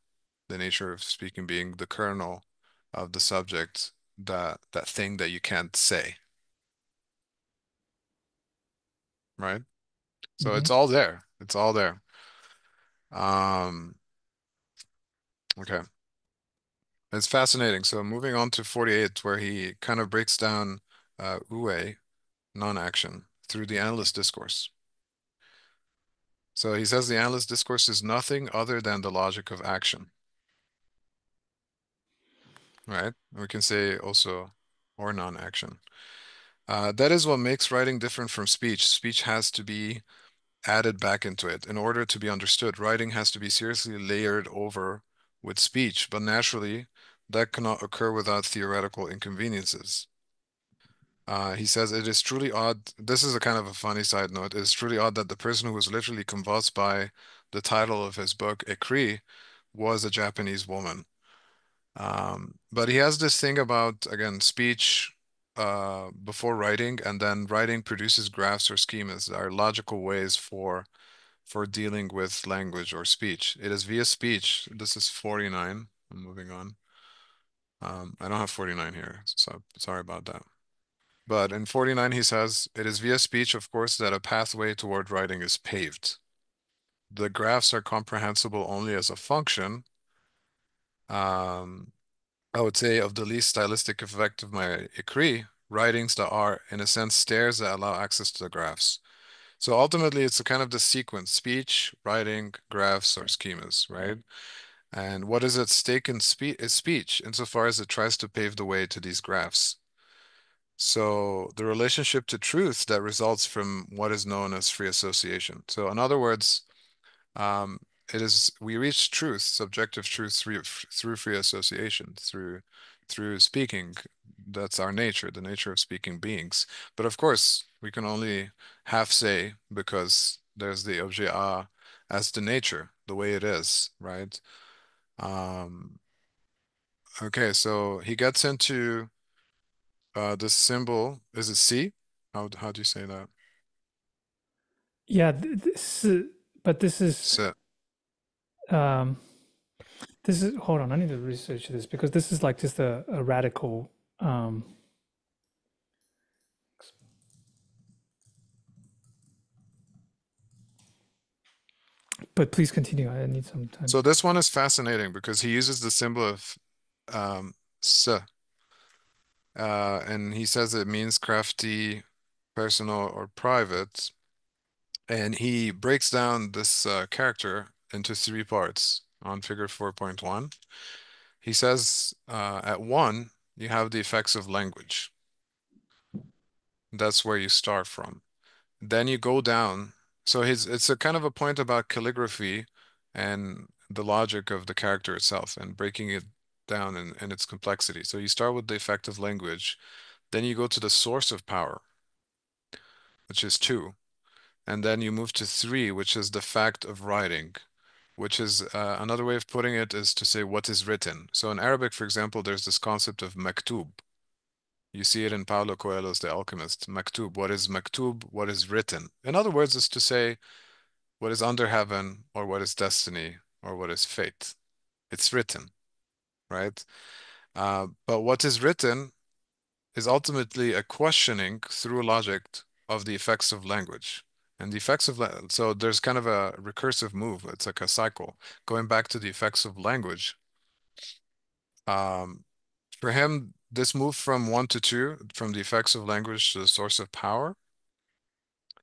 the nature of speaking being the kernel of the subject, that thing that you can't say, right? So Hmm. it's all there. It's all there. Um, okay. It's fascinating. So moving on to 48, where he kind of breaks down Ue, non-action, through the endless discourse. So he says the analyst discourse is nothing other than the logic of action, right? We can say also or non-action. That is what makes writing different from speech. Speech has to be added back into it. In order to be understood, writing has to be seriously layered over with speech, but naturally, that cannot occur without theoretical inconveniences. He says it is truly odd. This is a kind of a funny side note. It is truly odd that the person who was literally convulsed by the title of his book, Ekri, was a Japanese woman. But he has this thing about, again, speech before writing, and then writing produces graphs or schemas that are logical ways for dealing with language or speech. It is via speech. This is 49. I'm moving on. I don't have 49 here, so sorry about that. But in 49, he says, it is via speech, of course, that a pathway toward writing is paved. The graphs are comprehensible only as a function, um, I would say, of the least stylistic effect of my Ikri, writings that are, in a sense, stairs that allow access to the graphs. So ultimately, it's a kind of the sequence, speech, writing, graphs, or schemas, right? And what is at stake in is speech, insofar as it tries to pave the way to these graphs. So the relationship to truth that results from what is known as free association. So in other words, um, it is we reach truth, subjective truth through free association, through speaking. That's our nature, the nature of speaking beings. But of course, we can only half say because there's the objet a as the nature, the way it is, right? Um, okay, so he gets into the symbol. Is it C? How do you say that? Yeah, but So, um, this is, hold on, I need to research this because this is like just a radical, um, but please continue. I need some time. so this one is fascinating because he uses the symbol of S, and he says it means crafty, personal, or private. And he breaks down this character into three parts on figure 4.1. He says at one, you have the effects of language. That's where you start from. Then you go down. So it's a kind of a point about calligraphy and the logic of the character itself and breaking it down in its complexity. So you start with the effect of language, then you go to the source of power, which is two, and then you move to three, which is the fact of writing, which is another way of putting it is to say what is written. So in Arabic, for example, there's this concept of maktub. You see it in Paulo Coelho's The Alchemist. Maktub, what is maktub? What is written? In other words, is to say what is under heaven or what is destiny or what is fate. It's written, right? But what is written is ultimately a questioning through logic of the effects of language. And the effects of so there's kind of a recursive move. It's like a cycle going back to the effects of language. Um, for him, this move from one to two, from the effects of language to the source of power,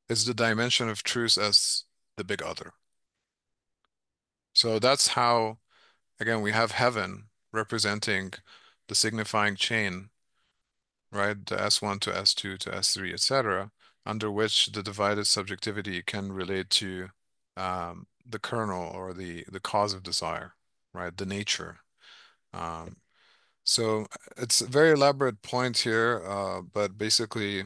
is the dimension of truth as the big other. So that's how, again, we have heaven representing the signifying chain, right? The S1 to S2 to S3, etc., under which the divided subjectivity can relate to the kernel or the cause of desire, right? The nature. Um, so it's a very elaborate point here, but basically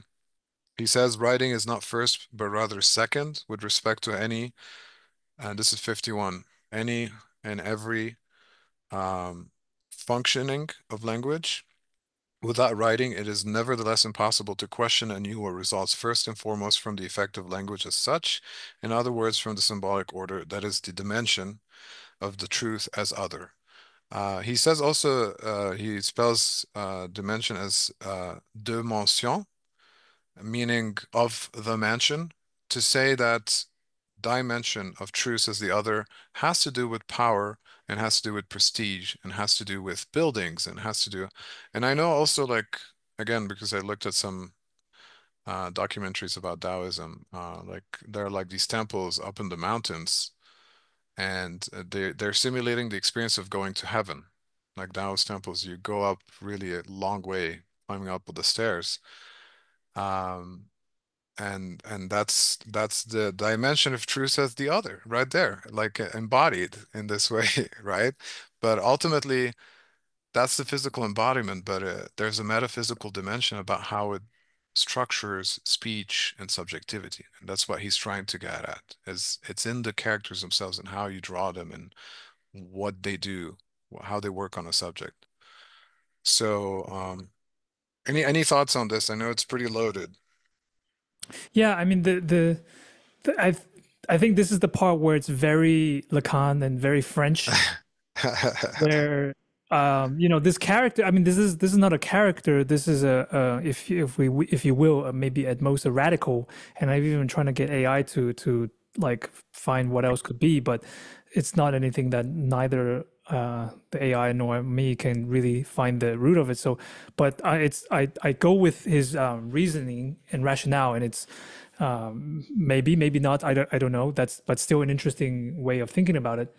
he says writing is not first, but rather second with respect to any, and this is 51, any and every um, functioning of language. Without writing, it is nevertheless impossible to question anew what results first and foremost from the effect of language as such, in other words, from the symbolic order, that is the dimension of the truth as other. He says also, he spells dimension as dimension, meaning of the mansion, to say that dimension of truth as the other has to do with power and has to do with prestige and has to do with buildings and has to do, and I know also like again because I looked at some documentaries about Taoism. Like there are like these temples up in the mountains, and they're simulating the experience of going to heaven. Like Taoist temples, you go up really a long way, climbing up the stairs. Um, and that's the dimension of truth as the other, right there, like embodied in this way, right? But ultimately, that's the physical embodiment, but there's a metaphysical dimension about how it structures speech and subjectivity. And that's what he's trying to get at, is it's in the characters themselves and how you draw them and what they do, how they work on a subject. So, any thoughts on this? I know it's pretty loaded. Yeah, I mean I think this is the part where it's very Lacan and very French, where you know, this character, I mean, this is not a character, this is if you will, maybe at most a radical, and I'm even trying to get AI to like find what else could be, but it's not anything that neither the AI nor me can really find the root of it. So but I go with his reasoning and rationale, and it's maybe not, I don't know, that's but still an interesting way of thinking about it.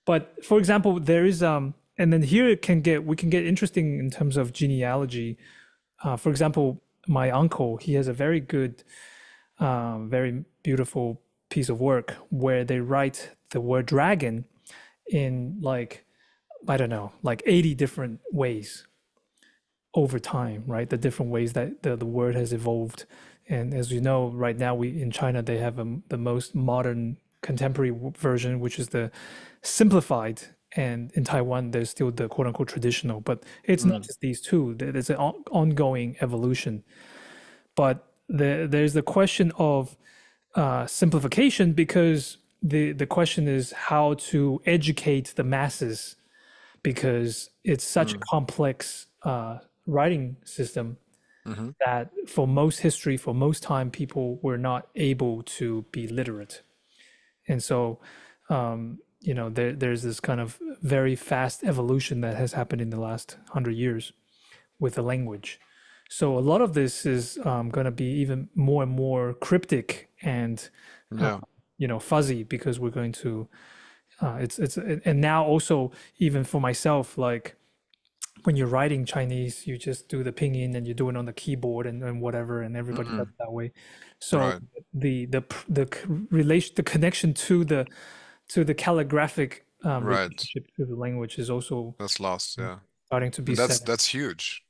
But for example, there is and then here it can get we can get interesting in terms of genealogy. For example, my uncle, he has a very good, very beautiful piece of work where they write the word dragon in like, I don't know, like 80 different ways over time, right? The different ways that the word has evolved. And as you know, right now we in China they have the most modern contemporary version, which is the simplified. And in Taiwan, there's still the quote unquote traditional, but it's not Mm, just these two. There's an ongoing evolution. But there's the question of simplification, because the question is how to educate the masses, because it's such a mm, complex writing system hmm. that for most history, for most time, people were not able to be literate. And so, you know, there's this kind of very fast evolution that has happened in the last 100 years with the language. So a lot of this is going to be even more and more cryptic and, uh, Yeah. you know, fuzzy, because we're going to, and now also, even for myself, like when you're writing Chinese, you just do the pinyin and you do it on the keyboard and whatever, and everybody does Mm, it that way. So right. relation, the connection to the calligraphic Right. relationship to the language is also That's lost. Yeah. starting to be And said. that's huge.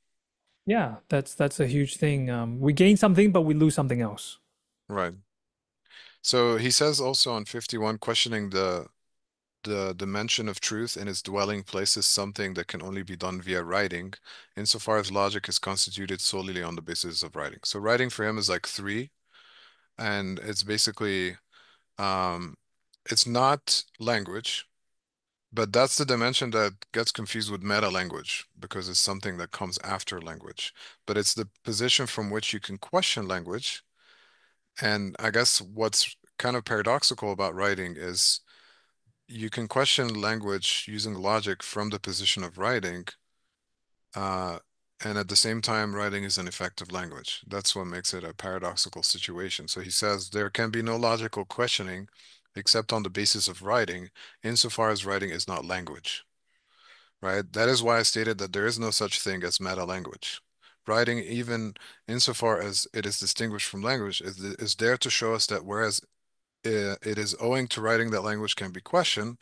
Yeah, that's a huge thing. We gain something, but we lose something else. Right. So he says also on 51, questioning the dimension of truth in its dwelling place is something that can only be done via writing, insofar as logic is constituted solely on the basis of writing. So writing for him is like three, and it's basically um it's not language, but that's the dimension that gets confused with meta language because it's something that comes after language. But it's the position from which you can question language. And I guess what's kind of paradoxical about writing is you can question language using logic from the position of writing, uh, and at the same time, writing is an effective language. That's what makes it a paradoxical situation. So he says there can be no logical questioning except on the basis of writing, insofar as writing is not language, right? That is why I stated that there is no such thing as meta language. Writing, even insofar as it is distinguished from language, is there to show us that whereas it is owing to writing that language can be questioned,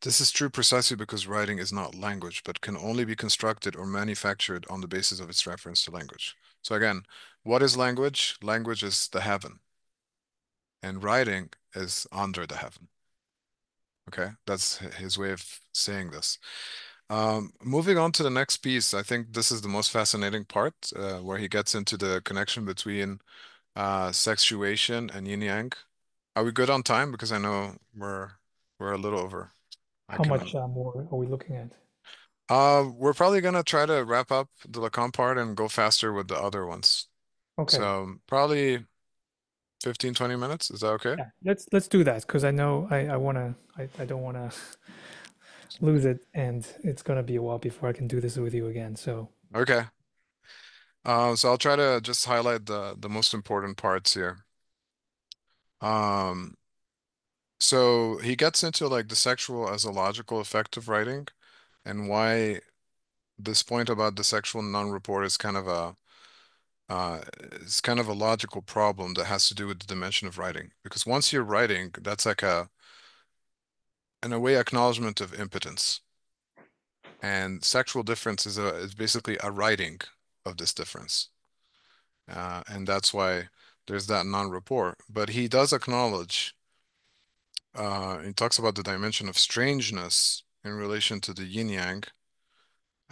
this is true precisely because writing is not language, but can only be constructed or manufactured on the basis of its reference to language. So again, what is language? Language is the heaven, and writing is under the heaven. Okay, that's his way of saying this. Moving on to the next piece, I think this is the most fascinating part, where he gets into the connection between sexuation and yin yang. Are we good on time? Because I know we're a little over. I How much can. more are we looking at? We're probably gonna try to wrap up the Lacan part and go faster with the other ones. Okay. So probably 15, 20 minutes. Is that okay? Yeah, let's do that, because I know I wanna I don't wanna lose it, and it's gonna be a while before I can do this with you again. So Okay. So I'll try to just highlight the most important parts here. Um, so he gets into like the sexual as a logical effect of writing, and why this point about the sexual non-report is kind of a it's kind of a logical problem that has to do with the dimension of writing. Because once you're writing, that's like a in a way acknowledgement of impotence. And sexual difference is basically a writing of this difference. And that's why there's that non-rapport. But he does acknowledge, he talks about the dimension of strangeness in relation to the yin yang.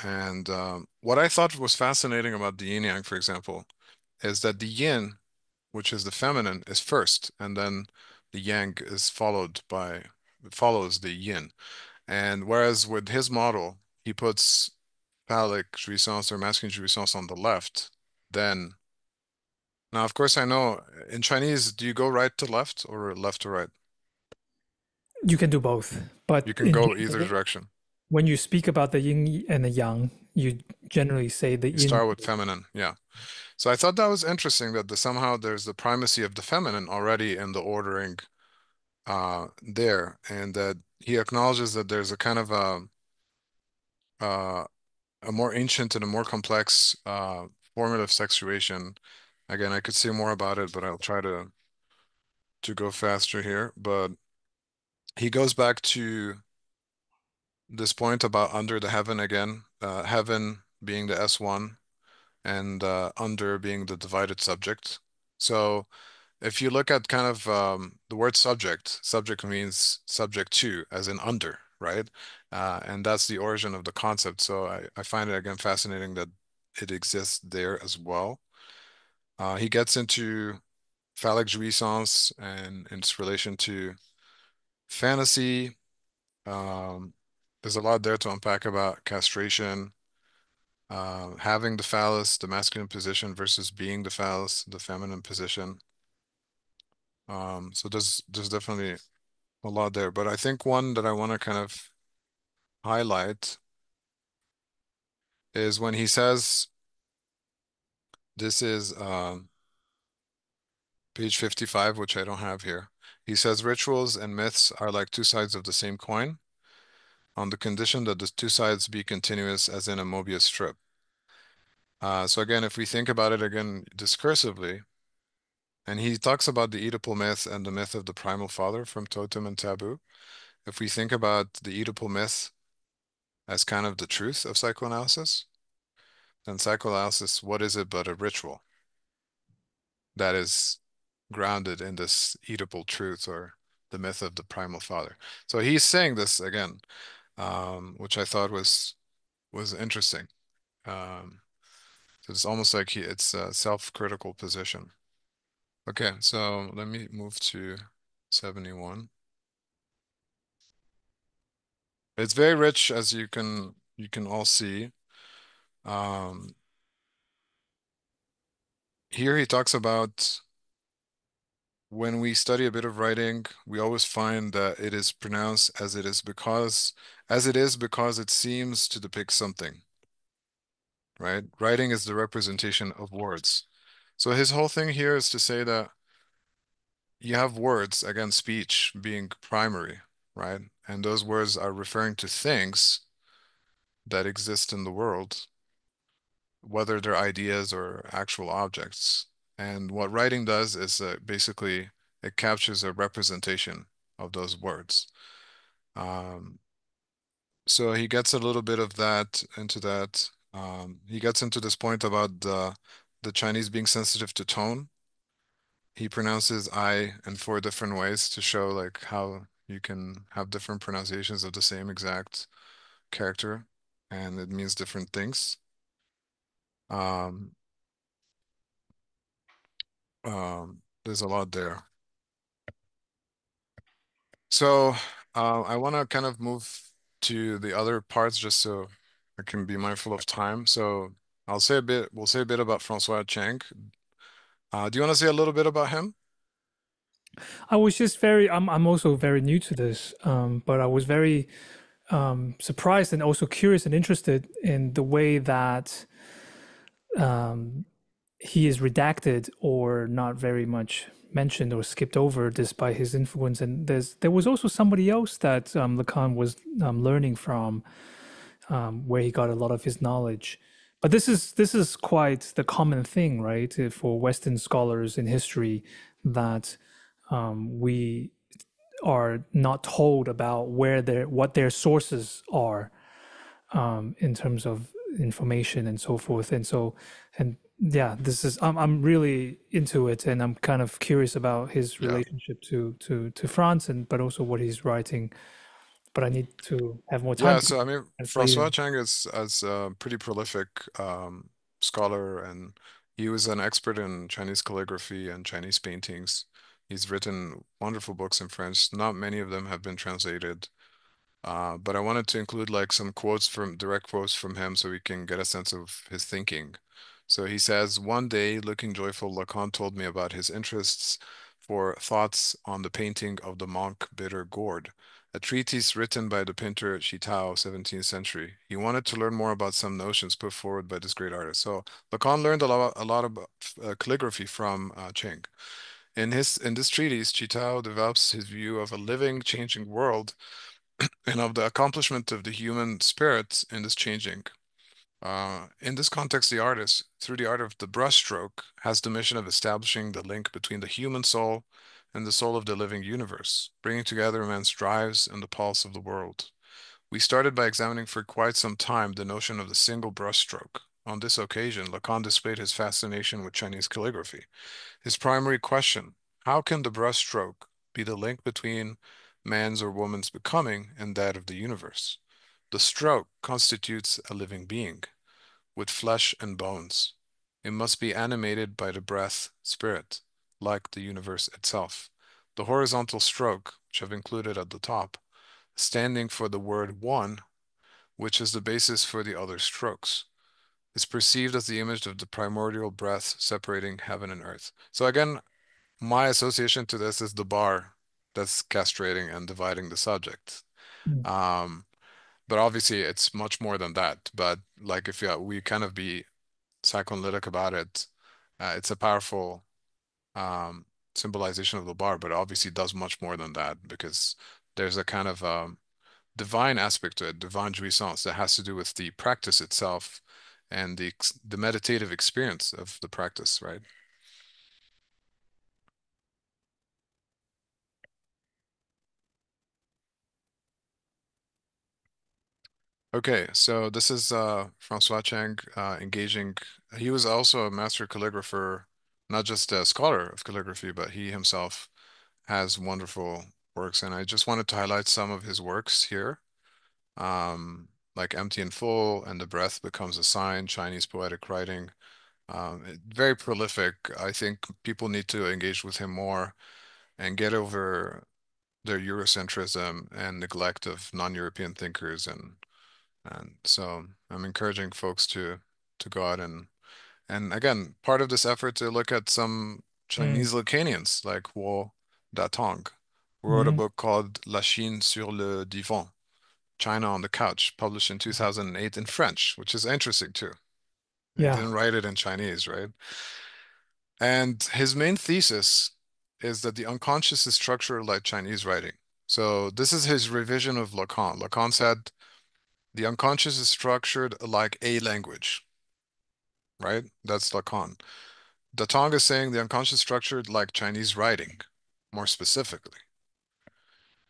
And what I thought was fascinating about the yin yang, for example, is that the yin, which is the feminine, is first, and then the yang is follows the yin. And whereas with his model, he puts phallic jouissance or masculine jouissance on the left, then now, of course, I know in Chinese, do you go right to left or left to right? You can do both, You but can in go either general, direction. when you speak about the yin and the yang, you generally say the You yin. start with feminine, yeah. So I thought that was interesting that somehow there's the primacy of the feminine already in the ordering there, and that he acknowledges that there's a kind of uh, a more ancient and a more complex formative sexuation. Again, I could say more about it, but I'll try to go faster here. But he goes back to this point about under the heaven again, heaven being the S1 and under being the divided subject. So if you look at kind of the word subject, subject means subject to, as in under, right? And that's the origin of the concept. So I find it again fascinating that it exists there as well. He gets into phallic jouissance and its relation to fantasy. Um, there's a lot there to unpack about castration, having the phallus, the masculine position versus being the phallus, the feminine position. So there's definitely a lot there, but I think one that I want to kind of highlight is when he says, this is page 55, which I don't have here. He says rituals and myths are like two sides of the same coin on the condition that the two sides be continuous as in a Mobius strip. So again, if we think about it again discursively, and he talks about the Oedipal myth and the myth of the primal father from Totem and Taboo. If we think about the Oedipal myth as kind of the truth of psychoanalysis, then psychoanalysis, what is it but a ritual that is grounded in this Oedipal truth or the myth of the primal father? So he's saying this again, which I thought was interesting. Um, so it's almost like it's a self-critical position. Okay, so let me move to 71. It's very rich, as you can all see. Um, Here he talks about when we study a bit of writing, we always find that it is pronounced as it is because it seems to depict something, right? Writing is the representation of words. So his whole thing here is to say that you have words, again, speech being primary, right? And those words are referring to things that exist in the world, whether they're ideas or actual objects. And what writing does is basically it captures a representation of those words. Um, so he gets a little bit of that into that. He gets into this point about the Chinese being sensitive to tone. He pronounces I in four different ways to show like how you can have different pronunciations of the same exact character, and it means different things. Um, there's a lot there. So I want to kind of move to the other parts just so I can be mindful of time. So we'll say a bit about Francois Chang. Do you want to say a little bit about him? I was just very, I'm also very new to this, but I was very surprised and also curious and interested in the way that um, he is redacted or not very much mentioned or skipped over despite his influence. And there was also somebody else that Lacan was learning from, where he got a lot of his knowledge. But this is quite the common thing, right, for Western scholars in history, that we are not told about what their sources are, in terms of information and so forth. And so, and yeah, I'm really into it, and I'm kind of curious about his Yeah. relationship to France, and but also what he's writing. But I need to have more time Yeah, to so I mean, translate Francois it. Chang is a pretty prolific scholar, and he was an expert in Chinese calligraphy and Chinese paintings. He's written wonderful books in French. Not many of them have been translated. But I wanted to include like some quotes from direct quotes from him so we can get a sense of his thinking. So he says, one day, looking joyful, Lacan told me about his interests for thoughts on the painting of the monk Bitter Gourd, a treatise written by the painter Chitao, 17th century. He wanted to learn more about some notions put forward by this great artist. So Lacan learned a lot about calligraphy from Cheng. In this treatise, Chitao develops his view of a living, changing world and of the accomplishment of the human spirit in this changing. In this context, the artist, through the art of the brushstroke, has the mission of establishing the link between the human soul and the soul of the living universe, bringing together man's drives and the pulse of the world. We started by examining for quite some time the notion of the single brushstroke. On this occasion, Lacan displayed his fascination with Chinese calligraphy. His primary question, how can the brushstroke be the link between man's or woman's becoming and that of the universe? The stroke constitutes a living being with flesh and bones. It must be animated by the breath spirit, like the universe itself. The horizontal stroke, which I've included at the top, standing for the word one, which is the basis for the other strokes, is perceived as the image of the primordial breath separating heaven and earth. So again, my association to this is the bar that's castrating and dividing the subject. Mm. Um, but obviously it's much more than that. But like if we kind of be psychoanalytic about it, it's a powerful um, symbolization of the bar, but it obviously does much more than that because there's a kind of divine aspect to it, divine jouissance that has to do with the practice itself and the meditative experience of the practice, right? Okay, so this is Francois Chang engaging. He was also a master calligrapher, not just a scholar of calligraphy, but he himself has wonderful works. And I just wanted to highlight some of his works here, like Empty and Full and The Breath Becomes a Sign, Chinese Poetic Writing. Very prolific. I think people need to engage with him more and get over their Eurocentrism and neglect of non-European thinkers and so I'm encouraging folks to go out and again, part of this effort to look at some Mm. Chinese Lacanians like Wu Datong, who wrote a Mhm. book called La Chine sur le divan, China on the Couch, published in 2008 in French, which is interesting too. He Yeah. didn't write it in Chinese, right? And his main thesis is that the unconscious is structured like Chinese writing. So this is his revision of Lacan. Lacan said the unconscious is structured like a language, right? That's Lacan. Datong is saying the unconscious structured like Chinese writing, more specifically.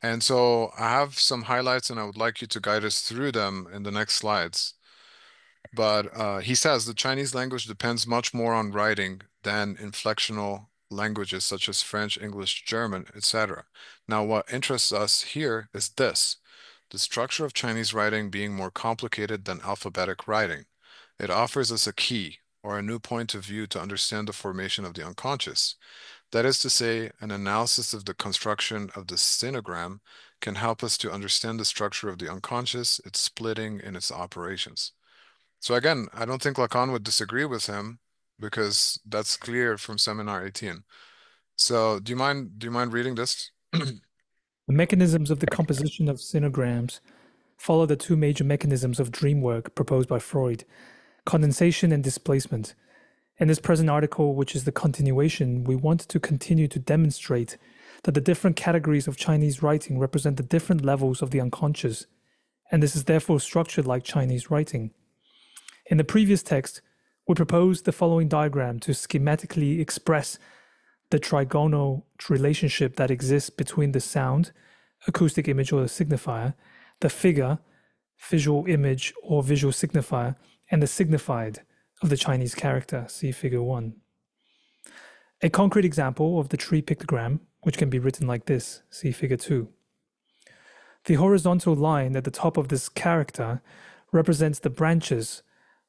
And so I have some highlights and I would like you to guide us through them in the next slides. But he says the Chinese language depends much more on writing than inflectional languages such as French, English, German, etc. Now, what interests us here is this, the structure of Chinese writing being more complicated than alphabetic writing. It offers us a key or a new point of view to understand the formation of the unconscious. That is to say, an analysis of the construction of the sinogram can help us to understand the structure of the unconscious, its splitting, and its operations. So again, I don't think Lacan would disagree with him because that's clear from Seminar 18. So do you mind reading this? The mechanisms of the composition of sinograms follow the two major mechanisms of dream work proposed by Freud. condensation and displacement. In this present article, which is the continuation, we want to continue to demonstrate that the different categories of Chinese writing represent the different levels of the unconscious, and this is therefore structured like Chinese writing. In the previous text, we proposed the following diagram to schematically express the trigonal relationship that exists between the sound, acoustic image or the signifier, the figure, visual image or visual signifier, and the signified of the Chinese character, see figure 1. A concrete example of the tree pictogram, which can be written like this, see figure 2. The horizontal line at the top of this character represents the branches,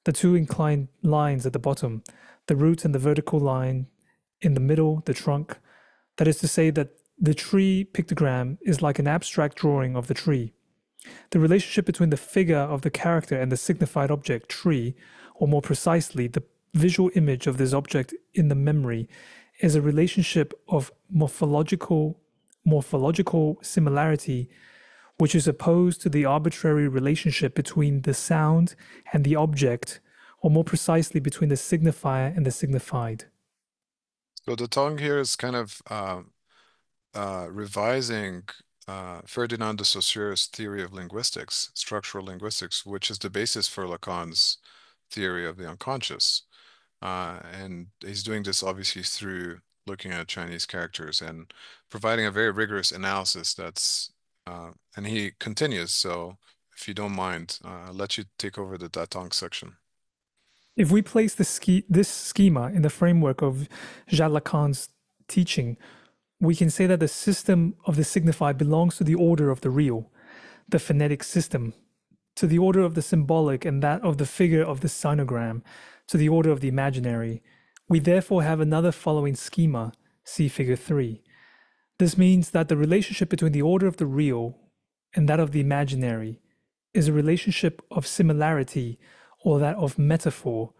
the two inclined lines at the bottom, the root and the vertical line in the middle, the trunk. That is to say that the tree pictogram is like an abstract drawing of the tree. The relationship between the figure of the character and the signified object, tree, or more precisely, the visual image of this object in the memory, is a relationship of morphological similarity, which is opposed to the arbitrary relationship between the sound and the object, or more precisely, between the signifier and the signified. So the tongue here is kind of revising Ferdinand de Saussure's theory of linguistics, structural linguistics, which is the basis for Lacan's theory of the unconscious. And he's doing this obviously through looking at Chinese characters and providing a very rigorous analysis and he continues. So if you don't mind, I'll let you take over the Datang section. If we place this schema in the framework of Jacques Lacan's teaching, we can say that the system of the signified belongs to the order of the real, the phonetic system, to the order of the symbolic, and that of the figure of the sinogram, to the order of the imaginary. We therefore have another following schema, see figure 3. This means that the relationship between the order of the real and that of the imaginary is a relationship of similarity, or that of metaphor.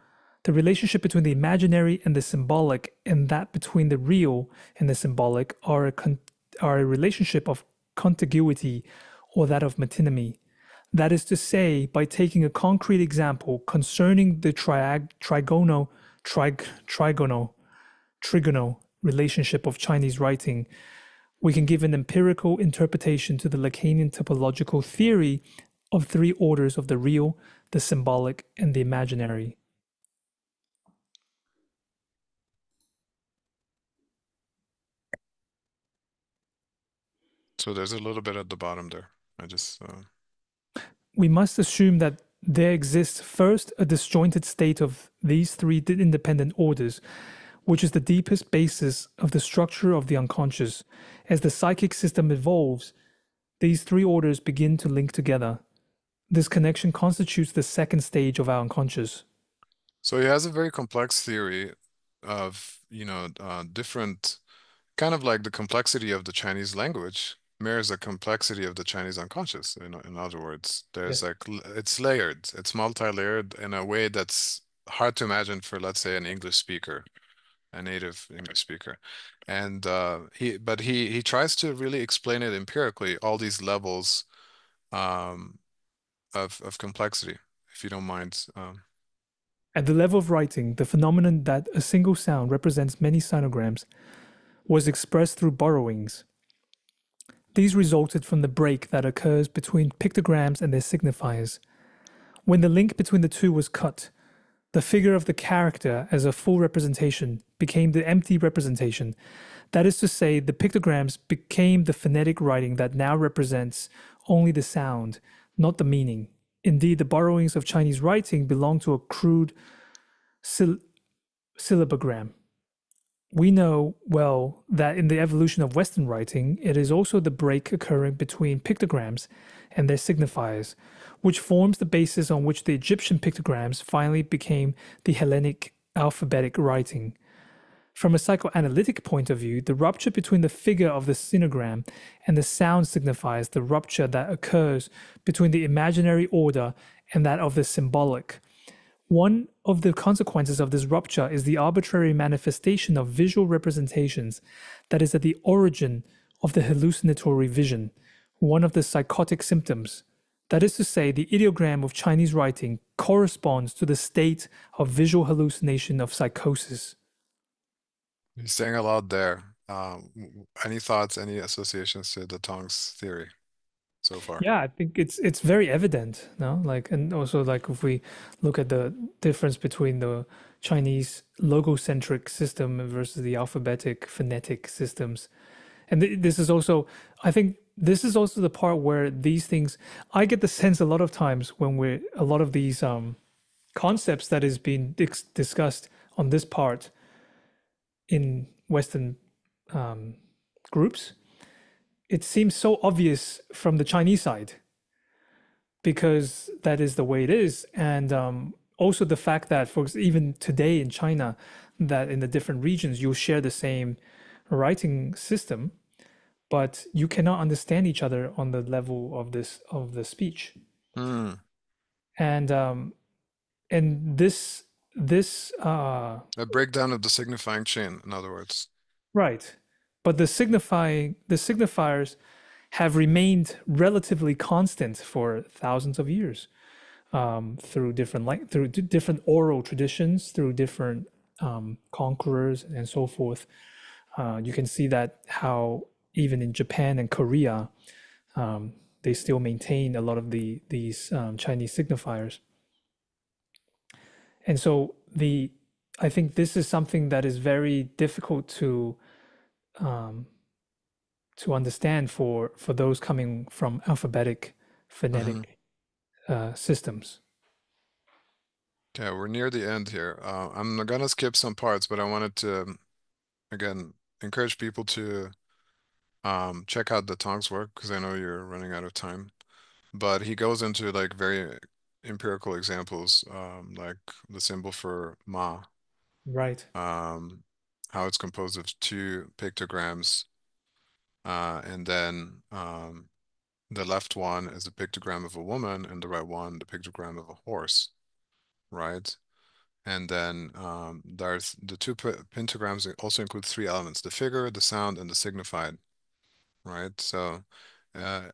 The relationship between the imaginary and the symbolic, and that between the real and the symbolic, are a relationship of contiguity, or that of metonymy. That is to say, by taking a concrete example concerning the trigonal relationship of Chinese writing, we can give an empirical interpretation to the Lacanian typological theory of three orders of the real, the symbolic, and the imaginary. So there's a little bit at the bottom there. We must assume that there exists first a disjointed state of these three independent orders, which is the deepest basis of the structure of the unconscious. As the psychic system evolves, these three orders begin to link together. This connection constitutes the second stage of our unconscious. So he has a very complex theory of, different, kind of like the complexity of the Chinese language mirrors the complexity of the Chinese unconscious. In other words, there's Yes. it's layered, it's multi-layered in a way that's hard to imagine for, let's say, an English speaker, a native English speaker. And he tries to really explain it empirically, all these levels of complexity, if you don't mind. At the level of writing, the phenomenon that a single sound represents many sinograms was expressed through borrowings. These resulted from the break that occurs between pictograms and their signifiers. When the link between the two was cut, the figure of the character as a full representation became the empty representation. That is to say, the pictograms became the phonetic writing that now represents only the sound, not the meaning. Indeed, the borrowings of Chinese writing belong to a crude syllabogram. We know well that in the evolution of Western writing, it is also the break occurring between pictograms and their signifiers, which forms the basis on which the Egyptian pictograms finally became the Hellenic alphabetic writing. From a psychoanalytic point of view, the rupture between the figure of the sinogram and the sound signifies the rupture that occurs between the imaginary order and that of the symbolic. One of the consequences of this rupture is the arbitrary manifestation of visual representations that is at the origin of the hallucinatory vision, one of the psychotic symptoms. That is to say, the ideogram of Chinese writing corresponds to the state of visual hallucination of psychosis. He's saying a lot there. Any thoughts, any associations to the Tongs theory so far? Yeah, I think it's very evident, no? Like, and also like if we look at the difference between the Chinese logocentric system versus the alphabetic phonetic systems. And this is also, I think this is also the part where these things, I get the sense a lot of times when we're a lot of these concepts that is being discussed on this part in Western um, groups, it seems so obvious from the Chinese side because that is the way it is. And also the fact that, for even today in China, that in the different regions, you'll share the same writing system, but you cannot understand each other on the level of this of the speech. Hmm. And this A breakdown of the signifying chain, in other words. right, but the signifiers have remained relatively constant for thousands of years through different oral traditions, through different conquerors and so forth. You can see that how even in Japan and Korea, they still maintain a lot of these Chinese signifiers. And so I think this is something that is very difficult um, to understand for those coming from alphabetic Hmm. phonetic systems. Okay, we're near the end here. I'm gonna skip some parts, but I wanted to again encourage people to check out the Tongs work because I know you're running out of time. But he goes into like very empirical examples, like the symbol for Ma, Right. um, how it's composed of two pictograms, and then the left one is the pictogram of a woman, and the right one the pictogram of a horse, right? And then there's the two pentagrams also include three elements: the figure, the sound, and the signified, right? So uh,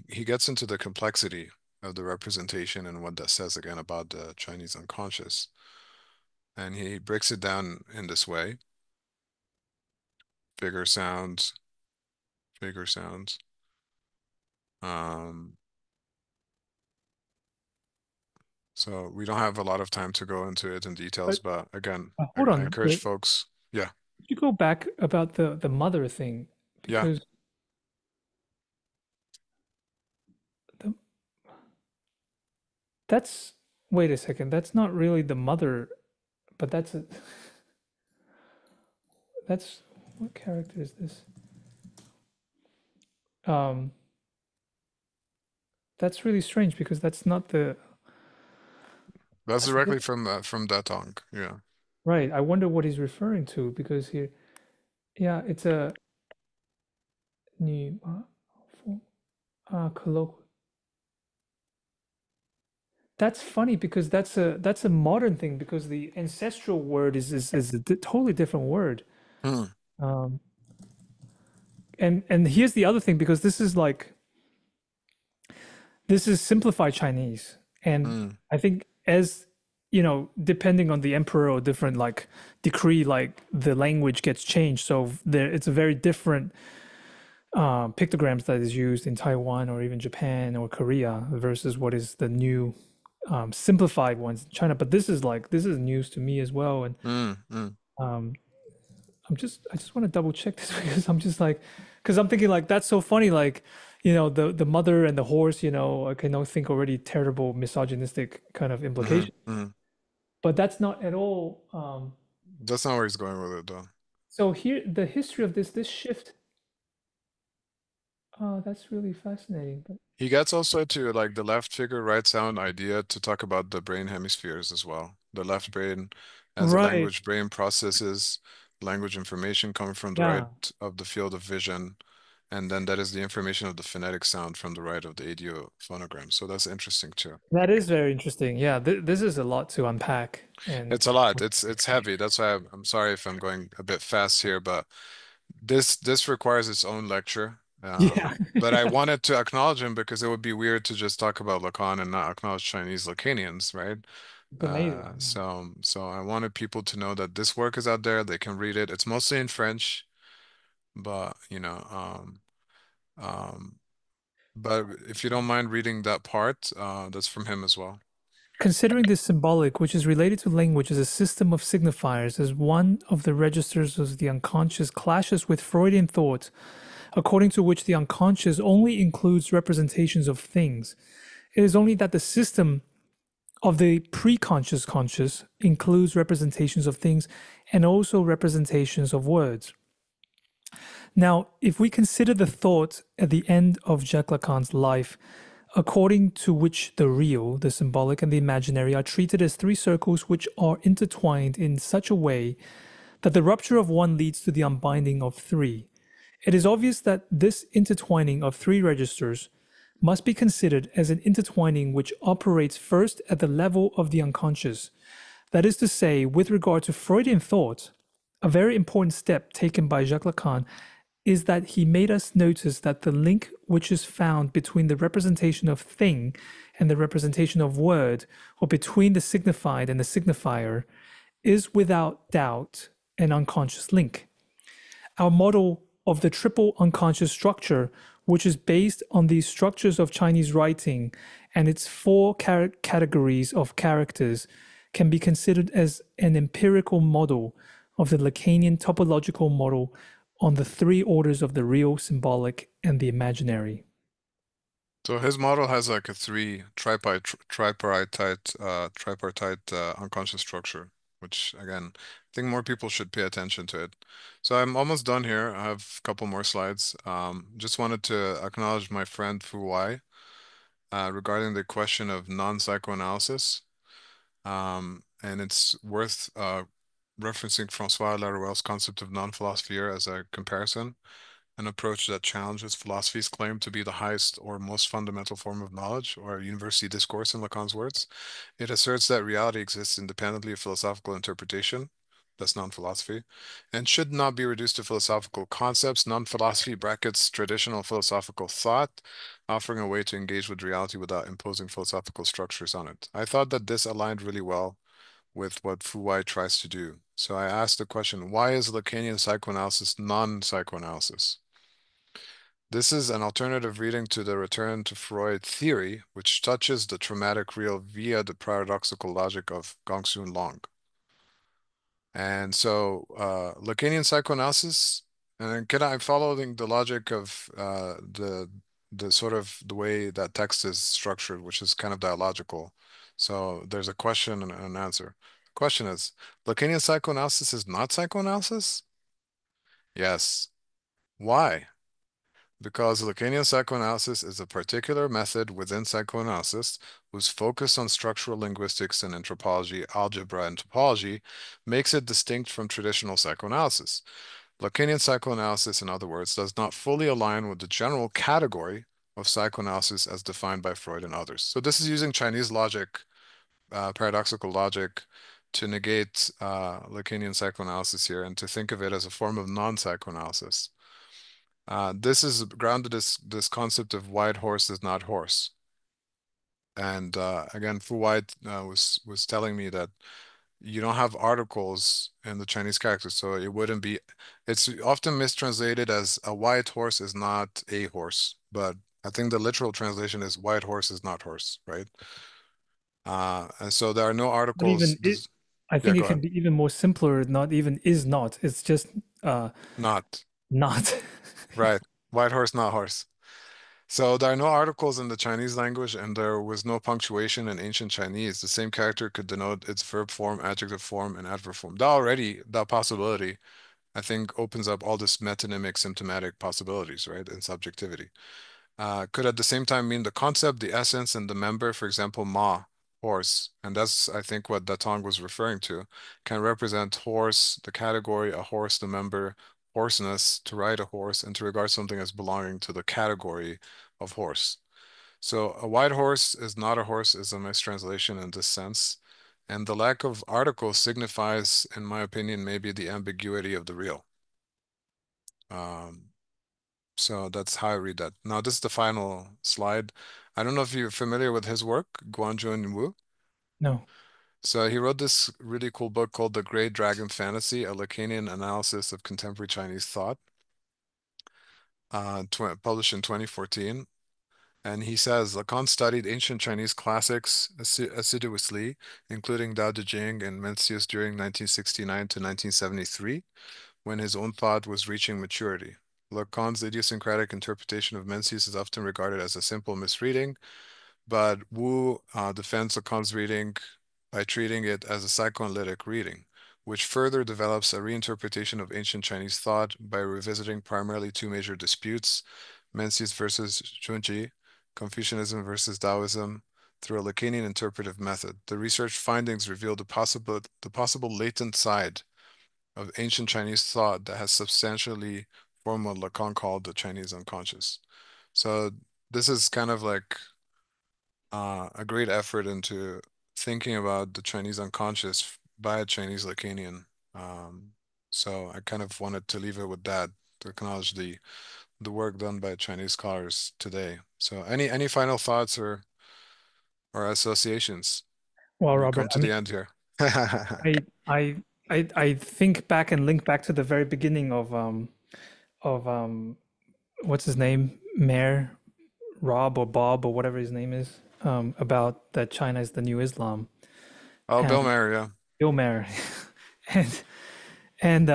he gets into the complexity of the representation and what that says again about the Chinese unconscious. And he breaks it down in this way: figure sounds, figure sounds. Um, so we don't have a lot of time to go into it in details, But but again, hold I on, encourage folks. Yeah, could you go back about the mother thing yeah. because the, that's wait a second, that's not really the mother, but that's what character is this? Um, that's really strange because that's not the That's that's a directly diff- from Datong. Yeah. right. I wonder what he's referring to because here, yeah, it's a new colloquial. That's funny because that's a modern thing because the ancestral word is a totally different word. Hmm. Um, and here's the other thing because this is simplified Chinese, and Hmm. I think as you know, depending on the emperor or different like decree, like the language gets changed. So there, it's a very different pictograms that is used in Taiwan or even Japan or Korea versus what is the new simplified ones in China. But this is news to me as well, and Hmm. Hmm. um, I just want to double check this because I'm just like because I'm thinking like that's so funny like you know the mother and the horse you know I can think already terrible misogynistic kind of Hmm. implication, Hmm. but that's not at all. That's not where he's going with it, though. So here the history of this shift. Oh, that's really fascinating. But He gets also to like the left figure, right sound idea to talk about the brain hemispheres as well. The left brain as a right, language brain processes language information coming from the right yeah, of the field of vision, and then that is the information of the phonetic sound from the right of the audiophonogram. So that's interesting too. that is very interesting. Yeah, this is a lot to unpack, and It's a lot. It's heavy. That's why I'm sorry if I'm going a bit fast here, but this requires its own lecture. Yeah. But I wanted to acknowledge him because it would be weird to just talk about Lacan and not acknowledge Chinese Lacanians, right? It's amazing. Yeah. So I wanted people to know that this work is out there. They can read it. It's mostly in French, but um, but if you don't mind reading that part, that's from him as well. Considering this symbolic, which is related to language as a system of signifiers, as one of the registers of the unconscious clashes with Freudian thought, according to which the unconscious only includes representations of things. It is only that the system of the preconscious conscious includes representations of things and also representations of words. Now, if we consider the thought at the end of Jacques Lacan's life, according to which the real, the symbolic, and the imaginary are treated as three circles which are intertwined in such a way that the rupture of one leads to the unbinding of three, it is obvious that this intertwining of three registers must be considered as an intertwining which operates first at the level of the unconscious. That is to say, with regard to Freudian thought, a very important step taken by Jacques Lacan is that he made us notice that the link which is found between the representation of thing and the representation of word, or between the signified and the signifier, is without doubt an unconscious link. Our model of the triple unconscious structure, which is based on the structures of Chinese writing and its four categories of characters, can be considered as an empirical model of the Lacanian topological model on the three orders of the real, symbolic, and the imaginary. So his model has like a tripartite unconscious structure, which again, I think more people should pay attention to it. So I'm almost done here. I have a couple more slides. Just wanted to acknowledge my friend Fu Wai regarding the question of non-psychoanalysis. And it's worth referencing Francois Laruelle's concept of non-philosophy here as a comparison, an approach that challenges philosophy's claim to be the highest or most fundamental form of knowledge or university discourse in Lacan's words. It asserts that reality exists independently of philosophical interpretation, that's non-philosophy, and should not be reduced to philosophical concepts. Non-philosophy brackets traditional philosophical thought, offering a way to engage with reality without imposing philosophical structures on it. I thought that this aligned really well with what Fu Wai tries to do. So I asked the question, why is Lacanian psychoanalysis non-psychoanalysis? This is an alternative reading to the return to Freud theory, which touches the traumatic real via the paradoxical logic of Gongsun Long. And so Lacanian psychoanalysis, and can I following the logic of the sort of the way that text is structured, which is kind of dialogical. So there's a question and an answer. The question is, Lacanian psychoanalysis is not psychoanalysis? Yes. Why? Because Lacanian psychoanalysis is a particular method within psychoanalysis whose focus on structural linguistics and anthropology, algebra, and topology makes it distinct from traditional psychoanalysis. Lacanian psychoanalysis, in other words, does not fully align with the general category of psychoanalysis as defined by Freud and others. So this is using Chinese logic, paradoxical logic, to negate Lacanian psychoanalysis here and to think of it as a form of non-psychoanalysis. This is grounded this concept of white horse is not horse. And again, Fu Wai was telling me that you don't have articles in the Chinese characters, so it wouldn't be. It's often mistranslated as a white horse is not a horse, but I think the literal translation is white horse is not horse, right? And so there are no Not even articles. it, I Yeah, think it go can ahead. be even more simpler, not even is not. It's just uh Not not. right. White horse, not horse. So there are no articles in the Chinese language, and there was no punctuation in ancient Chinese. The same character could denote its verb form, adjective form, and adverb form. That possibility, I think, opens up all this metonymic symptomatic possibilities, right, and subjectivity. Could at the same time mean the concept, the essence, and the member, for example, ma, horse. And that's, I think, what Datong was referring to, can represent horse, the category, a horse, the member, horseness, to ride a horse, and to regard something as belonging to the category of horse. So a white horse is not a horse is a mistranslation in this sense. And the lack of articles signifies, in my opinion, maybe the ambiguity of the real. Um, So that's how I read that. Now, this is the final slide. I don't know if you're familiar with his work, Guanjun Wu. No. So he wrote this really cool book called The Great Dragon Fantasy, a Lacanian analysis of contemporary Chinese thought, published in 2014. And he says Lacan studied ancient Chinese classics assiduously, including Tao Te Ching and Mencius during 1969 to 1973, when his own thought was reaching maturity. Lacan's idiosyncratic interpretation of Mencius is often regarded as a simple misreading, but Wu defends Lacan's reading by treating it as a psychoanalytic reading, which further develops a reinterpretation of ancient Chinese thought by revisiting primarily two major disputes, Mencius versus Junji, Confucianism versus Taoism, through a Lacanian interpretive method. The research findings reveal the possible latent side of ancient Chinese thought that has substantially formed what Lacan called the Chinese unconscious. So this is kind of like a great effort into thinking about the Chinese unconscious by a Chinese Lacanian. Um, so I kind of wanted to leave it with that to acknowledge the work done by Chinese scholars today. So any final thoughts or associations? Well, We Robert, come I to mean, the end here. I I I think back and link back to the very beginning of what's his name? Mayor Rob or Bob or whatever his name is, about that China is the new Islam. Oh, Bill And Maher, yeah. Bill Maher. and and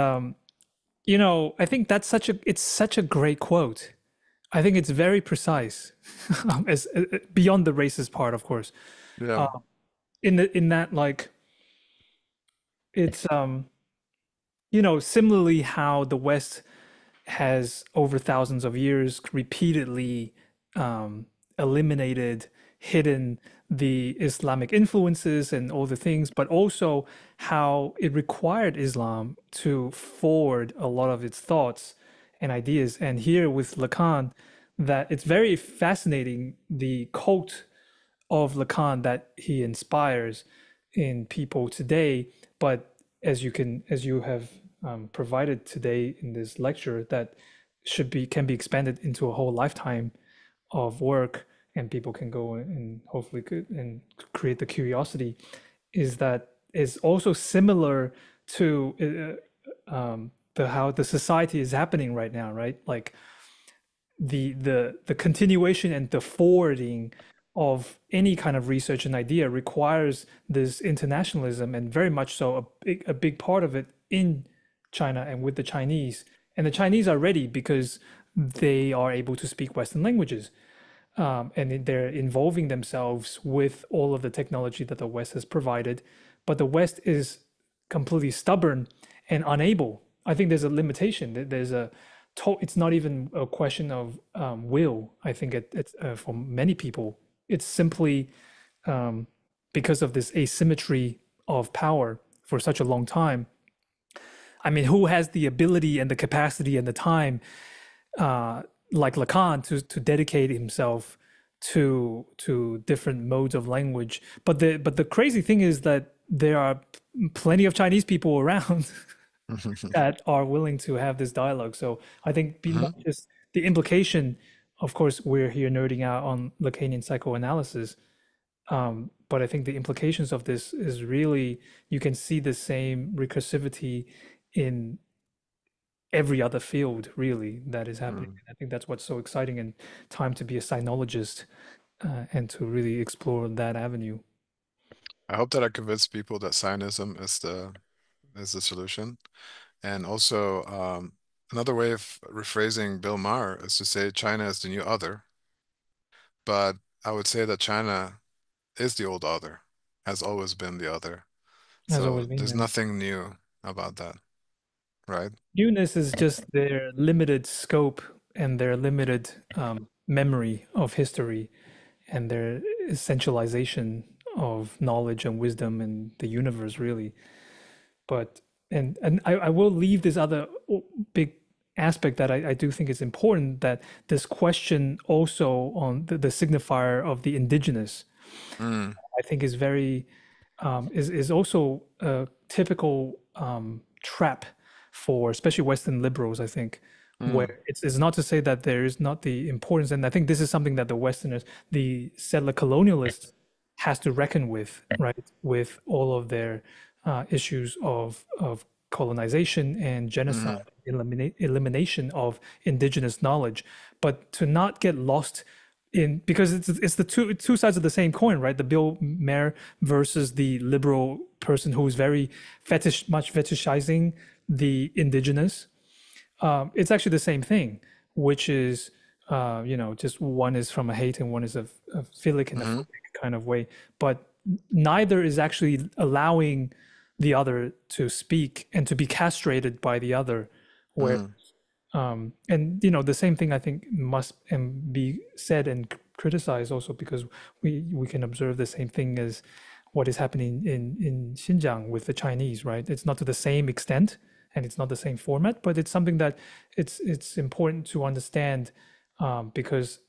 I think that's such a great quote. I think it's very precise, as beyond the racist part, of course. Yeah. Uh, in that, like, it's similarly how the West has over thousands of years repeatedly eliminated, hidden the Islamic influences and all the things, but also how it required Islam to forward a lot of its thoughts and ideas. And here with Lacan, that it's very fascinating the cult of Lacan that he inspires in people today. But as you have provided today in this lecture, that can be expanded into a whole lifetime of work, and people can go and hopefully and create the curiosity. Is that is also similar to the how the society is happening right now, right? Like the continuation and the forwarding of any kind of research and idea requires this internationalism, and very much so a big part of it in China and with the Chinese. And the Chinese are ready because they are able to speak Western languages, and they're involving themselves with all of the technology that the West has provided. But the West is completely stubborn and unable. I think there's a limitation. There's a it's not even a question of will. I think it's for many people, it's simply um, because of this asymmetry of power for such a long time. I mean, who has the ability and the capacity and the time, like Lacan, to dedicate himself to different modes of language? But the crazy thing is that there are plenty of Chinese people around that are willing to have this dialogue. So I think not Mhm. just the implication, of course, we're here nerding out on Lacanian psychoanalysis, but I think the implications of this is really you can see the same recursivity in every other field, really, that is happening. Mm. And I think that's what's so exciting and time to be a sinologist, and to really explore that avenue. I hope that I convince people that Zionism is the solution. And also, another way of rephrasing Bill Maher is to say China is the new other. But I would say that China is the old other, has always been the other. Has So always been there's there. nothing new about that, right? Newness is just their limited scope and their limited memory of history and their essentialization of knowledge and wisdom and the universe, really. But and I will leave this other big aspect that I do think is important, that this question also on the signifier of the indigenous, Mm, I think is very is also a typical trap for especially Western liberals, I think, Mm, where it's not to say that there is not the importance, and I think this is something that the Westerners, the settler colonialists, has to reckon with, right? With all of their issues of colonization and genocide, mm, elimination of indigenous knowledge, but to not get lost in, because it's the two sides of the same coin, right? The Bill Maher versus the liberal person who is very much fetishizing the indigenous. It's actually the same thing, which is, just one is from a hate and one is a philic and a mm, phobic kind of way. But neither is actually allowing the other to speak and to be castrated by the other. Where, mm, and the same thing I think must and be said and criticized also, because we can observe the same thing as what is happening in Xinjiang with the Chinese, right? It's not to the same extent and it's not the same format, but it's something that it's important to understand, because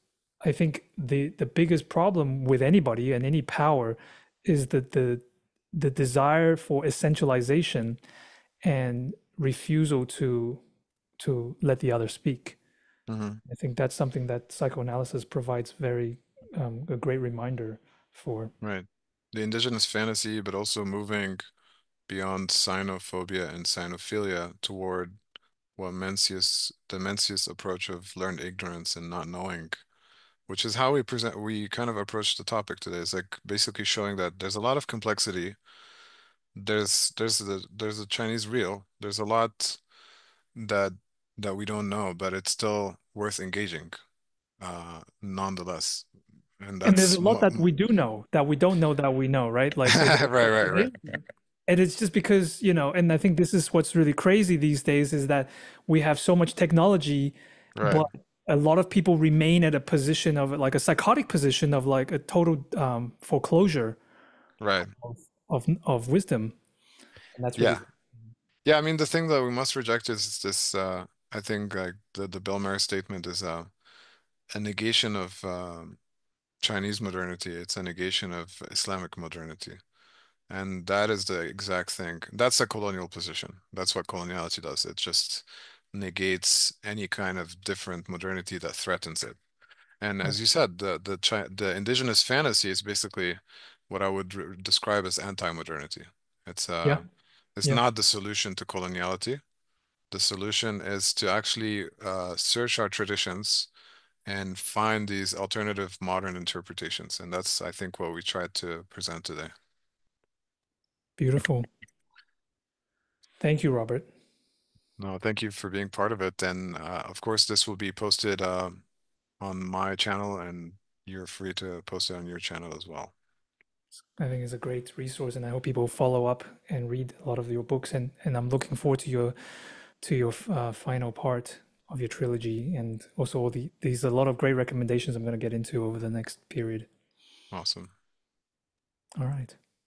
I think the biggest problem with anybody and any power is that the desire for essentialization and refusal to let the other speak. mm. I think that's something that psychoanalysis provides very a great reminder for. Right. The indigenous fantasy, but also moving beyond xenophobia and xenophilia toward the Mencius approach of learned ignorance and not knowing, which is how we kind of approach the topic today. It's like basically showing that there's a lot of complexity. There's the Chinese real. There's a lot that that we don't know, but it's still worth engaging, nonetheless. And And there's that's a lot that we do know that we don't know that we know, right? Like there's right, right, right, and it's just because, and I think this is what's really crazy these days is that we have so much technology, right, but a lot of people remain at a position of like a psychotic position of like a total foreclosure right. of wisdom. And that's really, Yeah. Yeah, I mean the thing that we must reject is this I think like the Bill Maher statement is a negation of Chinese modernity. It's a negation of Islamic modernity. And that is the exact thing. That's a colonial position. That's what coloniality does. It just negates any kind of different modernity that threatens it. And as you said, the indigenous fantasy is basically what I would describe as anti-modernity. It's yeah, it's yeah. not the solution to coloniality. The solution is to actually search our traditions and find these alternative modern interpretations. And that's, I think, what we tried to present today. Beautiful. Thank you, Robert. No, thank you for being part of it. And of course, this will be posted on my channel, and you're free to post it on your channel as well. I think it's a great resource, and I hope people follow up and read a lot of your books. And I'm looking forward to your final part of your trilogy, and also all these a lot of great recommendations I'm going to get into over the next period. Awesome. All right.